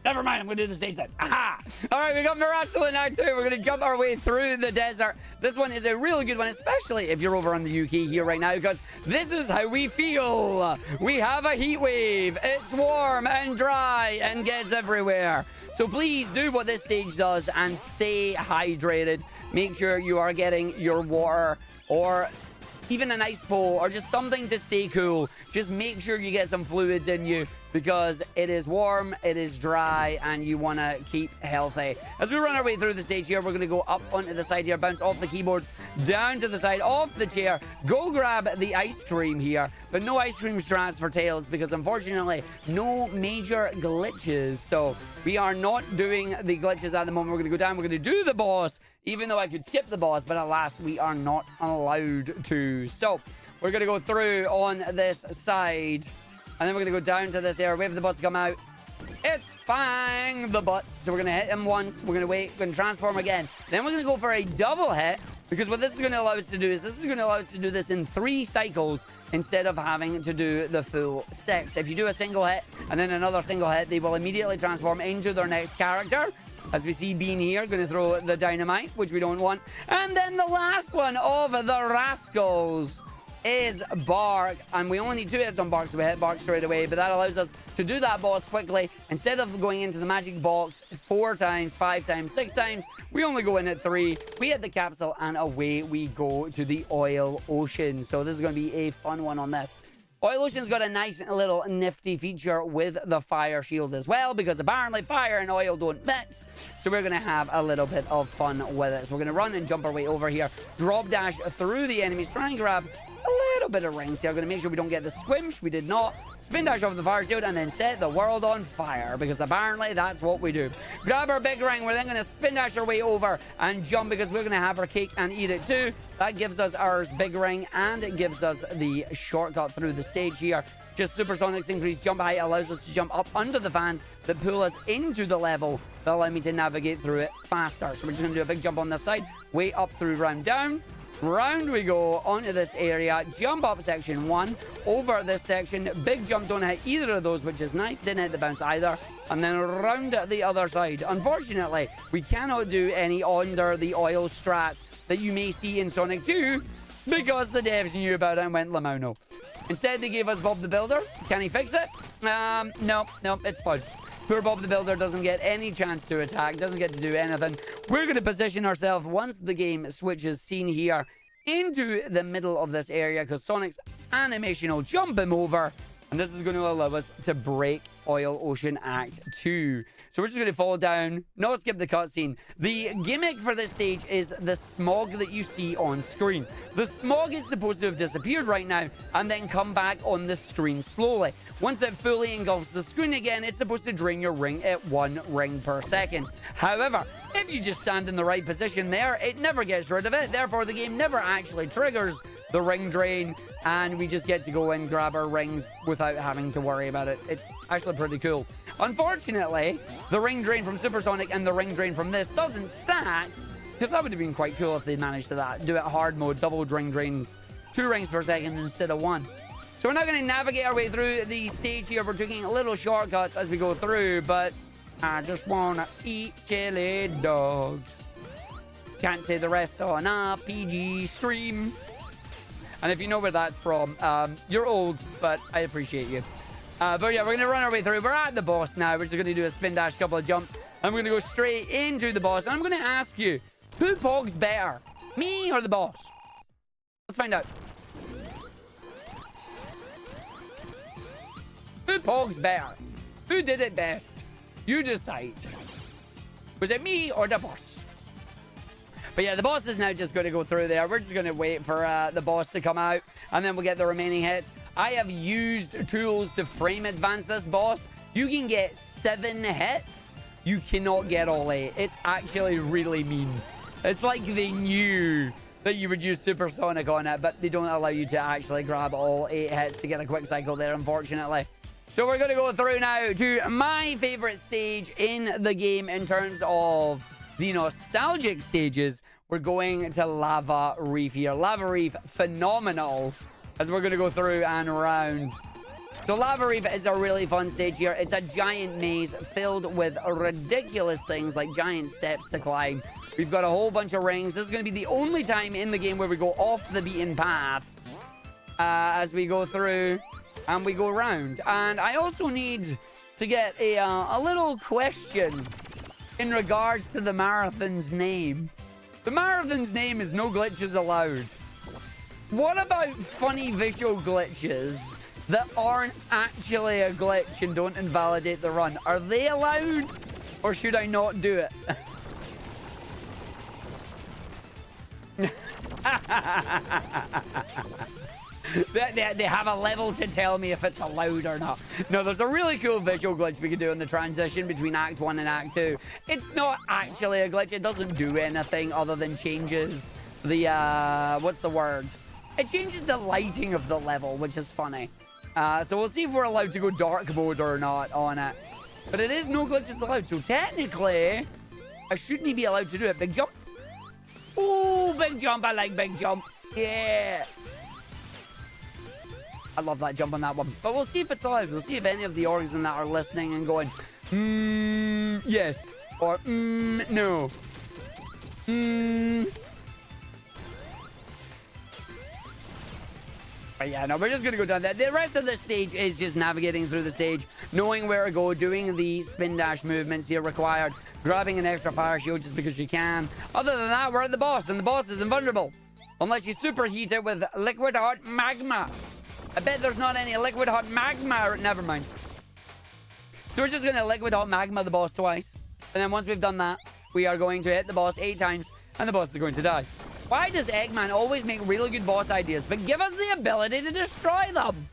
Never mind, I'm going to do the stage then. Aha! All right, we got Mirage Saloon Act 2. We're going to jump our way through the desert. This one is a really good one, especially if you're over on the UK here right now, because this is how we feel. We have a heat wave. It's warm and dry and gets everywhere. So please do what this stage does and stay hydrated. Make sure you are getting your water or even an ice pole or just something to stay cool. Just make sure you get some fluids in you, because it is warm, it is dry, and you want to keep healthy. As we run our way through the stage here, we're going to go up onto the side here, bounce off the keyboards, down to the side, off the chair, go grab the ice cream here, but no ice cream strats for Tails, because unfortunately, no major glitches. So we are not doing the glitches at the moment. We're going to go down, we're going to do the boss, even though I could skip the boss, but alas, we are not allowed to. So we're going to go through on this side. And then we're going to go down to this area, wait for the boss to come out. It's Fang the Butt. So we're going to hit him once. We're going to wait. We're going to transform again. Then we're going to go for a double hit. Because what this is going to allow us to do is this is going to allow us to do this in 3 cycles instead of having to do the full 6. If you do a single hit and then another single hit, they will immediately transform into their next character. As we see Bean here, going to throw the dynamite, which we don't want. And then the last one of the Rascals is Bark, and we only need 2 hits on Bark, so we hit Bark straight away, but that allows us to do that boss quickly. Instead of going into the magic box 4 times, 5 times, 6 times, we only go in at 3. We hit the capsule and away we go to the oil ocean. So this is going to be a fun one on this. Oil Ocean's got a nice little nifty feature with the fire shield as well, because apparently fire and oil don't mix. So we're going to have a little bit of fun with it. So we're going to run and jump our way over here, drop dash through the enemies, try and grab a little bit of rings here. I'm going to make sure we don't get the squimsh. We did not. Spin dash over the fire shield and then set the world on fire, because apparently that's what we do. Grab our big ring. We're then going to spin dash our way over and jump, because we're going to have our cake and eat it too. That gives us our big ring, and it gives us the shortcut through the stage here. Just Supersonic's increased jump height allows us to jump up under the fans that pull us into the level that allow me to navigate through it faster. So we're just going to do a big jump on this side, way up through round down. Round we go onto this area, jump up section 1, over this section, big jump, don't hit either of those, which is nice, didn't hit the bounce either, and then round the other side. Unfortunately, we cannot do any under the oil strats that you may see in Sonic 2, because the devs knew about it and went Lamauno. Instead, they gave us Bob the Builder. Can he fix it? No, it's fudge. Poor Bob the Builder doesn't get any chance to attack, doesn't get to do anything. We're going to position ourselves, once the game switches scene here, into the middle of this area, because Sonic's animation will jump him over, and this is going to allow us to break Oil Ocean Act 2. So we're just going to fall down, not skip the cutscene. The gimmick for this stage is the smog that you see on screen. The smog is supposed to have disappeared right now and then come back on the screen slowly. Once it fully engulfs the screen again, it's supposed to drain your ring at 1 ring per second. However, if you just stand in the right position there, it never gets rid of it. Therefore, the game never actually triggers the ring drain, and we just get to go and grab our rings without having to worry about it. It's actually pretty cool. Unfortunately, the ring drain from Supersonic and the ring drain from this doesn't stack, because that would have been quite cool if they managed to do it hard mode, double ring drains, 2 rings per second instead of 1. So we're not going to navigate our way through the stage here. We're taking little shortcuts as we go through, but I just want to eat chili dogs. Can't say the rest on a PG stream. And if you know where that's from, you're old, but I appreciate you. But yeah, we're going to run our way through. We're at the boss now. We're just going to do a spin dash, couple of jumps. And we're going to go straight into the boss. And I'm going to ask you, who pogs better? Me or the boss? Let's find out. Who talks better? Who did it best? You decide. Was it me or the boss? But yeah, the boss is now just going to go through there. We're just going to wait for the boss to come out, and then we'll get the remaining hits. I have used tools to frame advance this boss. You can get 7 hits. You cannot get all 8. It's actually really mean. It's like they knew that you would use supersonic on it, but they don't allow you to actually grab all 8 hits to get a quick cycle there, unfortunately. So we're going to go through now to my favorite stage in the game in terms of the nostalgic stages. We're going to Lava Reef here. Lava Reef, phenomenal, as we're going to go through and around. So Lava Reef is a really fun stage here. It's a giant maze filled with ridiculous things like giant steps to climb. We've got a whole bunch of rings. This is going to be the only time in the game where we go off the beaten path as we go through and we go around. And I also need to get a little question in regards to the marathon's name. The marathon's name is No Glitches Allowed. What about funny visual glitches that aren't actually a glitch and don't invalidate the run? Are they allowed, or should I not do it? They have a level to tell me if it's allowed or not. No, there's a really cool visual glitch we can do in the transition between Act 1 and Act 2. It's not actually a glitch. It doesn't do anything other than changes the, what's the word? It changes the lighting of the level, which is funny. So we'll see if we're allowed to go dark mode or not on it. But it is No Glitches Allowed. So technically, I shouldn't be allowed to do it. Big jump. Ooh, big jump. I like big jump. Yeah. I love that jump on that one. But we'll see if it's allowed. We'll see if any of the orgs in that are listening and going, yes. Or, no. But yeah, no, we're just going to go down there. The rest of the stage is just navigating through the stage, knowing where to go, doing the spin dash movements here required, grabbing an extra fire shield just because you can. Other than that, we're at the boss, and the boss is invulnerable. Unless you superheat it with liquid hot magma. I bet there's not any liquid hot magma. Never mind. So we're just going to liquid hot magma the boss twice. And then once we've done that, we are going to hit the boss 8 times, and the boss is going to die. Why does Eggman always make really good boss ideas, but give us the ability to destroy them?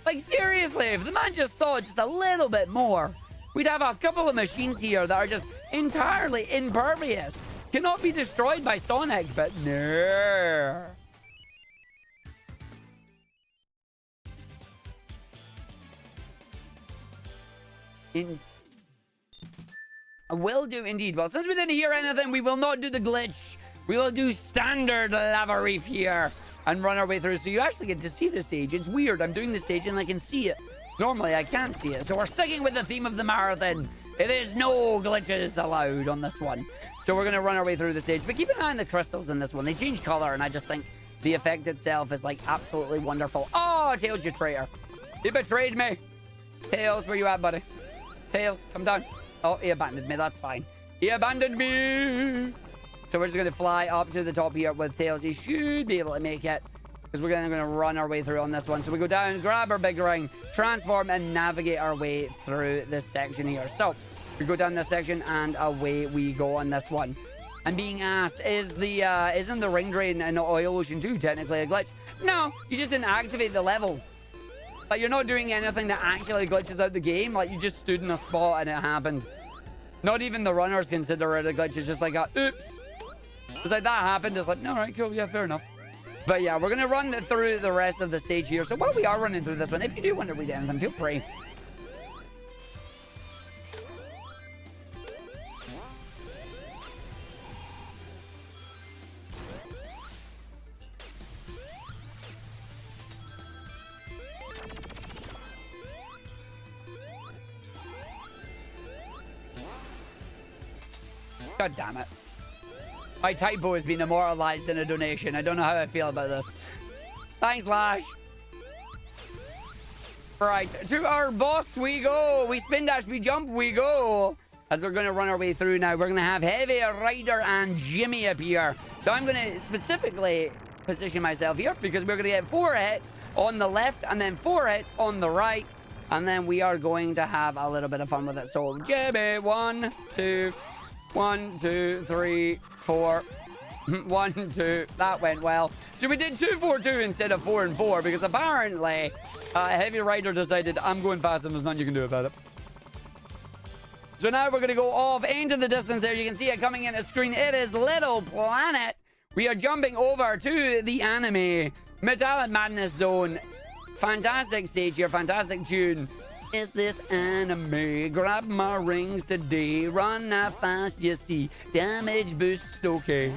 Like, seriously, if the man just thought just a little bit more, we'd have a couple of machines here that are just entirely impervious. Cannot be destroyed by Sonic, but no. Will do indeed. Well, since we didn't hear anything, we will not do the glitch. We will do standard Lava Reef here and run our way through. So you actually get to see the stage. It's weird. I'm doing the stage and I can see it. Normally, I can't see it. So we're sticking with the theme of the marathon. It is no glitches allowed on this one. So we're going to run our way through the stage. But keep an eye on the crystals in this one. They change color, and I just think the effect itself is, like, absolutely wonderful. Oh, Tails, you traitor. You betrayed me. Tails, where you at, buddy? Tails, come down. Oh, he abandoned me. That's fine. He abandoned me. So we're just going to fly up to the top here with Tails. He should be able to make it, because we're going to run our way through on this one. So we go down, grab our big ring, transform, and navigate our way through this section here. So we go down this section, and away we go on this one. I'm being asked, isn't the ring drain in Oil Ocean 2 technically a glitch? No, you just didn't activate the level. Like, you're not doing anything that actually glitches out the game. Like, you just stood in a spot and it happened. Not even the runners consider it a glitch. It's just like a, oops. It's like, that happened. It's like, all right, cool, yeah, fair enough. But yeah, we're going to run through the rest of the stage here. So while we are running through this one, if you do want to read anything, feel free. God damn it. My typo has been immortalized in a donation. I don't know how I feel about this. Thanks, Lash. Right, to our boss we go. We spin dash, we jump, we go. As we're going to run our way through now, we're going to have Heavy, Ryder, and Jimmy up here. So I'm going to specifically position myself here because we're going to get 4 hits on the left and then 4 hits on the right. And then we are going to have a little bit of fun with it. So, Jimmy, 1, 2, 1, 2, 3, 4. 1, 2. That went well. So we did 2, 4, 2 instead of 4 and 4 because apparently Heavy Rider decided I'm going fast and there's nothing you can do about it. So now we're going to go off into the distance there. You can see it coming in the screen. It is Little Planet. We are jumping over to the anime Metallic Madness Zone. Fantastic stage here. Fantastic tune. Is this anime? Grab my rings today. Run that fast, you see. Damage boost, okay.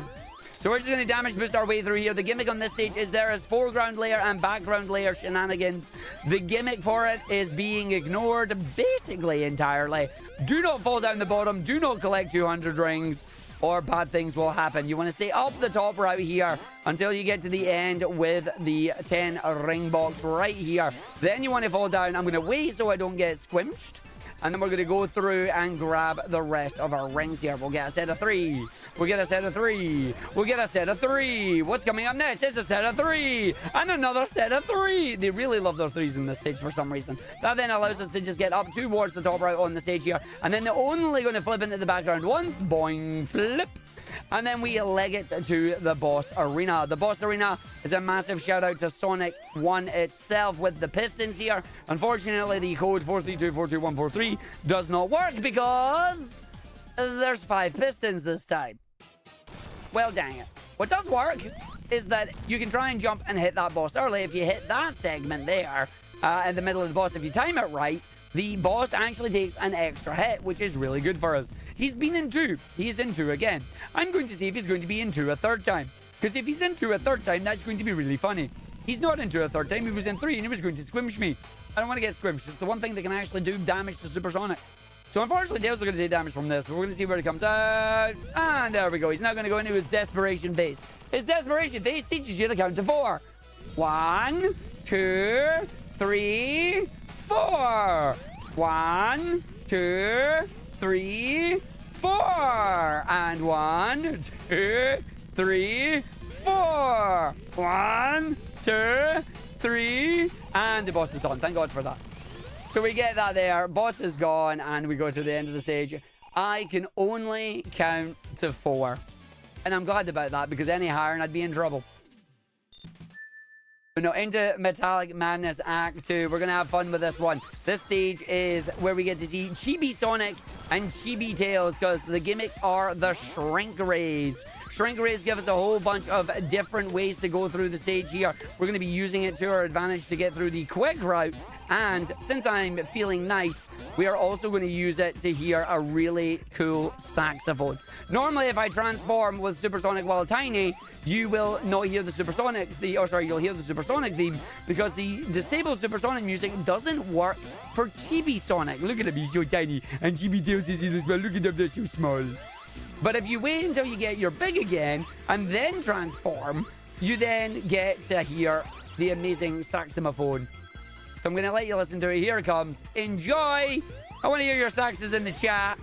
So we're just going to damage boost our way through here. The gimmick on this stage is there is foreground layer and background layer shenanigans. The gimmick for it is being ignored basically entirely. Do not fall down the bottom. Do not collect 200 rings or bad things will happen. You want to stay up the top right here until you get to the end with the 10 ring box right here. Then you want to fall down. I'm going to wait so I don't get squinched. And then we're going to go through and grab the rest of our rings here. We'll get a set of 3. We'll get a set of 3. We'll get a set of 3. What's coming up next? It's a set of 3. And another set of 3. They really love their 3s in this stage for some reason. That then allows us to just get up towards the top right on the stage here. And then they're only going to flip into the background once. Boing, flip. And then we leg it to the boss arena. The boss arena is a massive shout out to Sonic 1 itself with the pistons here. Unfortunately, the code 432424143 does not work because there's 5 pistons this time. Well, dang it. What does work is that you can try and jump and hit that boss early. If you hit that segment there in the middle of the boss, if you time it right, the boss actually takes an extra hit, which is really good for us. He's been in 2. He's in 2 again. I'm going to see if he's going to be in 2 a third time. Because if he's in 2 a third time, that's going to be really funny. He's not in 2 a third time. He was in 3 and he was going to squimsh me. I don't want to get squimshed. It's the one thing that can actually do damage to Supersonic. So unfortunately, Tails is going to take damage from this. But we're going to see where it comes out. And there we go. He's now going to go into his desperation phase. His desperation phase teaches you to count to 4. 1, 2, 3, 4. 1, 2, 3, 4. And 1, 2, 3, 4. 1, 2, 3. And the boss is done. Thank God for that. So we get that there. Boss is gone. And we go to the end of the stage. I can only count to 4. And I'm glad about that because any higher and I'd be in trouble. But no, into Metallic Madness Act 2. We're going to have fun with this one. This stage is where we get to see Chibi Sonic and Chibi Tails because the gimmick are the Shrink Rays. Shrink Rays give us a whole bunch of different ways to go through the stage here. We're going to be using it to our advantage to get through the quick route. And since I'm feeling nice, we are also going to use it to hear a really cool saxophone. Normally, if I transform with Supersonic while tiny, you will not hear the Supersonic theme, you'll hear the Supersonic theme because the disabled Supersonic music doesn't work for Chibi Sonic. Look at him, he's so tiny. And Chibi Tails is as well. Look at them, they're so small. But if you wait until you get your big again and then transform, you then get to hear the amazing saxophone. So I'm going to let you listen to it. Here it comes. Enjoy. I want to hear your saxes in the chat.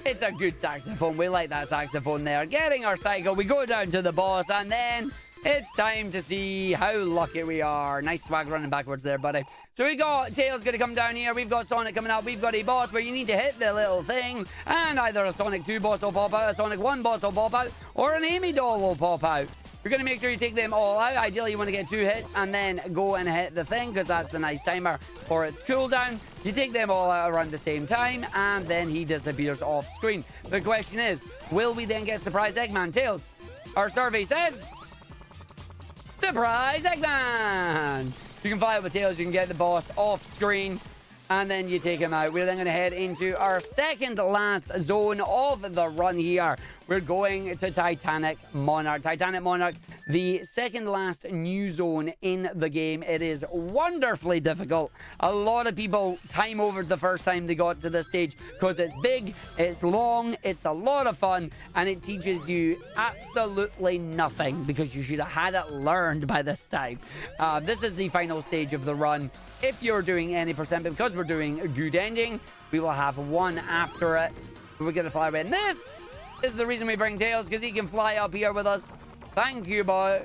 It's a good saxophone. We like that saxophone there. Getting our cycle. We go down to the boss and then it's time to see how lucky we are. Nice swag running backwards there, buddy. So we got Tails going to come down here. We've got Sonic coming up. We've got a boss where you need to hit the little thing. And either a Sonic 2 boss will pop out, a Sonic 1 boss will pop out, or an Amy doll will pop out. You're going to make sure you take them all out. Ideally, you want to get 2 hits and then go and hit the thing because that's the nice timer for its cooldown. You take them all out around the same time and then he disappears off screen. The question is, will we then get Surprise Eggman? Tails, our survey says Surprise Eggman! You can fly it with Tails, you can get the boss off screen. and then you take him out. We're then going to head into our second last zone of the run here. We're going to Titanic Monarch. Titanic Monarch, the second last new zone in the game. It is wonderfully difficult. A lot of people time over the first time they got to this stage because it's big, it's long, it's a lot of fun, and it teaches you absolutely nothing because you should have had it learned by this time. This is the final stage of the run. If you're doing any percent, but because we're doing a good ending, we will have one after it. We're going to fly away. And this is the reason we bring Tails, because he can fly up here with us. Thank you, boy.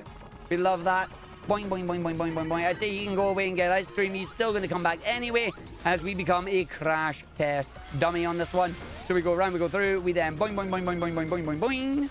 We love that. Boing, boing, boing, boing, boing, boing, boing. I say he can go away and get ice cream. He's still going to come back anyway as we become a crash test dummy on this one. So we go around, we go through, we then boing, boing, boing, boing, boing, boing, boing, boing, boing.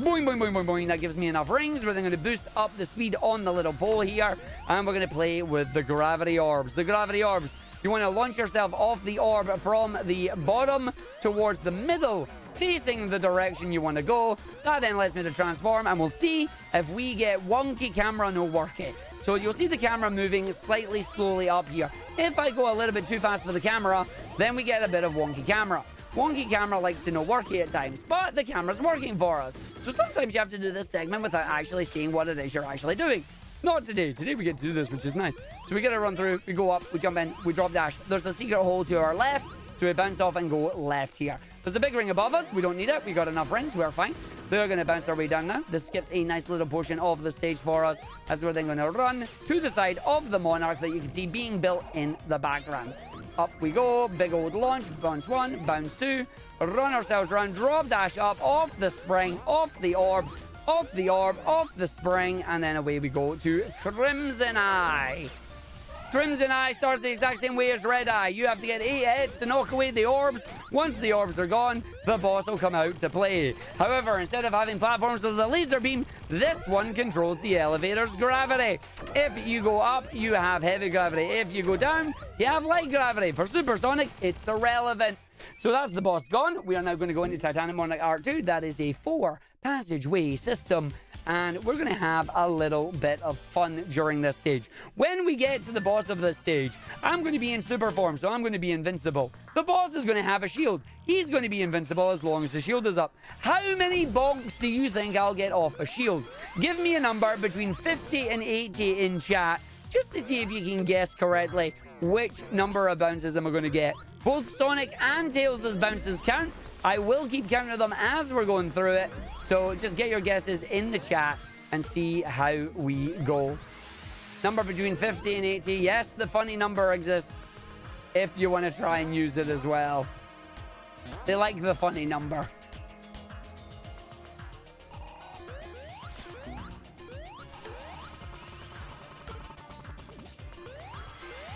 Boing, boing, boing, boing, boing. That gives me enough rings. We're then going to boost up the speed on the little pole here. And we're going to play with the gravity orbs. The gravity orbs. You want to launch yourself off the orb from the bottom towards the middle, facing the direction you want to go. That then lets me to transform, and we'll see if we get wonky camera no working. So you'll see the camera moving slightly slowly up here. If I go a little bit too fast for the camera, then we get a bit of wonky camera. Wonky camera likes to know worky at times, but the camera's working for us. So sometimes you have to do this segment without actually seeing what it is you're actually doing. Not today. Today we get to do this, which is nice. So we get to run through, we go up, we jump in, we drop dash. There's a secret hole to our left, so we bounce off and go left here. There's a big ring above us. We don't need it. We got enough rings. We're fine. They're going to bounce our way down now. This skips a nice little portion of the stage for us as we're then going to run to the side of the Monarch that you can see being built in the background. Up we go. Big old launch. Bounce one, bounce two. Run ourselves around. Drop dash up off the spring, off the orb, off the orb, off the spring, and then away we go to Crimson Eye. Crimson Eye starts the exact same way as Red Eye. You have to get 8 hits to knock away the orbs. Once the orbs are gone, the boss will come out to play. However, instead of having platforms with a laser beam, this one controls the elevator's gravity. If you go up, you have heavy gravity. If you go down, you have light gravity. For Supersonic, it's irrelevant. So that's the boss gone. We are now going to go into Titanic Monarch R2. That is a 4-passageway system. And we're going to have a little bit of fun during this stage. When we get to the boss of this stage, I'm going to be in super form, so I'm going to be invincible. The boss is going to have a shield. He's going to be invincible as long as the shield is up. How many bonks do you think I'll get off a shield? Give me a number between 50 and 80 in chat, just to see if you can guess correctly which number of bounces am I going to get. Both Sonic and Tails' bounces count. I will keep counting them as we're going through it. So just get your guesses in the chat and see how we go. Number between 50 and 80. Yes, the funny number exists if you want to try and use it as well. They like the funny number.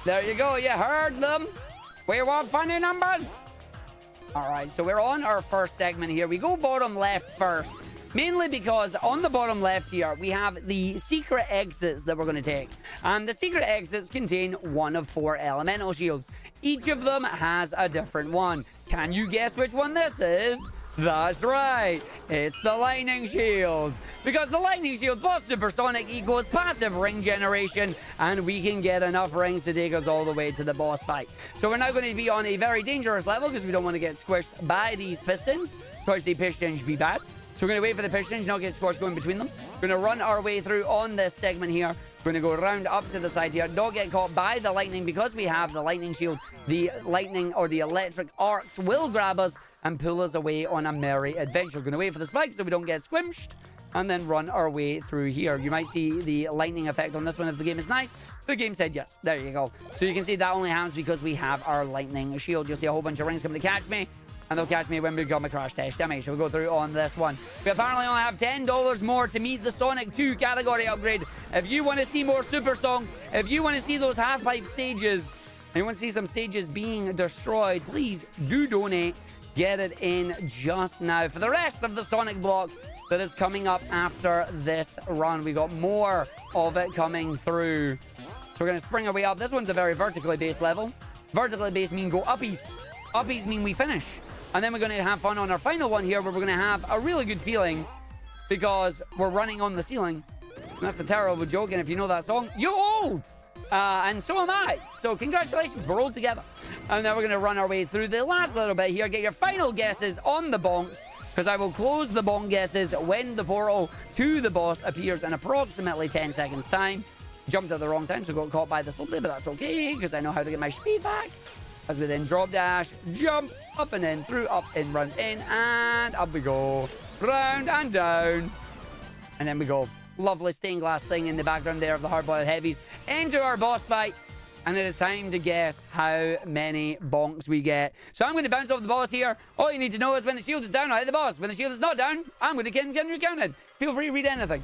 There you go. You heard them. We want funny numbers. All right, so we're on our first segment here. We go bottom left first, mainly because on the bottom left here, we have the secret exits that we're going to take. And the secret exits contain one of 4 elemental shields. Each of them has a different one. Can you guess which one this is? That's right, it's the lightning shield. Because the lightning shield plus supersonic equals passive ring generation, and we can get enough rings to take us all the way to the boss fight. So we're now going to be on a very dangerous level because we don't want to get squished by these pistons, because the pistons be bad. So we're going to wait for the pistons, not get squashed going between them. We're going to run our way through on this segment here. We're going to go around up to the side here. Don't get caught by the lightning because we have the lightning shield. The lightning or the electric arcs will grab us and pull us away on a merry adventure. We're going to wait for the spike so we don't get squished and then run our way through here. You might see the lightning effect on this one if the game is nice. The game said yes. There you go. So you can see that only happens because we have our lightning shield. You'll see a whole bunch of rings coming to catch me. And they'll catch me when we become a crash test dummy. So we'll go through on this one. We apparently only have $10 more to meet the Sonic 2 category upgrade. If you want to see more Super Song, if you want to see those half-pipe stages, and you want to see some stages being destroyed, please do donate. Get it in just now. For the rest of the Sonic block that is coming up after this run, we got more of it coming through. So we're going to spring our way up. This one's a very vertically based level. Vertically based mean go uppies. Uppies mean we finish. And then we're going to have fun on our final one here where we're going to have a really good feeling because we're running on the ceiling. And that's a terrible joke. And if you know that song, you're old. And so am I. So congratulations, we're all together. And now we're going to run our way through the last little bit here. Get your final guesses on the bonks, because I will close the bonk guesses when the portal to the boss appears in approximately 10 seconds time. Jumped at the wrong time, so got caught by the slowly, but that's okay, because I know how to get my speed back. As we then drop dash, jump, up and in, through, up, in, round, in, and up we go. Round and down. And then we go. Lovely stained glass thing in the background there of the hard-boiled heavies. Into our boss fight. And it is time to guess how many bonks we get. So I'm going to bounce off the boss here. All you need to know is when the shield is down, I hit the boss. When the shield is not down, I'm going to continue counting. Feel free to read anything.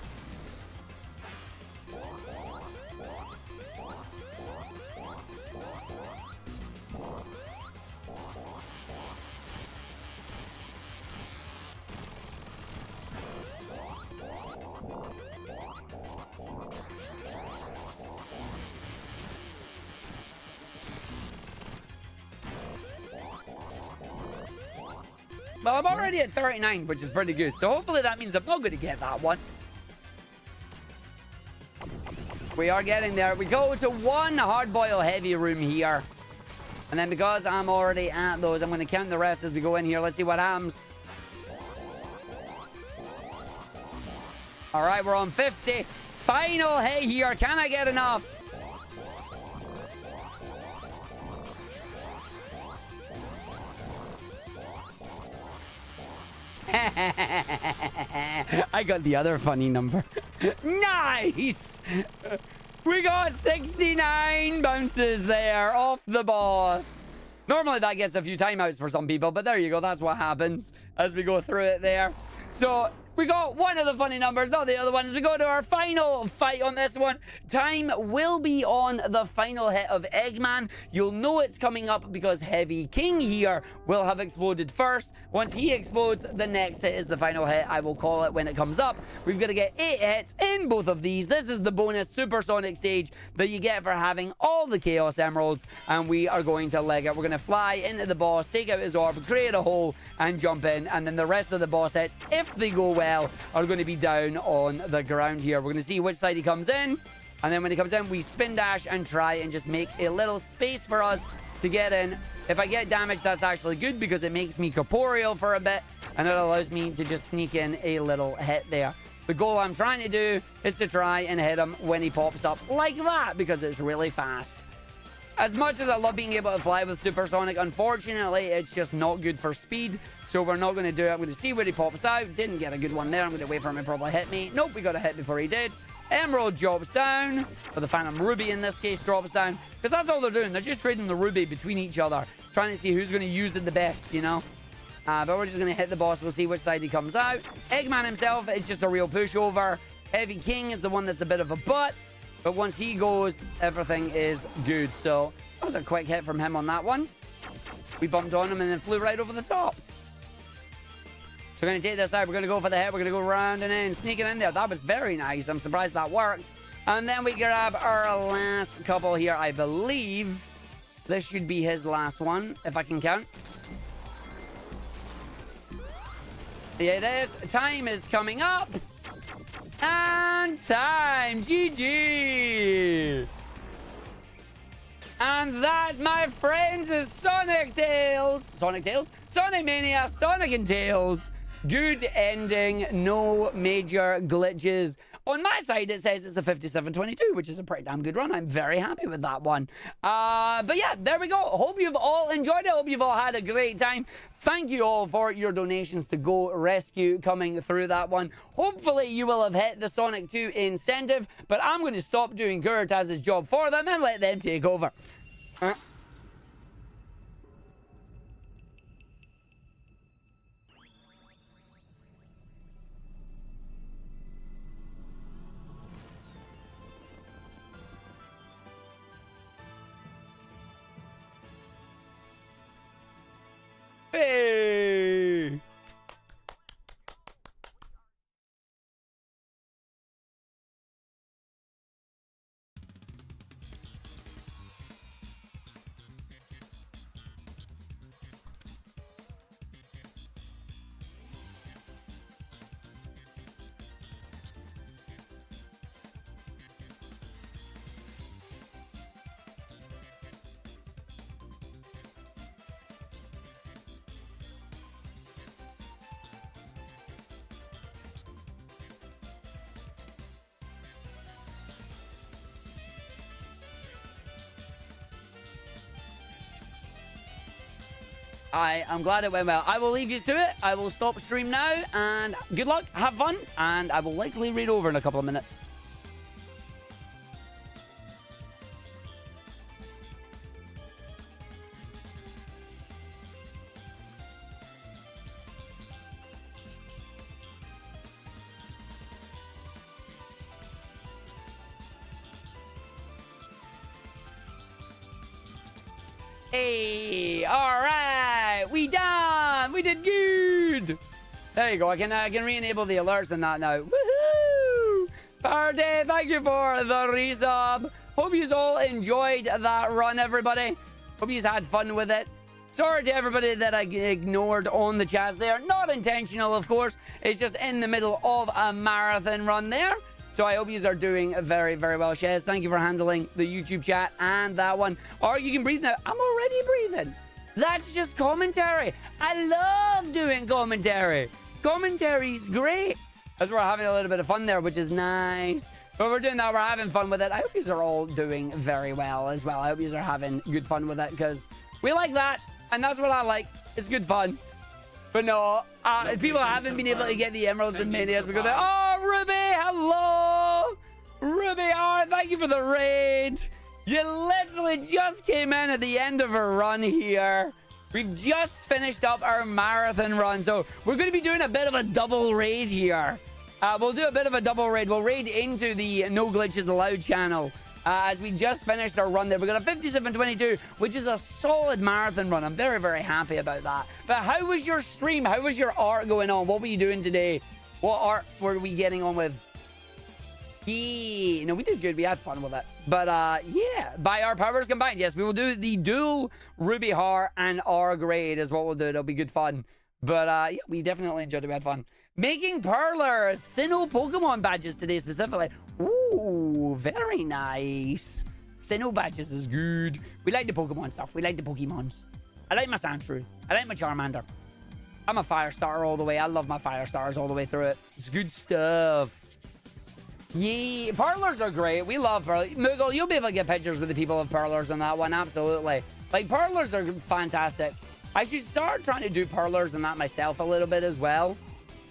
Well, I'm already at 39, which is pretty good. So hopefully that means I'm not going to get that one. We are getting there. We go to one hard-boiled heavy room here. And then because I'm already at those, I'm going to count the rest as we go in here. Let's see what happens. All right, we're on 50. Final hit here. Can I get enough? I got the other funny number. Nice! We got 69 bounces there off the boss. Normally that gets a few timeouts for some people, but there you go. That's what happens as we go through it there. So we got one of the funny numbers, not the other ones. We go to our final fight on this one. Time will be on the final hit of Eggman. You'll know it's coming up because Heavy King here will have exploded first. Once he explodes, the next hit is the final hit. I will call it when it comes up. We've got to get 8 hits in both of these. This is the bonus supersonic stage that you get for having all the Chaos Emeralds, and we are going to leg it. We're going to fly into the boss, take out his orb, create a hole, and jump in, and then the rest of the boss hits, if they go well, are going to be down on the ground here. We're going to see which side he comes in, and then when he comes in, we spin dash and try and just make a little space for us to get in. If I get damage, that's actually good because it makes me corporeal for a bit, and it allows me to just sneak in a little hit there. The goal I'm trying to do is to try and hit him when he pops up like that because it's really fast. As much as I love being able to fly with Supersonic, unfortunately, it's just not good for speed. So we're not going to do it. I'm going to see where he pops out. Didn't get a good one there. I'm going to wait for him to probably hit me. Nope, we got a hit before he did. Emerald drops down. Or the Phantom Ruby, in this case, drops down. Because that's all they're doing. They're just trading the Ruby between each other. Trying to see who's going to use it the best, you know? But we're just going to hit the boss. We'll see which side he comes out. Eggman himself is just a real pushover. Heavy King is the one that's a bit of a butt. But once he goes, everything is good. So that was a quick hit from him on that one. We bumped on him and then flew right over the top. So we're going to take this out. We're going to go for the hit. We're going to go round and in, sneaking in there. That was very nice. I'm surprised that worked. And then we grab our last couple here. I believe this should be his last one, if I can count. Yeah, it is. Time is coming up. And time. GG. And that, my friends, is Sonic Tails. Sonic Tails? Sonic Mania, Sonic and Tails. Good ending. No major glitches. On my side, it says it's a 57-22, which is a pretty damn good run. I'm very happy with that one. But yeah, there we go. Hope you've all enjoyed it. Hope you've all had a great time. Thank you all for your donations to Go Rescue coming through that one. Hopefully, you will have hit the Sonic 2 incentive, but I'm going to stop doing Kurataz's job for them and let them take over. Hey! I am glad it went well. I will leave you to it. I will stop stream now, and good luck, have fun, and I will likely read over in a couple of minutes. Hey, all right, we done. We did good. There you go. I can re-enable the alerts and that now. Woohoo! Party, thank you for the resub. Hope you all enjoyed that run, everybody. Hope you had fun with it. Sorry to everybody that I ignored on the chats there. Not intentional, of course. It's just in the middle of a marathon run there. So I hope you are doing very, very well. Shez, thank you for handling the YouTube chat and that one. Or you can breathe now. I'm already breathing. That's just commentary. I love doing commentary. Commentary's great. As we're having a little bit of fun there, which is nice. But we're doing that. We're having fun with it. I hope you are all doing very well as well. I hope you are having good fun with it because we like that. And that's what I like. It's good fun. But no, people haven't been able to get the emeralds and Manias because they're... Oh, Ruby, hello! Ruby, thank you for the raid. You literally just came in at the end of a run here. We've just finished up our marathon run. So we're going to be doing a bit of a double raid here. We'll do a bit of a double raid. We'll raid into the No Glitches Allowed channel. As we just finished our run there. We got a 57.22, which is a solid marathon run. I'm very, very happy about that. But how was your stream? How was your art going on? What were you doing today? What arts were we getting on with? Yeah, no, we did good. We had fun with it. But yeah, by our powers combined, yes, we will do the dual Ruby Heart and R grade is what we'll do. It'll be good fun. But yeah, we definitely enjoyed it. We had fun. Making Parlor Sinnoh Pokemon badges today specifically. Ooh, very nice. Sinnoh badges is good. We like the Pokemon stuff. We like the Pokemons. I like my Sandshrew. I like my Charmander. I'm a fire starter all the way. I love my fire stars all the way through it. It's good stuff. Yeah, parlors are great. We love parlors. Moogle, you'll be able to get pictures with the people of parlors on that one. Absolutely. Like, parlors are fantastic. I should start trying to do parlors and that myself a little bit as well.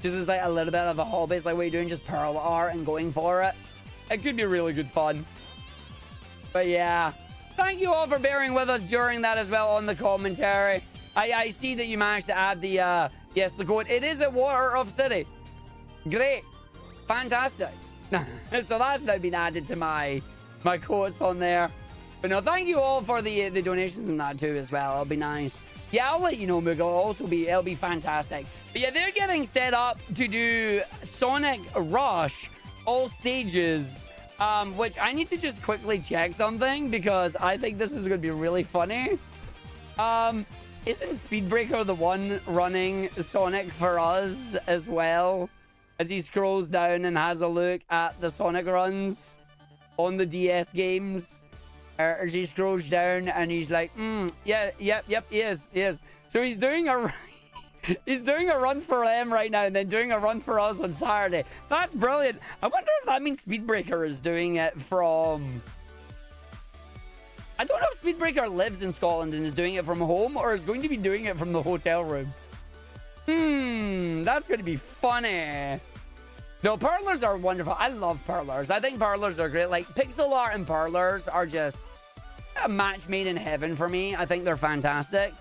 Just as like a little bit of a hobby. It's like what you're doing, just pearl art and going for it. It could be really good fun. But yeah. Thank you all for bearing with us during that as well on the commentary. I see that you managed to add the, yes, the code. It is at Water of City. Great. Fantastic. So that's now been added to my quotes on there. But no, thank you all for the donations and that too as well. It'll be nice. Yeah, I'll let you know, Moogle. It'll be fantastic. But yeah, they're getting set up to do Sonic Rush all stages, which I need to just quickly check something because I think this is going to be really funny. Isn't Speedbreaker the one running Sonic for us as well? As he scrolls down and has a look at the Sonic runs on the DS games. As he scrolls down and he's like, yep, he is. So he's doing a he's doing a run for them right now and then doing a run for us on Saturday. That's brilliant. I wonder if that means Speedbreaker is doing it from... I don't know if Speedbreaker lives in Scotland and is doing it from home or is going to be doing it from the hotel room. That's going to be funny. No, parlors are wonderful. I love parlors. I think parlors are great. Like, pixel art and parlors are just a match made in heaven for me. I think they're fantastic.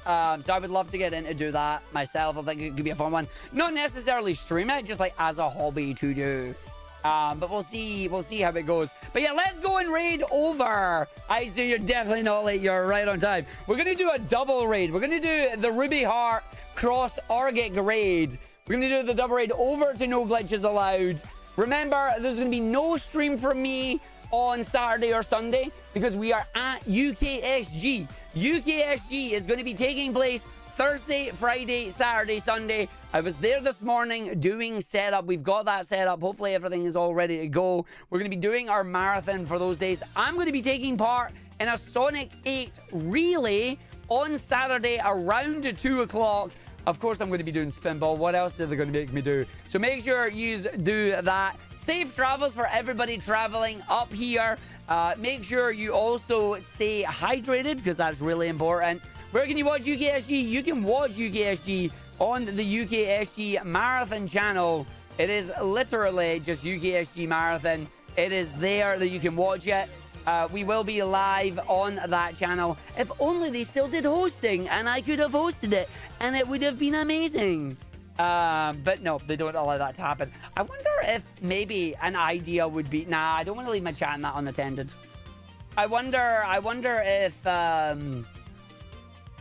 So I would love to get in to do that myself. I think it could be a fun one. Not necessarily stream it, just like as a hobby to do. But we'll see how it goes. But yeah, let's go and raid over. I see you're definitely not late. You're right on time. We're going to do a double raid. We're going to do the Ruby Heart Cross Argick raid. We're going to do the double raid over to No Glitches Allowed. Remember, there's going to be no stream from me on Saturday or Sunday because we are at UKSG. UKSG is going to be taking place Thursday, Friday, Saturday, Sunday. I was there this morning doing setup. We've got that set up. Hopefully everything is all ready to go. We're going to be doing our marathon for those days. I'm going to be taking part in a Sonic 8 relay on Saturday around 2 o'clock. Of course, I'm going to be doing Spinball. What else are they going to make me do? So make sure you do that. Safe travels for everybody traveling up here Make sure you also stay hydrated because that's really important. Where can you watch UKSG? You can watch UKSG on the UKSG Marathon channel. It is literally just UKSG Marathon. It is there that you can watch it. We will be live on that channel. If only they still did hosting and I could have hosted it and it would have been amazing. But no, they don't allow that to happen. I wonder if maybe an idea would be... Nah, I don't want to leave my chat in that unattended. I wonder if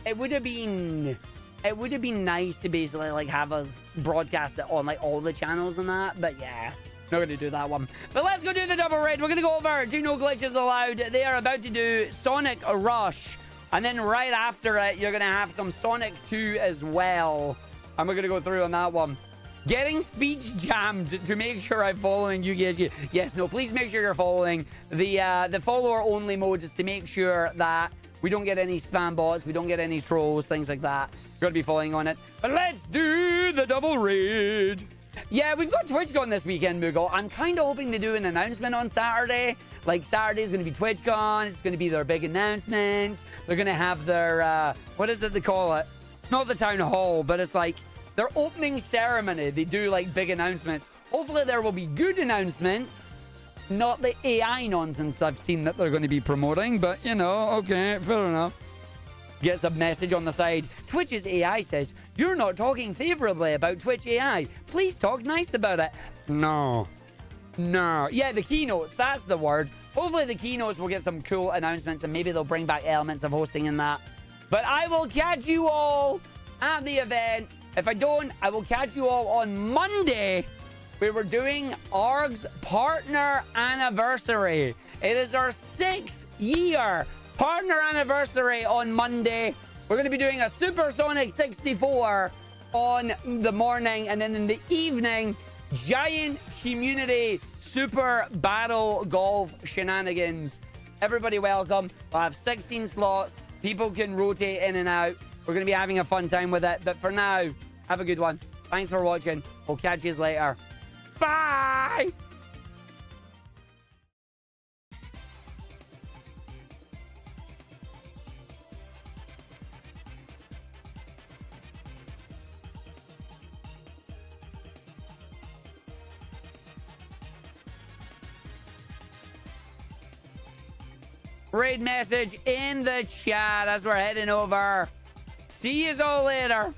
it would have been nice to basically like have us broadcast it on like all the channels and that. But yeah, not going to do that one. But let's go do the double raid. We're going to go over Do No Glitches Allowed. They are about to do Sonic Rush. And then right after it, you're going to have some Sonic 2 as well. And we're going to go through on that one. Getting speech jammed to make sure I'm following UKSG. Yes, no, please make sure you're following. The follower-only mode is to make sure that we don't get any spam bots, we don't get any trolls, things like that. You're going to be following on it. But let's do the double raid. Yeah, we've got TwitchCon this weekend, Moogle. I'm kind of hoping to do an announcement on Saturday. Like, Saturday's going to be TwitchCon. It's going to be their big announcements. They're going to have their, what is it they call it? It's not the town hall, but it's like their opening ceremony. They do, like, big announcements. Hopefully there will be good announcements, not the AI nonsense I've seen that they're going to be promoting. But, you know, okay, fair enough. Gets a message on the side. Twitch's AI says, you're not talking favorably about Twitch AI. Please talk nice about it. No. Yeah, the keynotes. That's the word. Hopefully the keynotes will get some cool announcements and maybe they'll bring back elements of hosting in that. But I will catch you all at the event. If I don't, I will catch you all on Monday. We were doing Arg's partner anniversary. It is our 6th-year partner anniversary on Monday. We're going to be doing a Supersonic 64 on the morning, and then in the evening, giant community super battle golf shenanigans. Everybody welcome. We'll have 16 slots. People can rotate in and out. We're going to be having a fun time with it. But for now, have a good one. Thanks for watching. We'll catch you later. Bye! Raid message in the chat as we're heading over. See you all later.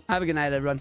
Have a good night, everyone.